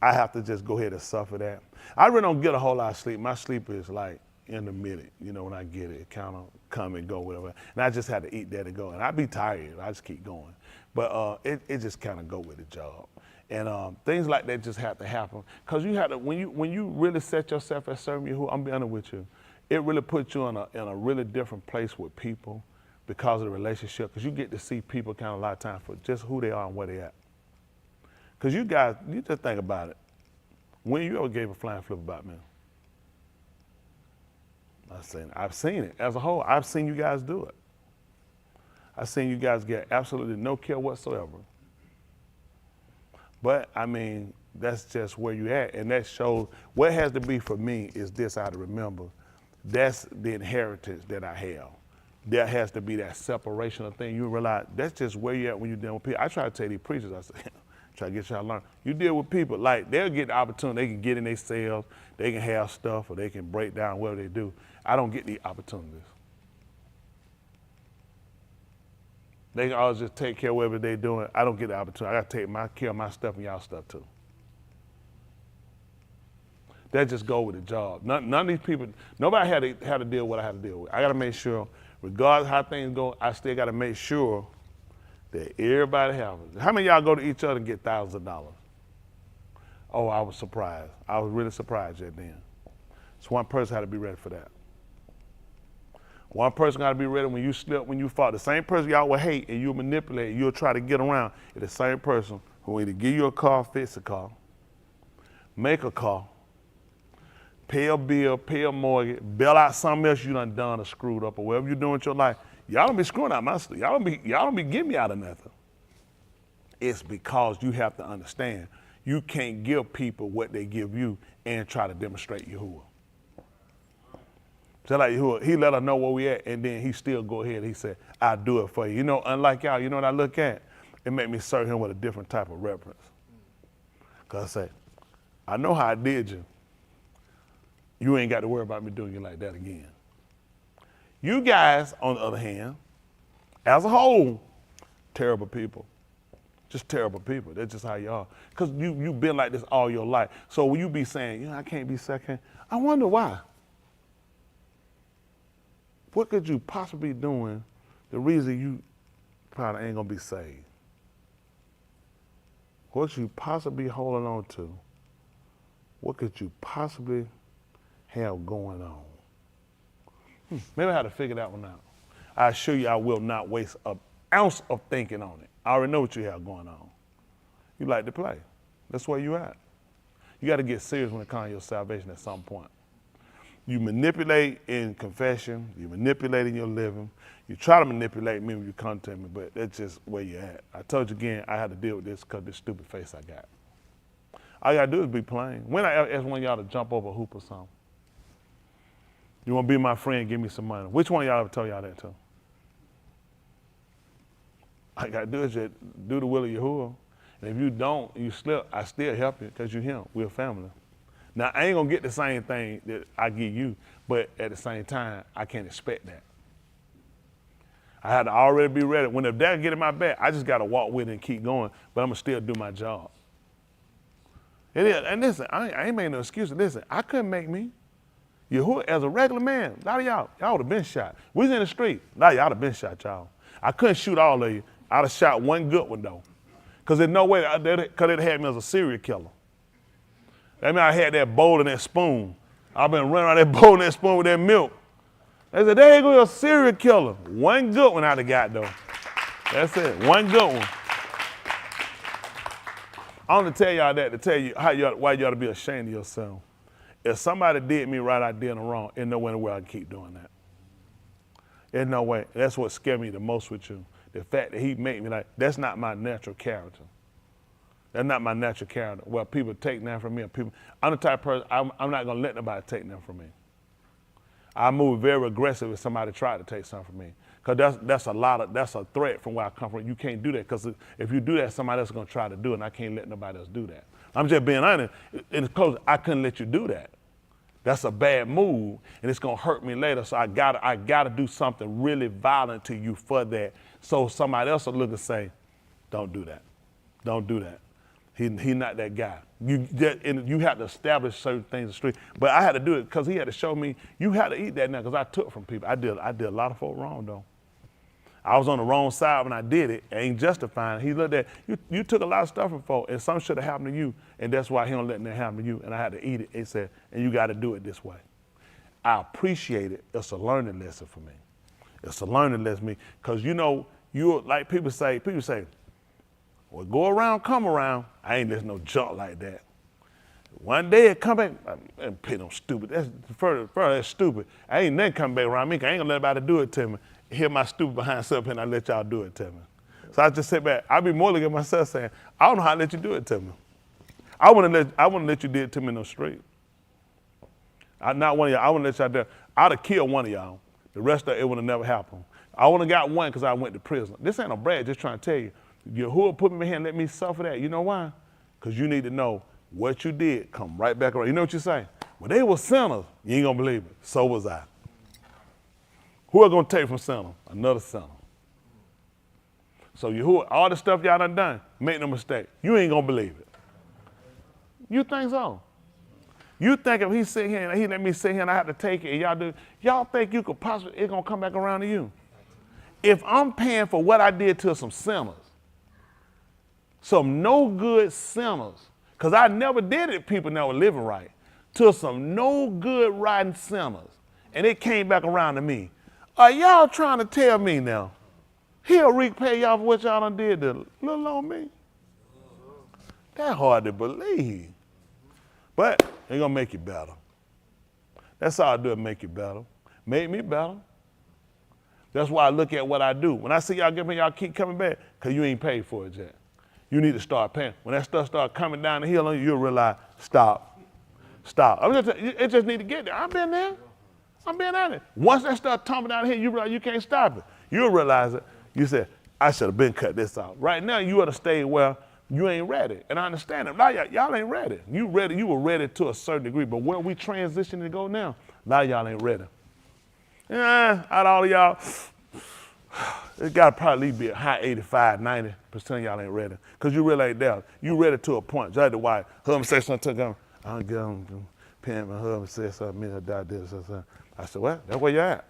have to just go ahead and suffer that. I really don't get a whole lot of sleep. My sleep is like intermittent, you know, when I get it kind of come and go, whatever. And I just had to eat that and go. And I be tired, I just keep going. But it just kind of go with the job. And things like that just have to happen. Because you have to, when you really set yourself as serving Yahuwah, I'm being honest with you, it really puts you in a really different place with people because of the relationship. Because you get to see people kind of a lot of times for just who they are and where they at. Because you guys, you just think about it. When you ever gave a flying flip about me? I've seen it as a whole. I've seen you guys do it. I've seen you guys get absolutely no care whatsoever. But I mean, that's just where you at. And that shows, what has to be for me is this I have to remember. That's the inheritance that I have. There has to be that separation of thing. You realize that's just where you're at when you're dealing with people. I try to tell these preachers, I say, try to get y'all to learn. You deal with people, like they'll get the opportunity, they can get in their cells, they can have stuff, or they can break down whatever they do. I don't get the opportunities. They can always just take care of whatever they're doing. I don't get the opportunity. I got to take care of my stuff and y'all stuff too. That just go with the job. None of these people, nobody had to deal with what I had to deal with. I got to make sure, regardless of how things go, I still got to make sure that everybody has it. How many of y'all go to each other and get thousands of dollars? Oh, I was surprised. I was really surprised at then. So one person had to be ready for that. One person got to be ready when you slip, when you fall. The same person y'all will hate and you'll manipulate, you'll try to get around, is the same person who will either give you a car, fix a car, make a car, pay a bill, pay a mortgage, bail out something else you done or screwed up or whatever you're doing with your life. Y'all don't be screwing out my stuff. Y'all don't be getting me out of nothing. It's because you have to understand, you can't give people what they give you and try to demonstrate Yahuwah. Just like Yahuwah, he let us know where we at, and then he still go ahead, he said, I'll do it for you. You know, unlike y'all, you know what I look at? It make me serve him with a different type of reverence. Because I say, I know how I did you. You ain't got to worry about me doing you like that again. You guys, on the other hand, as a whole, terrible people. Just terrible people. That's just how you are. Because you've been like this all your life. So when you be saying, you know, I can't be second, I wonder why. What could you possibly be doing the reason you probably ain't going to be saved? What you possibly holding on to? What could you possibly have going on? Maybe I had to figure that one out. I assure you I will not waste an ounce of thinking on it. I already know what you have going on. You like to play. That's where you at. You got to get serious when it comes to your salvation at some point. You manipulate in confession. You manipulate in your living. You try to manipulate me when you come to me, but that's just where you're at. I told you again, I had to deal with this because of this stupid face I got. All you got to do is be plain. When I ask one of y'all to jump over a hoop or something, you want to be my friend, give me some money. Which one of y'all ever told y'all that to? All you got to do is just do the will of Yahuwah. And if you don't, you slip, I still help you because you're him. We're family. Now, I ain't going to get the same thing that I give you, but at the same time, I can't expect that. I had to already be ready. When the dad get in my back, I just got to walk with it and keep going, but I'm going to still do my job. It is. And listen, I ain't making no excuses. Listen, I couldn't make me. Yahuwah, as a regular man, a lot of y'all would have been shot. We was in the street. A lot of y'all would have been shot, y'all. I couldn't shoot all of you. I'd have shot one good one, though. Because there's no way, because they'd had me as a serial killer. That means I had that bowl and that spoon. I've been running around that bowl and that spoon with that milk. They said, there you go, you're a serial killer. One good one I'd have got, though. That's it, one good one. I want to tell y'all that to tell you why you ought to be ashamed of yourself. If somebody did me right, I did them wrong. There's no way in the world I can keep doing that. There's no way. That's what scared me the most with you. The fact that he made me like, that's not my natural character. That's not my natural character. Well, people take that from me. I'm the type of person, I'm not going to let nobody take that from me. I move very aggressive if somebody tried to take something from me. Because that's a threat from where I come from. You can't do that because if you do that, somebody else is going to try to do it, and I can't let nobody else do that. I'm just being honest. In the close, I couldn't let you do that. That's a bad move, and it's going to hurt me later, so I gotta do something really violent to you for that, so somebody else will look and say, don't do that. Don't do that. He's not that guy. You have to establish certain things in the street. But I had to do it because he had to show me, you had to eat that now, because I took from people. I did a lot of folk wrong, though. I was on the wrong side when I did it. It ain't justifying. He looked at, you took a lot of stuff from folk, and some should have happened to you, and that's why he don't let that happen to you, and I had to eat it. He said, and you got to do it this way. I appreciate it. It's a learning lesson for me. It's a learning lesson for me, because you like people say, well, go around, come around. I ain't listening to no junk like that. One day it come back, I'm pay stupid. That's stupid. I ain't never come back around me, 'cause I ain't gonna let anybody do it to me. Hear my stupid behind self and I let y'all do it to me. So I just sit back. I be more looking at myself saying, I don't know how to let you do it to me. I wouldn't let you do it to me in the street. Not one of y'all. I wouldn't let y'all do it. I'd have killed one of y'all. The rest of it would have never happened. I only got one because I went to prison. This ain't no brag, just trying to tell you. Yahuwah put me here and let me suffer that. You know why? Because you need to know what you did come right back around. You know what you say? Well, they were sinners. You ain't going to believe it. So was I. Who are going to take from sinner? Another sinner. So Yahuwah, all the stuff y'all done, make no mistake. You ain't going to believe it. You think so? You think if he sit here and he let me sit here and I have to take it and y'all do, y'all think you could possibly, it's going to come back around to you? If I'm paying for what I did to some sinners, some no good sinners, because I never did it to people that were living right, to some no good rotten sinners, and it came back around to me. Are y'all trying to tell me now, he'll repay y'all for what y'all done did to little on me? That's hard to believe. But it's gonna make you better. That's all I do, make you better. Make me better. That's why I look at what I do. When I see y'all give me, y'all keep coming back, because you ain't paid for it yet. You need to start paying. When that stuff start coming down the hill on you, you'll realize, stop. It just need to get there. I've been there. I've been at it. Once that stuff tumbling down the hill, you realize you can't stop it. You'll realize it. You said, I should have been cut this out. Right now, you ought to stay where you ain't ready. And I understand it. A lot of y'all ain't ready. You were ready to a certain degree, but where we transition to go now, a lot of y'all ain't ready. Out of all of y'all, it got to probably be a high 85, 90% of y'all ain't ready. Because you really ain't there. You ready to a point. Just like why husband say something to him, I don't get him, parent my husband said something, me and her dad did something. I said, well, that's where you're at.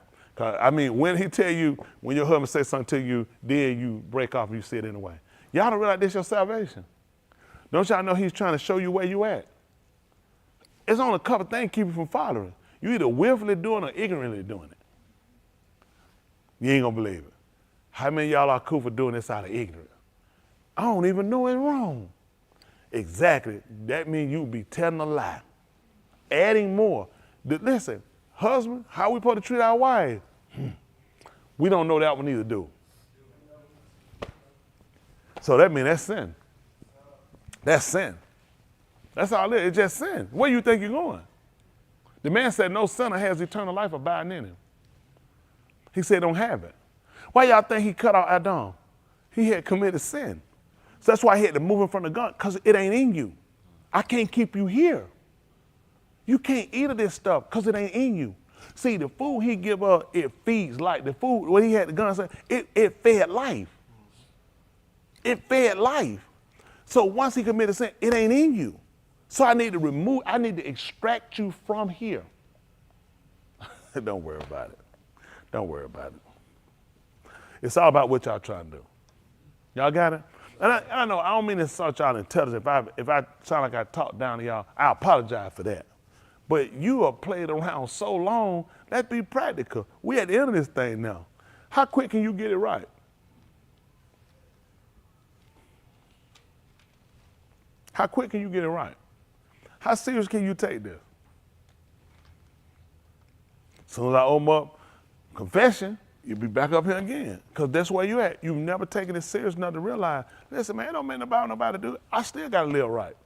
When he tell you, when your husband say something to you, then you break off and you say it anyway. Y'all don't realize this your salvation. Don't y'all know he's trying to show you where you at? It's only a couple things keep you from following. You either willfully doing it or ignorantly doing it. You ain't gonna believe it. How many of y'all are cool for doing this out of ignorance? I don't even know it's wrong. Exactly. That means you be telling a lie. Adding more. Listen, husband, how we supposed to treat our wives? We don't know that one either, do. So that means that's sin. That's sin. That's all it is. It's just sin. Where you think you're going? The man said no sinner has eternal life abiding in him. He said don't have it. Why y'all think he cut out Adam? He had committed sin. So that's why he had to move him from the gun, because it ain't in you. I can't keep you here. You can't eat of this stuff because it ain't in you. See, the food he give up, it feeds life. The food, when he had the gun, it fed life. It fed life. So once he committed sin, it ain't in you. So I need to extract you from here. Don't worry about it. Don't worry about it. It's all about what y'all trying to do. Y'all got it? And I know, I don't mean to insult y'all intelligence. If I sound like I talk down to y'all, I apologize for that. But you have played around so long, let's be practical. We at the end of this thing now. How quick can you get it right? How quick can you get it right? How serious can you take this? As soon as I open up confession, you'll be back up here again. Because that's where you at. You've never taken it serious enough to realize, listen, man, it don't mean nobody do it. I still got to live right.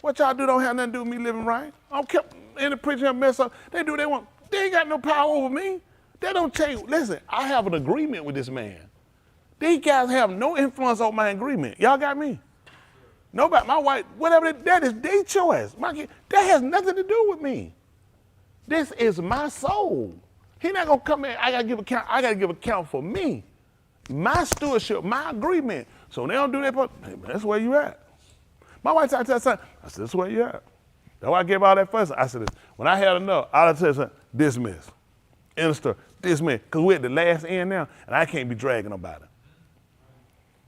What y'all do don't have nothing to do with me living right. I don't care any preacher mess up. They do what they want. They ain't got no power over me. They don't change. Listen, I have an agreement with this man. These guys have no influence over my agreement. Y'all got me? Nobody, my wife, whatever, that is their choice. That has nothing to do with me. This is my soul. He not gonna come in, I gotta give account for me. My stewardship, my agreement. So when they don't do that, hey, that's where you at. My wife tried to tell son, I said, that's where you at. That's why I gave all that fuss. I said, when I had enough, I'll tell son, dismiss. Instant, dismiss. Because we're at the last end now, and I can't be dragging nobody.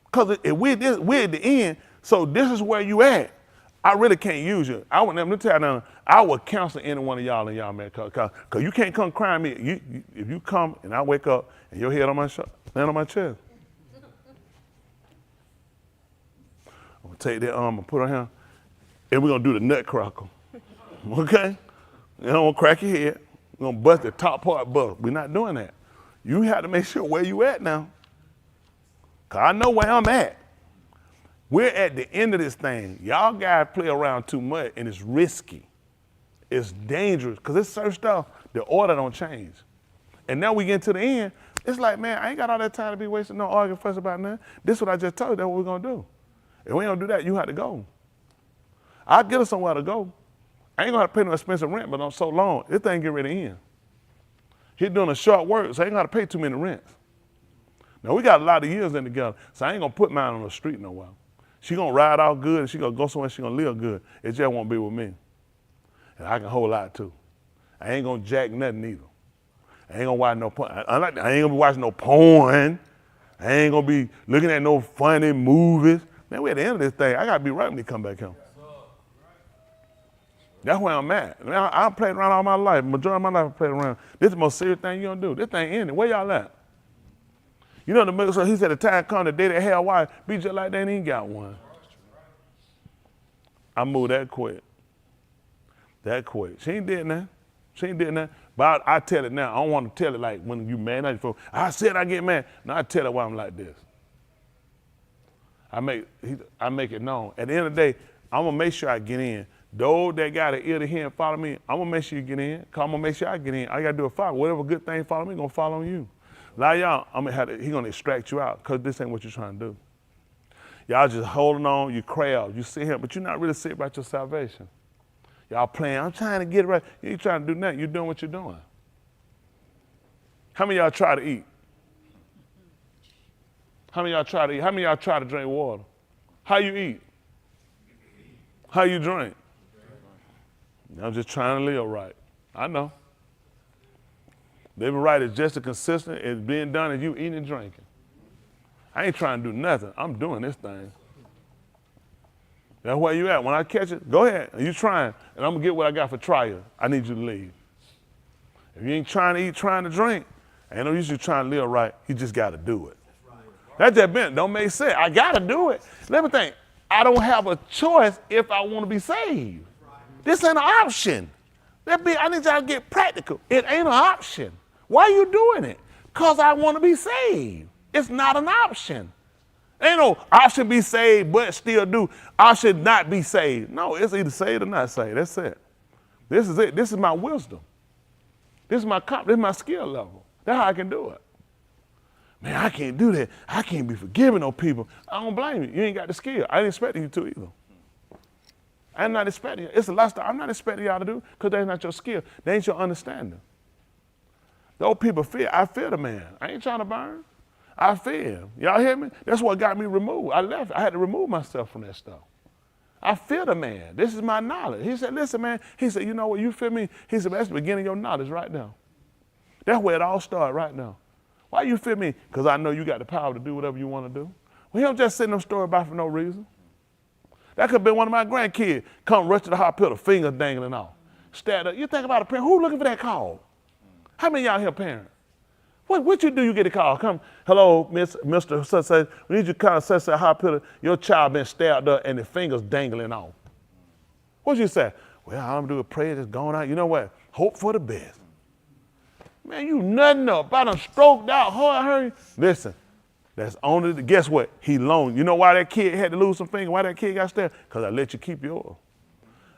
Because if we're at the end, so this is where you at. I really can't use you. I would never tell you, I would counsel any one of y'all and y'all, man, because you can't come crying me. If you come and I wake up and your head on my chest, I'm gonna take that arm and put it on him, and we're gonna do the nutcracker. Okay? You don't wanna crack your head. We're gonna bust the top part bust. We're not doing that. You have to make sure where you at now. Cause I know where I'm at. We're at the end of this thing. Y'all guys play around too much, and it's risky. It's dangerous, because it's certain stuff, the order don't change. And now we get to the end, it's like, man, I ain't got all that time to be wasting no arguing fuss about nothing. This is what I just told you, that's what we're gonna do. If we don't do that, you have to go. I'll get us somewhere to go. I ain't gonna have to pay no expensive rent, but on so long, this thing get ready to end. He's doing a short work, so I ain't gonna pay too many rents. Now we got a lot of years in together, so I ain't gonna put mine on the street no while. She gonna ride out good, and she gonna go somewhere, she gonna live good. It just won't be with me. And I can hold out too. I ain't gonna jack nothing either. I ain't gonna watch no porn. I ain't gonna be watching no porn. I ain't gonna be looking at no funny movies. Man, we at the end of this thing. I gotta be right when he come back home. That's where I'm at. Man, I played around all my life. Majority of my life I played around. This is the most serious thing you gonna do. This thing ended. Where y'all at? You know, so he said the time come, the day that had a wife, be just like they ain't got one. I moved that quick. That quick. She ain't did nothing. She ain't did nothing. But I tell it now. I don't want to tell it like when you mad. I said I get mad. No, I tell it why I'm like this. I make it known. At the end of the day, I'm going to make sure I get in. Those that got an ear to hear and follow me, I'm going to make sure you get in. Because I'm going to make sure I get in. I got to do a follow. Whatever good thing follow me, going to follow you. A lot of y'all, he's going to extract you out because this ain't what you're trying to do. Y'all just holding on, you crowd, you sit here, but you're not really serious about your salvation. Y'all playing, I'm trying to get it right. You ain't trying to do nothing. You're doing what you're doing. How many of y'all try to eat? How many of y'all try to eat? How many of y'all try to drink water? How you eat? How you drink? I'm just trying to live right. I know. Living right is just as consistent as being done as you eating and drinking. I ain't trying to do nothing. I'm doing this thing. That's where you at. When I catch it, go ahead. You trying, and I'm gonna get what I got for trial. I need you to leave. If you ain't trying to eat, trying to drink, Ain't no use you trying to live right. You just got to do it. That just meant don't make sense. I got to do it. Let me think. I don't have a choice if I want to be saved. This ain't an option. I need y'all to get practical. It ain't an option. Why are you doing it? Because I want to be saved. It's not an option. Ain't no option be saved but still do. I should not be saved. No, it's either saved or not saved. That's it. This is it. This is my wisdom. This is my skill level. That's how I can do it. Man, I can't do that. I can't be forgiving no people. I don't blame you. You ain't got the skill. I ain't expecting you to either. I'm not expecting you. It's a lifestyle I'm not expecting y'all to do because that's not your skill. That ain't your understanding. Those people fear. I fear the man. I ain't trying to burn. I fear him. Y'all hear me? That's what got me removed. I left. I had to remove myself from that stuff. I fear the man. This is my knowledge. He said, listen, man. He said, you know what? You feel me? He said, that's the beginning of your knowledge right now. That's where it all started right now. Why you feel me? Because I know you got the power to do whatever you want to do. Well, he don't just send them story about for no reason. That could have been one of my grandkids. Come rush to the hospital, fingers dangling off. Stand up. You think about a parent. Who looking for that call? How many of y'all here parents? What you do? You get a call. Come, hello, Mr. Such. We need you to come to such a hospital. Your child been stabbed up and the fingers dangling off. What you say? Well, all I'm doing is pray it's going out. You know what? Hope for the best. Man, you nothing up. I done stroked out, hurt. Listen, that's only, guess what? He lonely. You know why that kid had to lose some fingers? Why that kid got stabbed? Because I let you keep yours.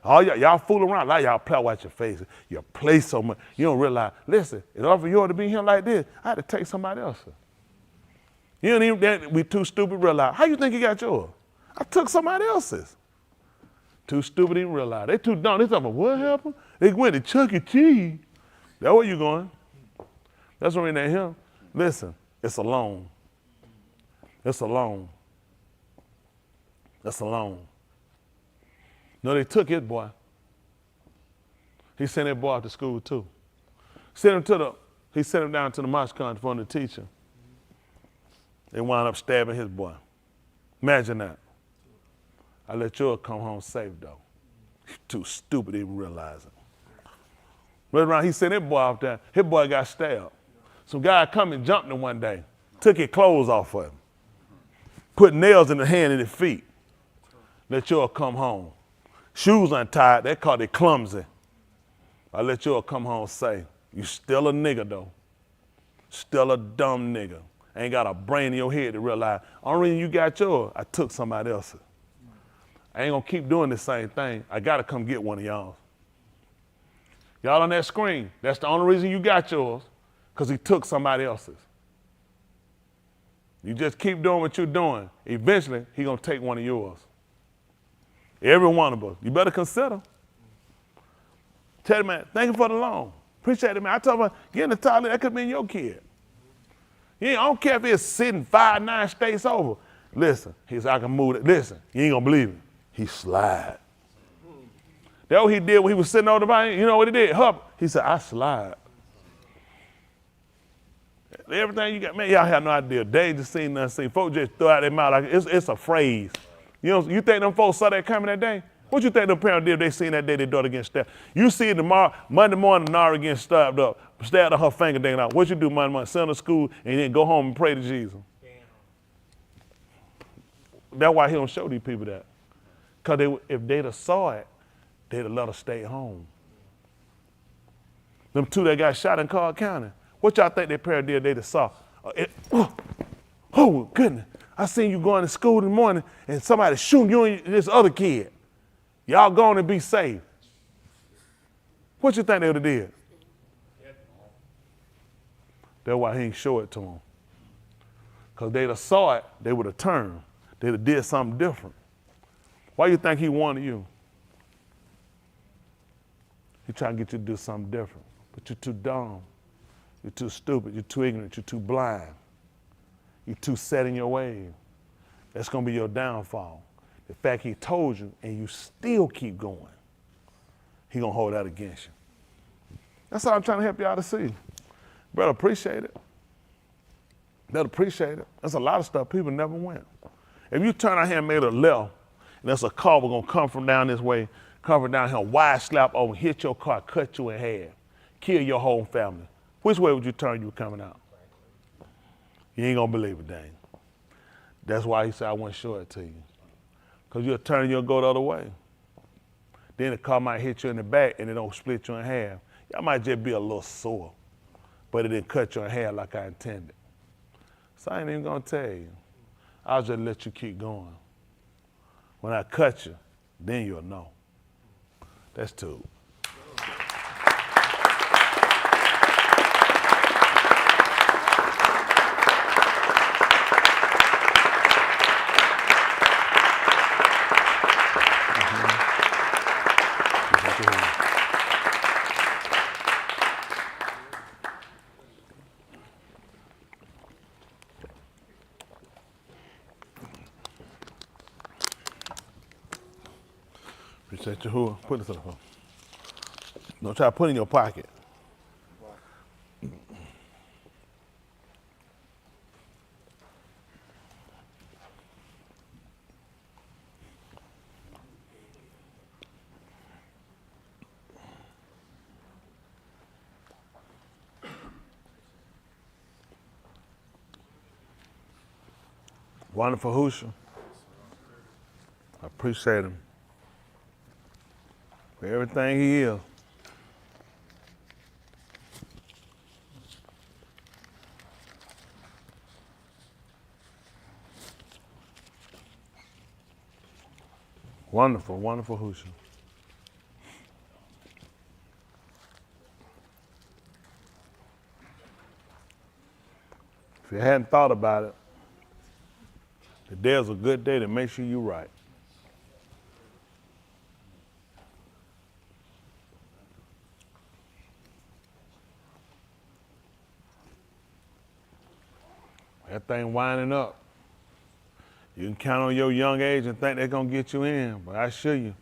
All y'all fool around. Like y'all play watch your faces. You play so much. You don't realize, listen, in order for you to be here like this, I had to take somebody else's. You don't even, we too stupid to realize. How you think you got yours? I took somebody else's. Too stupid to even realize. They too dumb. They talking about what happened? They went to Chuck E. Cheese. That's where you going. That's what we ain't here. Listen, it's a loan. It's a loan. That's a loan. No, they took his boy. He sent that boy out to school too. He sent him down to the Moscow in front of the teacher. They wound up stabbing his boy. Imagine that. I let yours come home safe though. He's too stupid to even realize it. Right around, he sent his boy out there. His boy got stabbed. Some guy come and jumped him one day, took his clothes off of him, put nails in the hand and his feet. Let yours come home. Shoes untied, they called it clumsy. I let yours come home safe. You still a nigga though. Still a dumb nigga. Ain't got a brain in your head to realize, only reason you got yours, I took somebody else's. I ain't gonna keep doing the same thing. I gotta come get one of y'all. Y'all on that screen, that's the only reason you got yours, because he took somebody else's. You just keep doing what you're doing. Eventually, he gonna take one of yours. Every one of us. You better consider. Tell the man, thank you for the loan. Appreciate it, man. I told him, get in the toilet, that could have been your kid. I don't care if it's sitting 5-9 states over. Listen, he said, I can move it. Listen, you ain't gonna believe it. He slide. That's what he did when he was sitting on the bike. You know what he did? He said, I slide. Everything you got, man, y'all have no idea. They just seen nothing seen. Folks just throw out their mouth like it's a phrase. You know, you think them folks saw that coming that day? What you think them parents did if they seen that day their daughter getting stabbed? You see tomorrow, Monday morning, Nara getting stabbed up, stabbed her finger dangling out. What you do Monday morning? Send her to school and then go home and pray to Jesus. That's why he don't show these people that. Because if they'd have saw it, they'd have let her stay home. Them two that got shot in Cobb County, what y'all think their parents did they'd have saw? Oh, goodness. I seen you going to school in the morning and somebody shooting you and this other kid. Y'all going to be safe. What you think they would have did? That's why he ain't show it to them. Because they'd have saw it, they would have turned. They'd have did something different. Why you think he wanted you? He trying to get you to do something different. But you're too dumb. You're too stupid. You're too ignorant. You're too blind. You're too set in your ways. That's going to be your downfall. The fact he told you and you still keep going, he going to hold that against you. That's all I'm trying to help y'all to see. Better appreciate it. Better appreciate it. There's a lot of stuff people never went. If you turn out here and made a left, and there's a car we're going to come from down this way, come from down here, wide slap over, hit your car, cut you in half, kill your whole family. Which way would you turn you coming out? You ain't gonna believe it, Dane. That's why he said I wouldn't show it to you. Because you'll turn and you'll go the other way. Then the car might hit you in the back and it don't split you in half. Y'all might just be a little sore, but it didn't cut you in half like I intended. So I ain't even gonna tell you. I'll just let you keep going. When I cut you, then you'll know. That's two. Appreciate you. Who? Put this on the phone. Don't try to put it in your pocket. Wonderful Hoosier. I appreciate him for everything he is. Wonderful, wonderful Hoosier. If you hadn't thought about it, today's a good day to make sure you're right. That thing winding up. You can count on your young age and think they're gonna get you in, but I assure you,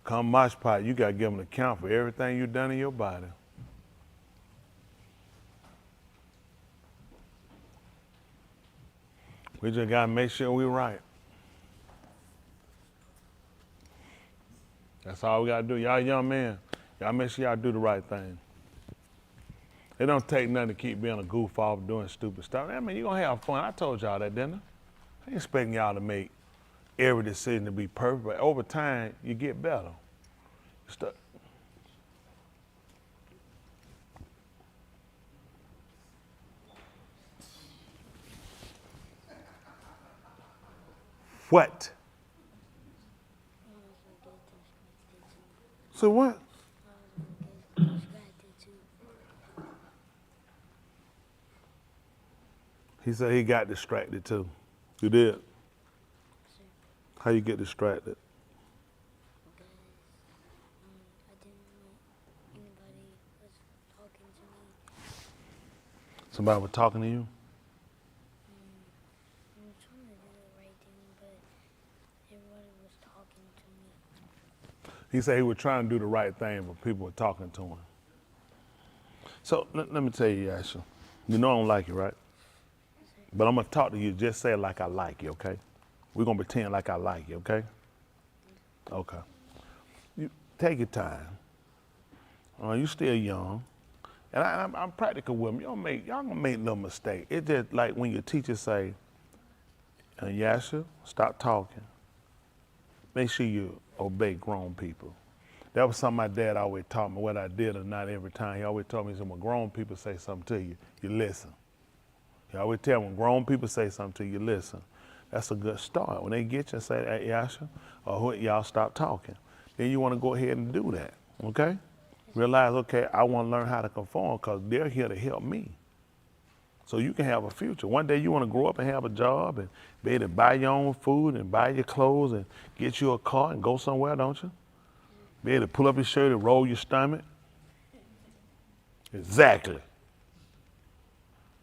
come Mosh Pot, you gotta give them an account for everything you've done in your body. We just gotta make sure we're right. That's all we gotta do. Y'all young men, y'all make sure y'all do the right thing. It don't take nothing to keep being a goof off doing stupid stuff. I mean, you're gonna have fun. I told y'all that, didn't I? I ain't expecting y'all to make every decision to be perfect, but over time, you get better. What? So what? He said he got distracted too. You did? How you get distracted? Somebody was talking to you? He said he was trying to do the right thing, but people were talking to him. So let me tell you, Asher. You know I don't like you, right? But I'm gonna talk to you. Just say it like I like you, okay? We're gonna pretend like I like you, okay? Okay. You take your time. You still young, and I'm practical with them. Y'all gonna make little mistakes. It's just like when your teacher say, Yasha, stop talking. Make sure you obey grown people. That was something my dad always taught me, whether I did or not every time. He always told me, he said, when grown people say something to you, you listen. He always tell me, when grown people say something to you, listen. That's a good start. When they get you and say, hey, Yasha, or y'all stop talking, then you want to go ahead and do that, okay? Realize, okay, I want to learn how to conform because they're here to help me. So you can have a future. One day you want to grow up and have a job and be able to buy your own food and buy your clothes and get you a car and go somewhere, don't you? Be able to pull up your shirt and roll your stomach. Exactly.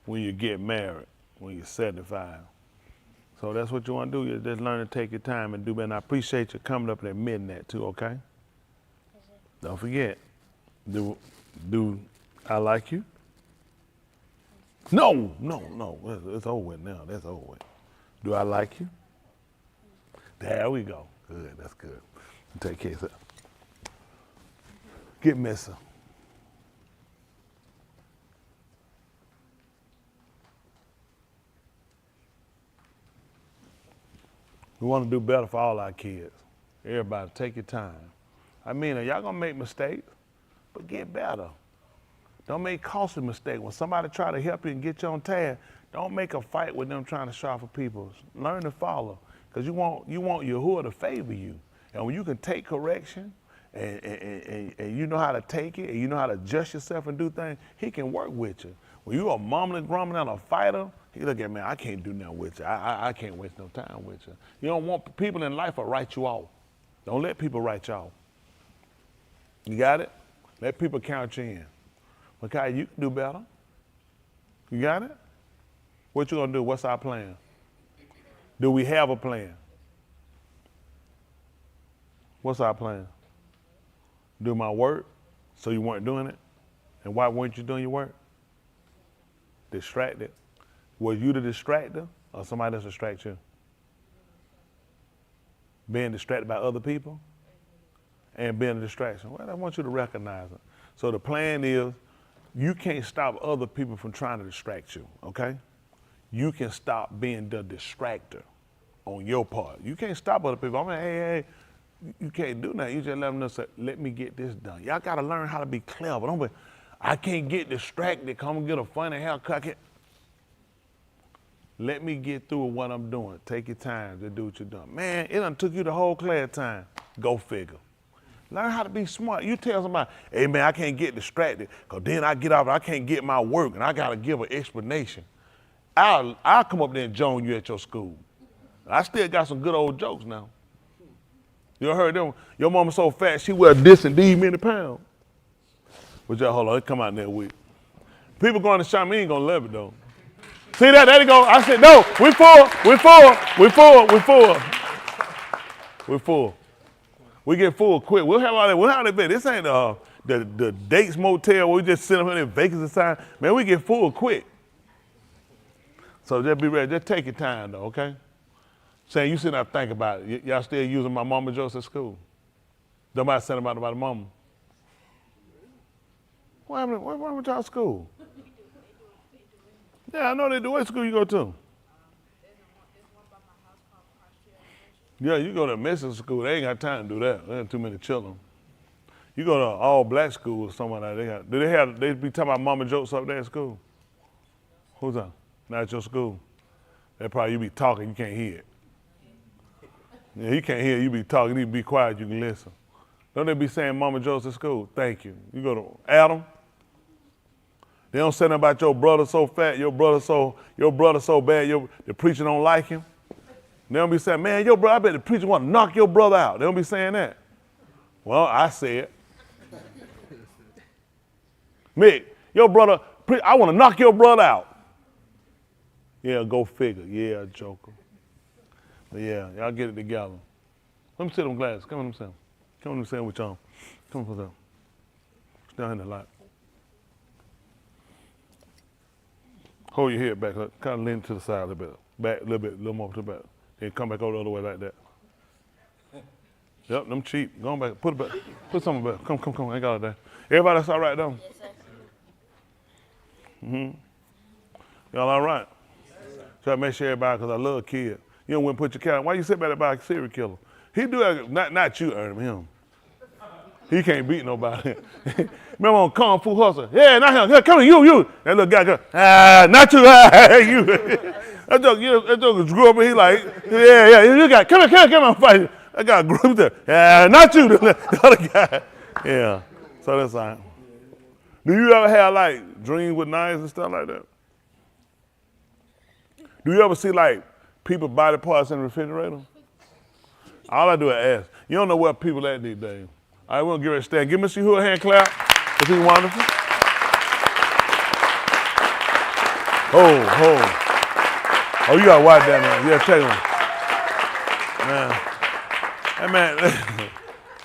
When you get married, when you're 75. So that's what you want to do. You just learn to take your time and do better. And I appreciate you coming up and admitting that too, okay? Don't forget, do I like you? No. It's over with now. That's over with. Do I like you? There we go. Good. That's good. Take care of that. Get missing. We want to do better for all our kids. Everybody, take your time. I mean, y'all gonna make mistakes, but get better. Don't make costly mistakes. When somebody try to help you and get you on task, don't make a fight with them trying to sharpen people. Learn to follow, because you want Yahuwah to favor you. And when you can take correction and you know how to take it and you know how to adjust yourself and do things, he can work with you. When you are mumbling, grumbling, and a fighter, he look at, man, I can't do nothing with you. I can't waste no time with you. You don't want people in life to write you off. Don't let people write you off. You got it? Let people count you in. Okay, you can do better. You got it? What you gonna do? What's our plan? Do we have a plan? What's our plan? Do my work, so you weren't doing it? And why weren't you doing your work? Distracted. Was you the distractor or somebody else distract you? Being distracted by other people and being a distraction. Well, I want you to recognize it. So the plan is, you can't stop other people from trying to distract you, okay? You can stop being the distractor on your part. You can't stop other people. I mean, hey, you can't do that. You just let them know, say, let me get this done. Y'all gotta learn how to be clever. Don't be, I can't get distracted, come and get a funny haircut. Let me get through with what I'm doing. Take your time to do what you're doing. Man, it done took you the whole class time. Go figure. Learn how to be smart. You tell somebody, hey man, I can't get distracted, because then I get off and I can't get my work and I gotta give an explanation. I'll come up there and join you at your school. I still got some good old jokes now. You heard them? Your mama so fat, she wear this and these many pounds. But y'all, hold on, it come out next week. People going to shop, me ain't gonna love it though. See that, there you go. I said, no, we full. We get full quick. We'll have all that. We'll have that bed. This ain't the Dates Motel where we just sit up in vacancy time. Man, we get full quick. So just be ready. Just take your time though, okay? Saying you sit there and think about it. Y'all still using my mama jokes at school? Nobody said about the mama. What happened with y'all school? Yeah, I know they do. What school you go to? Yeah, you go to Mexican school. They ain't got time to do that. There ain't too many children. You go to all black school or something like that. They be talking about mama jokes up there at school? Who's that? Not at your school. That probably you be talking, you can't hear it. Yeah, you can't hear it, you be talking, you need to be quiet, you can listen. Don't they be saying mama jokes at school? Thank you. You go to Adam. They don't say nothing about your brother so fat, your brother so bad, the preacher don't like him. They don't be saying, man, your brother, I bet the preacher want to knock your brother out. They don't be saying that. Well, I say it. Mick, your brother, I want to knock your brother out. Yeah, go figure. Yeah, joker. But yeah, y'all get it together. Let me see them glasses. Come on, let me see them. Come on, let me see them with y'all. Come on, put them. Stand in the light. Hold your head back, kind of lean to the side a little bit. Back a little more to the back. Then come back over the other way like that. Yep, them cheap. Go on back. Put it back. Put something back. Come. I got it there. Everybody that's all right though? Yes, sir. Y'all all right? Try to make sure everybody, because I love kids. You don't want to put your cat on. Why you sit back there by a serial killer? He do that, not you, Ernie, him. He can't beat nobody. Remember on Kung Fu Hustle? Yeah, not him. Yeah, come here, you. That little guy goes, not you, you. That joke grew up and he like, yeah, you got, come here, fight. That guy grew up there, not you, the other guy. Yeah, so that's all right. Do you ever have like dreams with knives and stuff like that? Do you ever see like people body parts in the refrigerator? All I do is ask. You don't know where people at these days. All right, we're gonna get ready to stand. Give Mr. Hugh a hand clap. Is he wonderful? Oh, you got white down there. Yeah, take him. Man. That man, I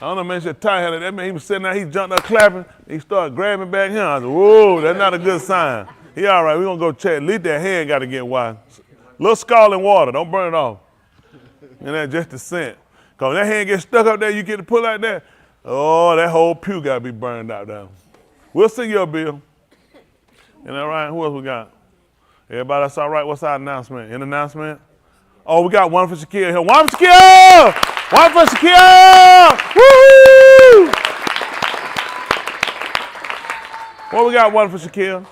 don't know, man, shit tight. That man, he was sitting there, he jumped up clapping, he started grabbing back here. I said, whoa, that's not a good sign. He all right, we're gonna go check. At least that hand gotta get wide. Little scalding water, don't burn it off. And that's just the scent. Cause when that hand gets stuck up there, you get to pull out there, oh, that whole pew gotta be burned out there. We'll see your bill. And all right, who else we got? Everybody that's all right, what's our announcement? An announcement? Oh, we got one for Shaquille here. One for Shaquille! One for Shaquille! Woo! What we got one for Shaquille?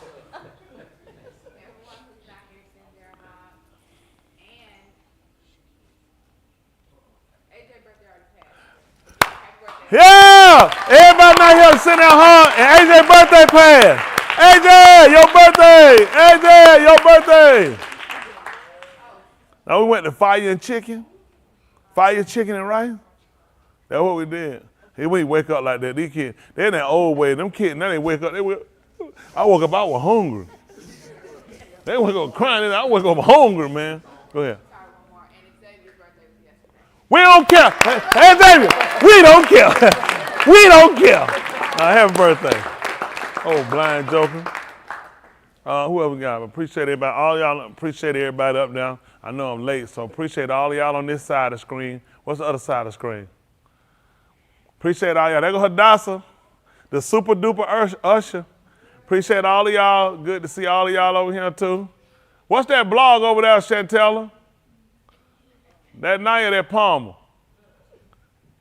Yeah! Everybody not here sitting there, huh? And AJ birthday pass. AJ, your birthday! AJ, your birthday! Now we went to Fire and Chicken. Fire chicken and rice. That's what we did. Hey, we wake up like that. These kids, they in that old way. Them kids, now they wake up. I woke up, I was hungry. They wake up crying. I wake up hungry, man. Go ahead. We don't care. Hey, David, we don't care. We don't care. Happy birthday. Oh, blind joker. Whoever we got, appreciate everybody. All y'all, appreciate everybody up there. I know I'm late, so appreciate all y'all on this side of the screen. What's the other side of the screen? Appreciate all y'all. There go Hadassah, the super duper usher. Appreciate all of y'all. Good to see all of y'all over here too. What's that blog over there, Chantella? That Naya, that Palmer.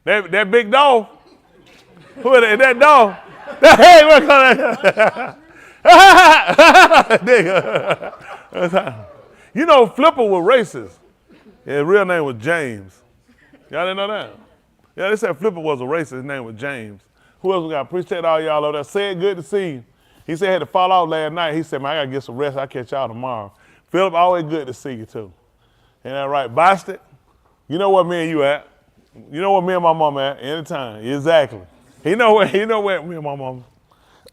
That big dog. Who is that? That dog. Hey, what's that? You know, Flipper was racist. His real name was James. Y'all didn't know that? Yeah, they said Flipper was a racist. His name was James. Who else we got? Appreciate all y'all over there. Said good to see you. He said he had to fall out last night. He said, man, I got to get some rest. I'll catch y'all tomorrow. Philip, always good to see you, too. Ain't that right? Boston, you know where me and you at. You know where me and my mama at anytime. Exactly. He know where me and my mama.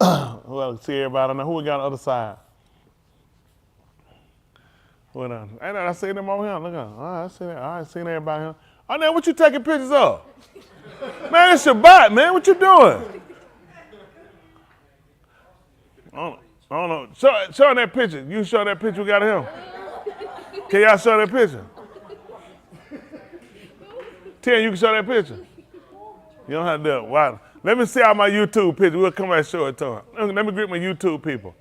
Well, see everybody. I know who we got on the other side. What else? Ain't I seen them over here? Look at I seen that. I seen everybody here. Oh, now what you taking pictures of? Man, it's Shabbat, man. What you doing? I don't know. Show that picture. You show that picture we got of him. Can y'all show that picture? Tim, you can show that picture. You don't have to do it. Wow. Let me see all my YouTube pictures. We'll come back and show it to him. Let me greet my YouTube people.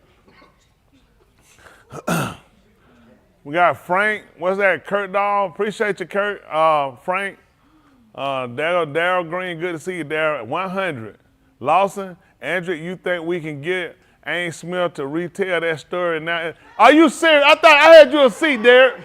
We got Frank. What's that? Kurt Dahl. Appreciate you, Kurt. Frank. Daryl Green. Good to see you, Daryl. 100. Lawson. Andrew, you think we can get Aim Smith to retell that story now? Are you serious? I thought I had you a seat, Derek.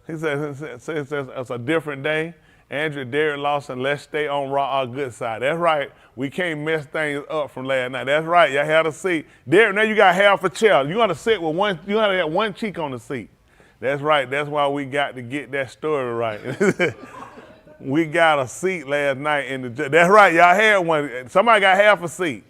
He says it's a different day. Andrew, Derek Lawson, let's stay on our good side. That's right. We can't mess things up from last night. That's right. Y'all had a seat. Derek, now you got half a chair. You got to sit with one. You got to have one cheek on the seat. That's right. That's why we got to get that story right. We got a seat last night in the. That's right. Y'all had one. Somebody got half a seat.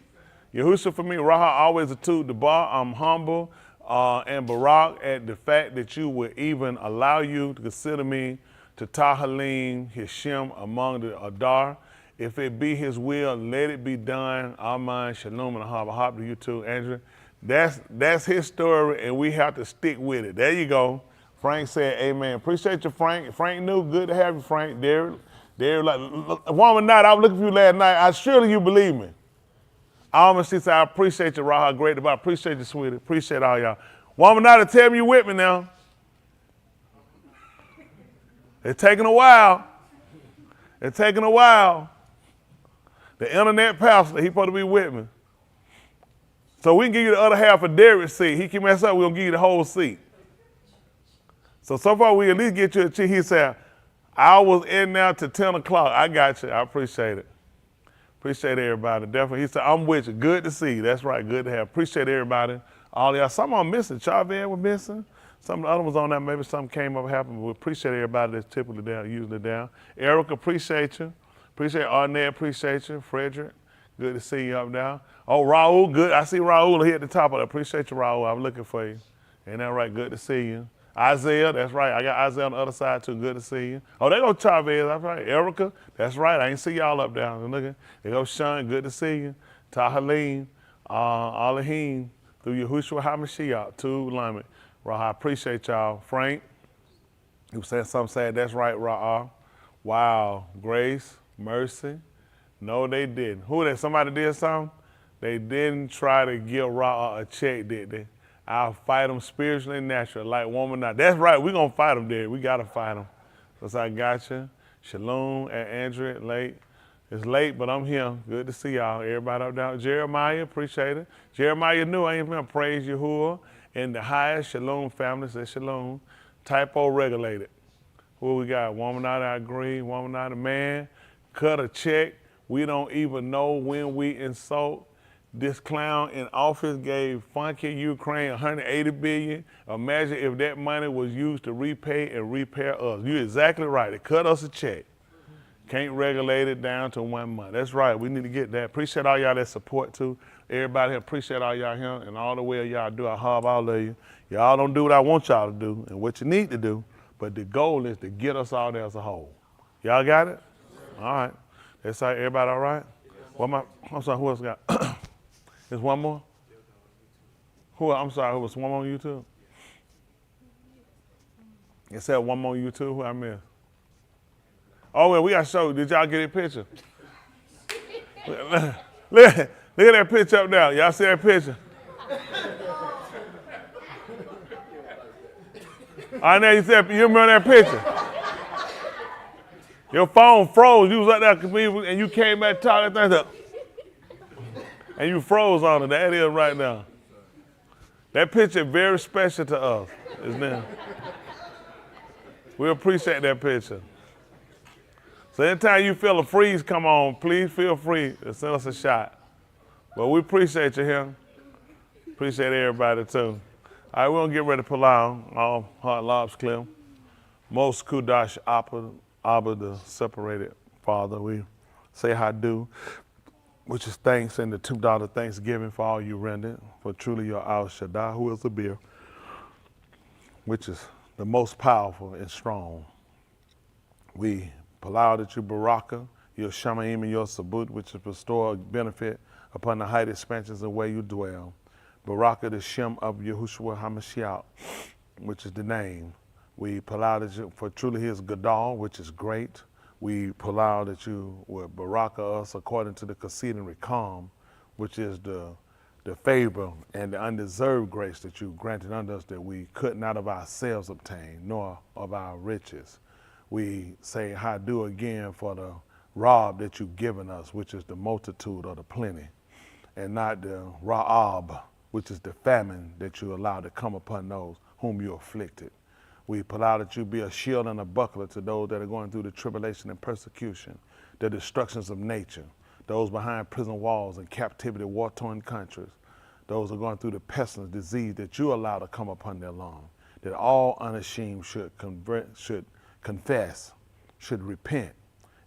Yahushua for me, Raha always a two. The bar. I'm humble and Barak at the fact that you would even allow you to consider me to Tahalim, Hishem among the Adar. If it be his will, let it be done. Amen, Shalom, and Ahab to you too, Andrew. That's his story, and we have to stick with it. There you go. Frank said, amen. Appreciate you, Frank. Frank knew. Good to have you, Frank. Derek, like, woman night, I was looking for you last night. Surely you believe me. I almost said, I appreciate you, Raha. Great about. Appreciate you, sweetie. Appreciate all y'all. Woman night, tell me you with me now. It's taking a while. It's taking a while. The internet pastor, he supposed to be with me. So we can give you the other half of Derek's seat. He can mess up, we're going to give you the whole seat. So far we at least get you a check. He said, I was in there to 10 o'clock. I got you. I appreciate it. Appreciate everybody. Definitely. He said, I'm with you. Good to see you. That's right. Good to have. Appreciate everybody. All y'all. Some of them missing. Chavez was missing. Some of the other ones on that, maybe something came up, happened, but we appreciate everybody that's typically down, usually down. Erica, appreciate you. Appreciate Arnett, appreciate you. Frederick, good to see you up there. Oh, Raul, good. I see Raul here at the top of that. Appreciate you, Raul. I'm looking for you. Ain't that right? Good to see you. Isaiah, that's right. I got Isaiah on the other side too. Good to see you. Oh, there go Chavez. That's right. Erica, that's right. I ain't see y'all up there. Looking. There go Sean. Good to see you. Tahalim, Alahim, through Yahushua HaMashiach, to Lamed. Raha, appreciate y'all. Frank, who said something sad. That's right, Raha. Wow. Grace, mercy. No, they didn't. Who that? Somebody did something? They didn't try to give Raha a check, did they? I'll fight them spiritually and naturally, like woman not. That's right, we're going to fight them there. We got to fight them. Because I got you. Shalom at Andrea, late. It's late, but I'm here. Good to see y'all. Everybody up down. Jeremiah, appreciate it. Jeremiah knew I ain't going to praise Yahuwah. In the highest Shalom family, say Shalom. Typo regulated. Who we got? Woman out, I agree. Woman out, a man. Cut a check. We don't even know when we insult. This clown in office gave funky Ukraine 180 billion. Imagine if that money was used to repay and repair us. You're exactly right. It cut us a check. Can't regulate it down to 1 month. That's right. We need to get that. Appreciate all y'all that support too. Everybody here, appreciate all y'all here and all the way y'all do. I hug all of you. Y'all don't do what I want y'all to do and what you need to do, but the goal is to get us all there as a whole. Y'all got it? All right. That's all. Everybody all right? I'm sorry, who else got? There's one more? I'm sorry, who was one more on YouTube? It said one more YouTube. Who I missed? Oh, well, we got to show. Did y'all get a picture? Look at that picture up there. Y'all see that picture? I know you said, you remember that picture? Your phone froze. You was up there and you came back talking that thing up. And you froze on it. That is right now. That picture very special to us, isn't it? We appreciate that picture. So anytime you feel a freeze come on, please feel free to send us a shot. But we appreciate you here. Appreciate everybody too. All right, we're going to get ready to pull out. All heart lobs clear. Most Kudash Abba, the separated Father, we say Hadu, which is thanks and the $2 thanksgiving for all you rendered, for truly your Al Shaddai, who is the beer, which is the most powerful and strong. We allow that you Baraka, your Shamaim and your Sabut, which is bestow benefit upon the height expansions of where you dwell. Baraka, the Shem of Yahushua HaMashiach, which is the name. We allow that you, for truly his Gadal, which is great. We allow that you would Baraka us according to the Kasid and Rekam, which is the favor and the undeserved grace that you granted unto us that we could not of ourselves obtain, nor of our riches. We say Hadu again for the rob that you've given us, which is the multitude or the plenty, and not the Ra'ab, which is the famine that you allow to come upon those whom you afflicted. We allow that you be a shield and a buckler to those that are going through the tribulation and persecution, the destructions of nature, those behind prison walls and captivity, war-torn countries, those who are going through the pestilence, disease that you allow to come upon their lawn, that all unashamed should confess, should repent,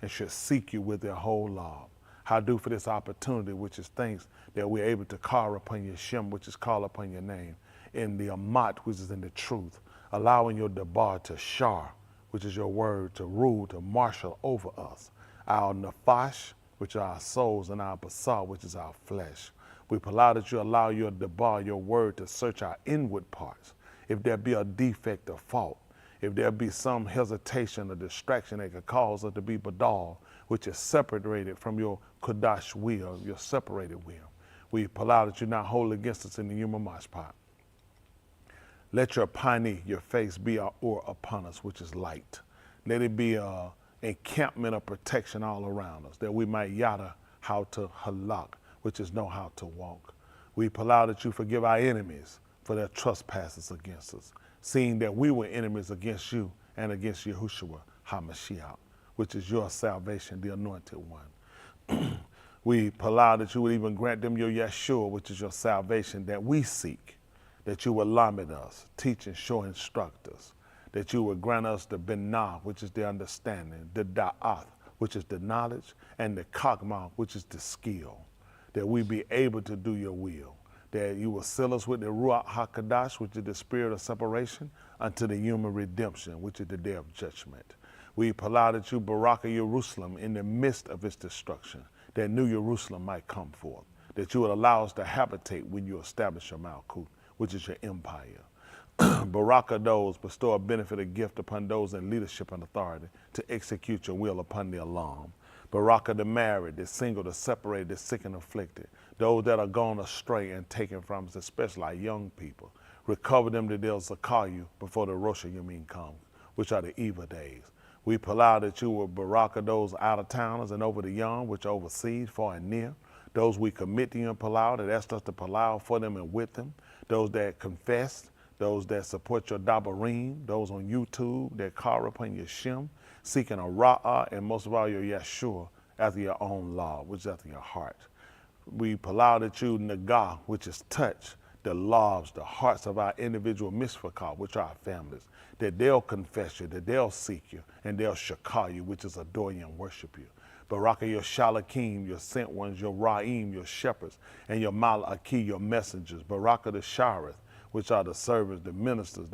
and should seek you with their whole law. How do for this opportunity, which is thanks that we're able to call upon your Shem, which is call upon your name, in the Amat, which is in the truth, allowing your Debar to Shar, which is your word, to rule, to marshal over us. Our Nafash, which are our souls, and our Basar, which is our flesh. We allow that you allow your Debar, your word, to search our inward parts. If there be a defect or fault, if there be some hesitation or distraction that could cause us to be Badal, which is separated from your Kodash will, your separated will. We allow that you not hold against us in the human mashpat. Let your pani, your face, be our or upon us, which is light. Let it be an encampment of protection all around us, that we might yada how to halak, which is know how to walk. We allow that you forgive our enemies for their trespasses against us, seeing that we were enemies against you and against Yahushua HaMashiach, which is your salvation, the anointed one. We allow that you would even grant them your Yeshua, which is your salvation that we seek, that you would lamed us, teach and show, instruct us, that you would grant us the Binah, which is the understanding, the Da'ath, which is the knowledge, and the Kagma, which is the skill, that we be able to do your will, that you will seal us with the Ruach HaKadosh, which is the spirit of separation, unto the human redemption, which is the day of judgment. We allow that you Baraka Jerusalem in the midst of its destruction, that New Jerusalem might come forth, that you would allow us to habitate when you establish your Malkut, which is your empire. Baraka those, bestow a benefit, a gift upon those in leadership and authority to execute your will upon the alarm. Baraka the married, the single, the separated, the sick and afflicted, those that are gone astray and taken from us, especially our young people. Recover them that they'll call you before the Rosh Hashanah comes, which are the evil days. We allow that you will baraka those out-of-towners and over the young, which are overseas, far and near. Those we commit to you and palau, that asked us to palau for them and with them. Those that confess, those that support your dabarim, those on YouTube that call upon your Shem, seeking a ra'ah, and most of all your Yeshua after your own law, which is after your heart. We allow that you nagah, which is touch, the lives, the hearts of our individual misfakah, which are our families, that they'll confess you, that they'll seek you, and they'll shakah you, which is adore you and worship you. Baraka your shalakim, your sent ones, your ra'im, your shepherds, and your malaki, your messengers. Baraka the shareth, which are the servants, the ministers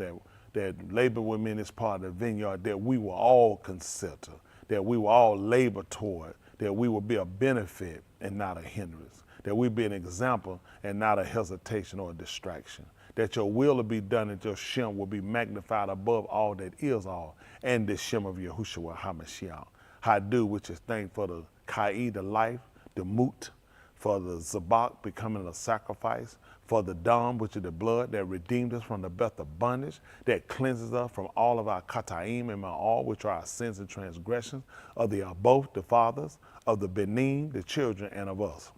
that labor with me in this part of the vineyard, that we will all consider, that we will all labor toward, that we will be a benefit and not a hindrance, that we be an example and not a hesitation or a distraction, that your will will be done and your Shem will be magnified above all that is all, and the Shem of Yahushua HaMashiach. Hadu, which is thanked for the Kai, the life, the Mut, for the Zabak becoming a sacrifice, for the Dam, which is the blood that redeemed us from the breath of bondage, that cleanses us from all of our Kataim and Ma'al, which are our sins and transgressions, of the both the fathers, of the Benin, the children, and of us.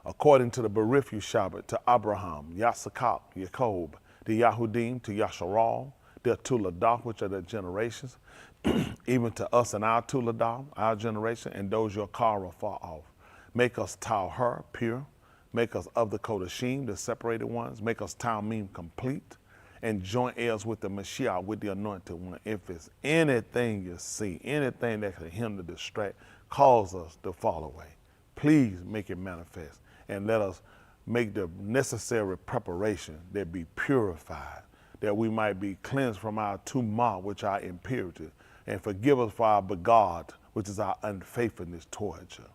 According to the Barifu Shabbat, to Abraham, Yasakal, Yacob, the Yahudim, to Yasharal, their Tuladah, which are their generations, even to us and our Tuladah, our generation, and those your Kara far off. Make us Tauher, pure. Make us of the Kodashim, the separated ones. Make us Talmim, complete. And joint heirs with the Mashiach, with the anointed one. If it's anything you see, anything that can hinder, distract, cause us to fall away, please make it manifest. And let us make the necessary preparation that be purified, that we might be cleansed from our tumah, which are impurity, and forgive us for our begad, which is our unfaithfulness towards you.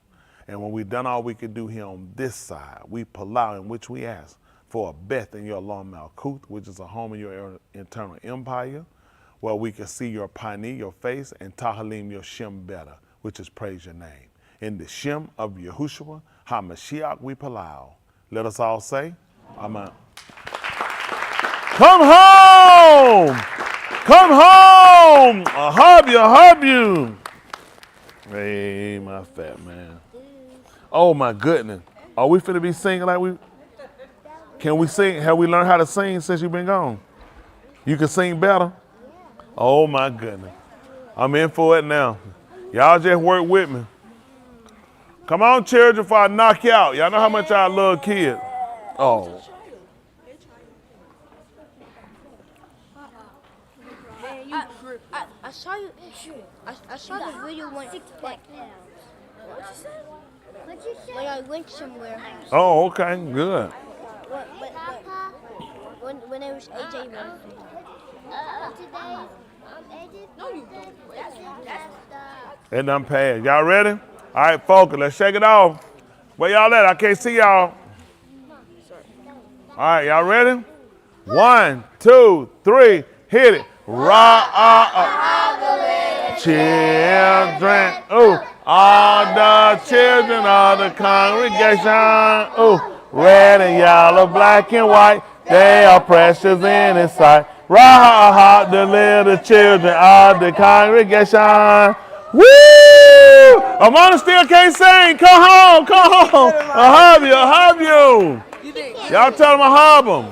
And when we've done all we can do here on this side, we palau, in which we ask for a beth in your Lam Malkuth, which is a home in your eternal empire, where we can see your pani, your face, and tahalim, your Shem better, which is praise your name. In the Shem of Yahushua HaMashiach we palau. Let us all say, Amen. Come home! Come home! I hug you. Hey, my fat man. Oh my goodness. Are we finna be singing like we? Can we sing? Have we learned how to sing since you've been gone? You can sing better? Oh my goodness. I'm in for it now. Y'all just work with me. Come on, children, before I knock you out. Y'all know how much I love kids. Oh. I saw you. I saw the video when I went somewhere. Oh, okay, good. When it was AJ running. It done passed. Y'all ready? All right, focus. Let's shake it off. Where y'all at? I can't see y'all. All right, y'all ready? 1, 2, 3, hit it. Children, all the children of the congregation, red and yellow, black and white, they are precious in His sight. The little children of the congregation. Woo! Amanda still can't sing. Come home. I hug you. Y'all tell them I hug them.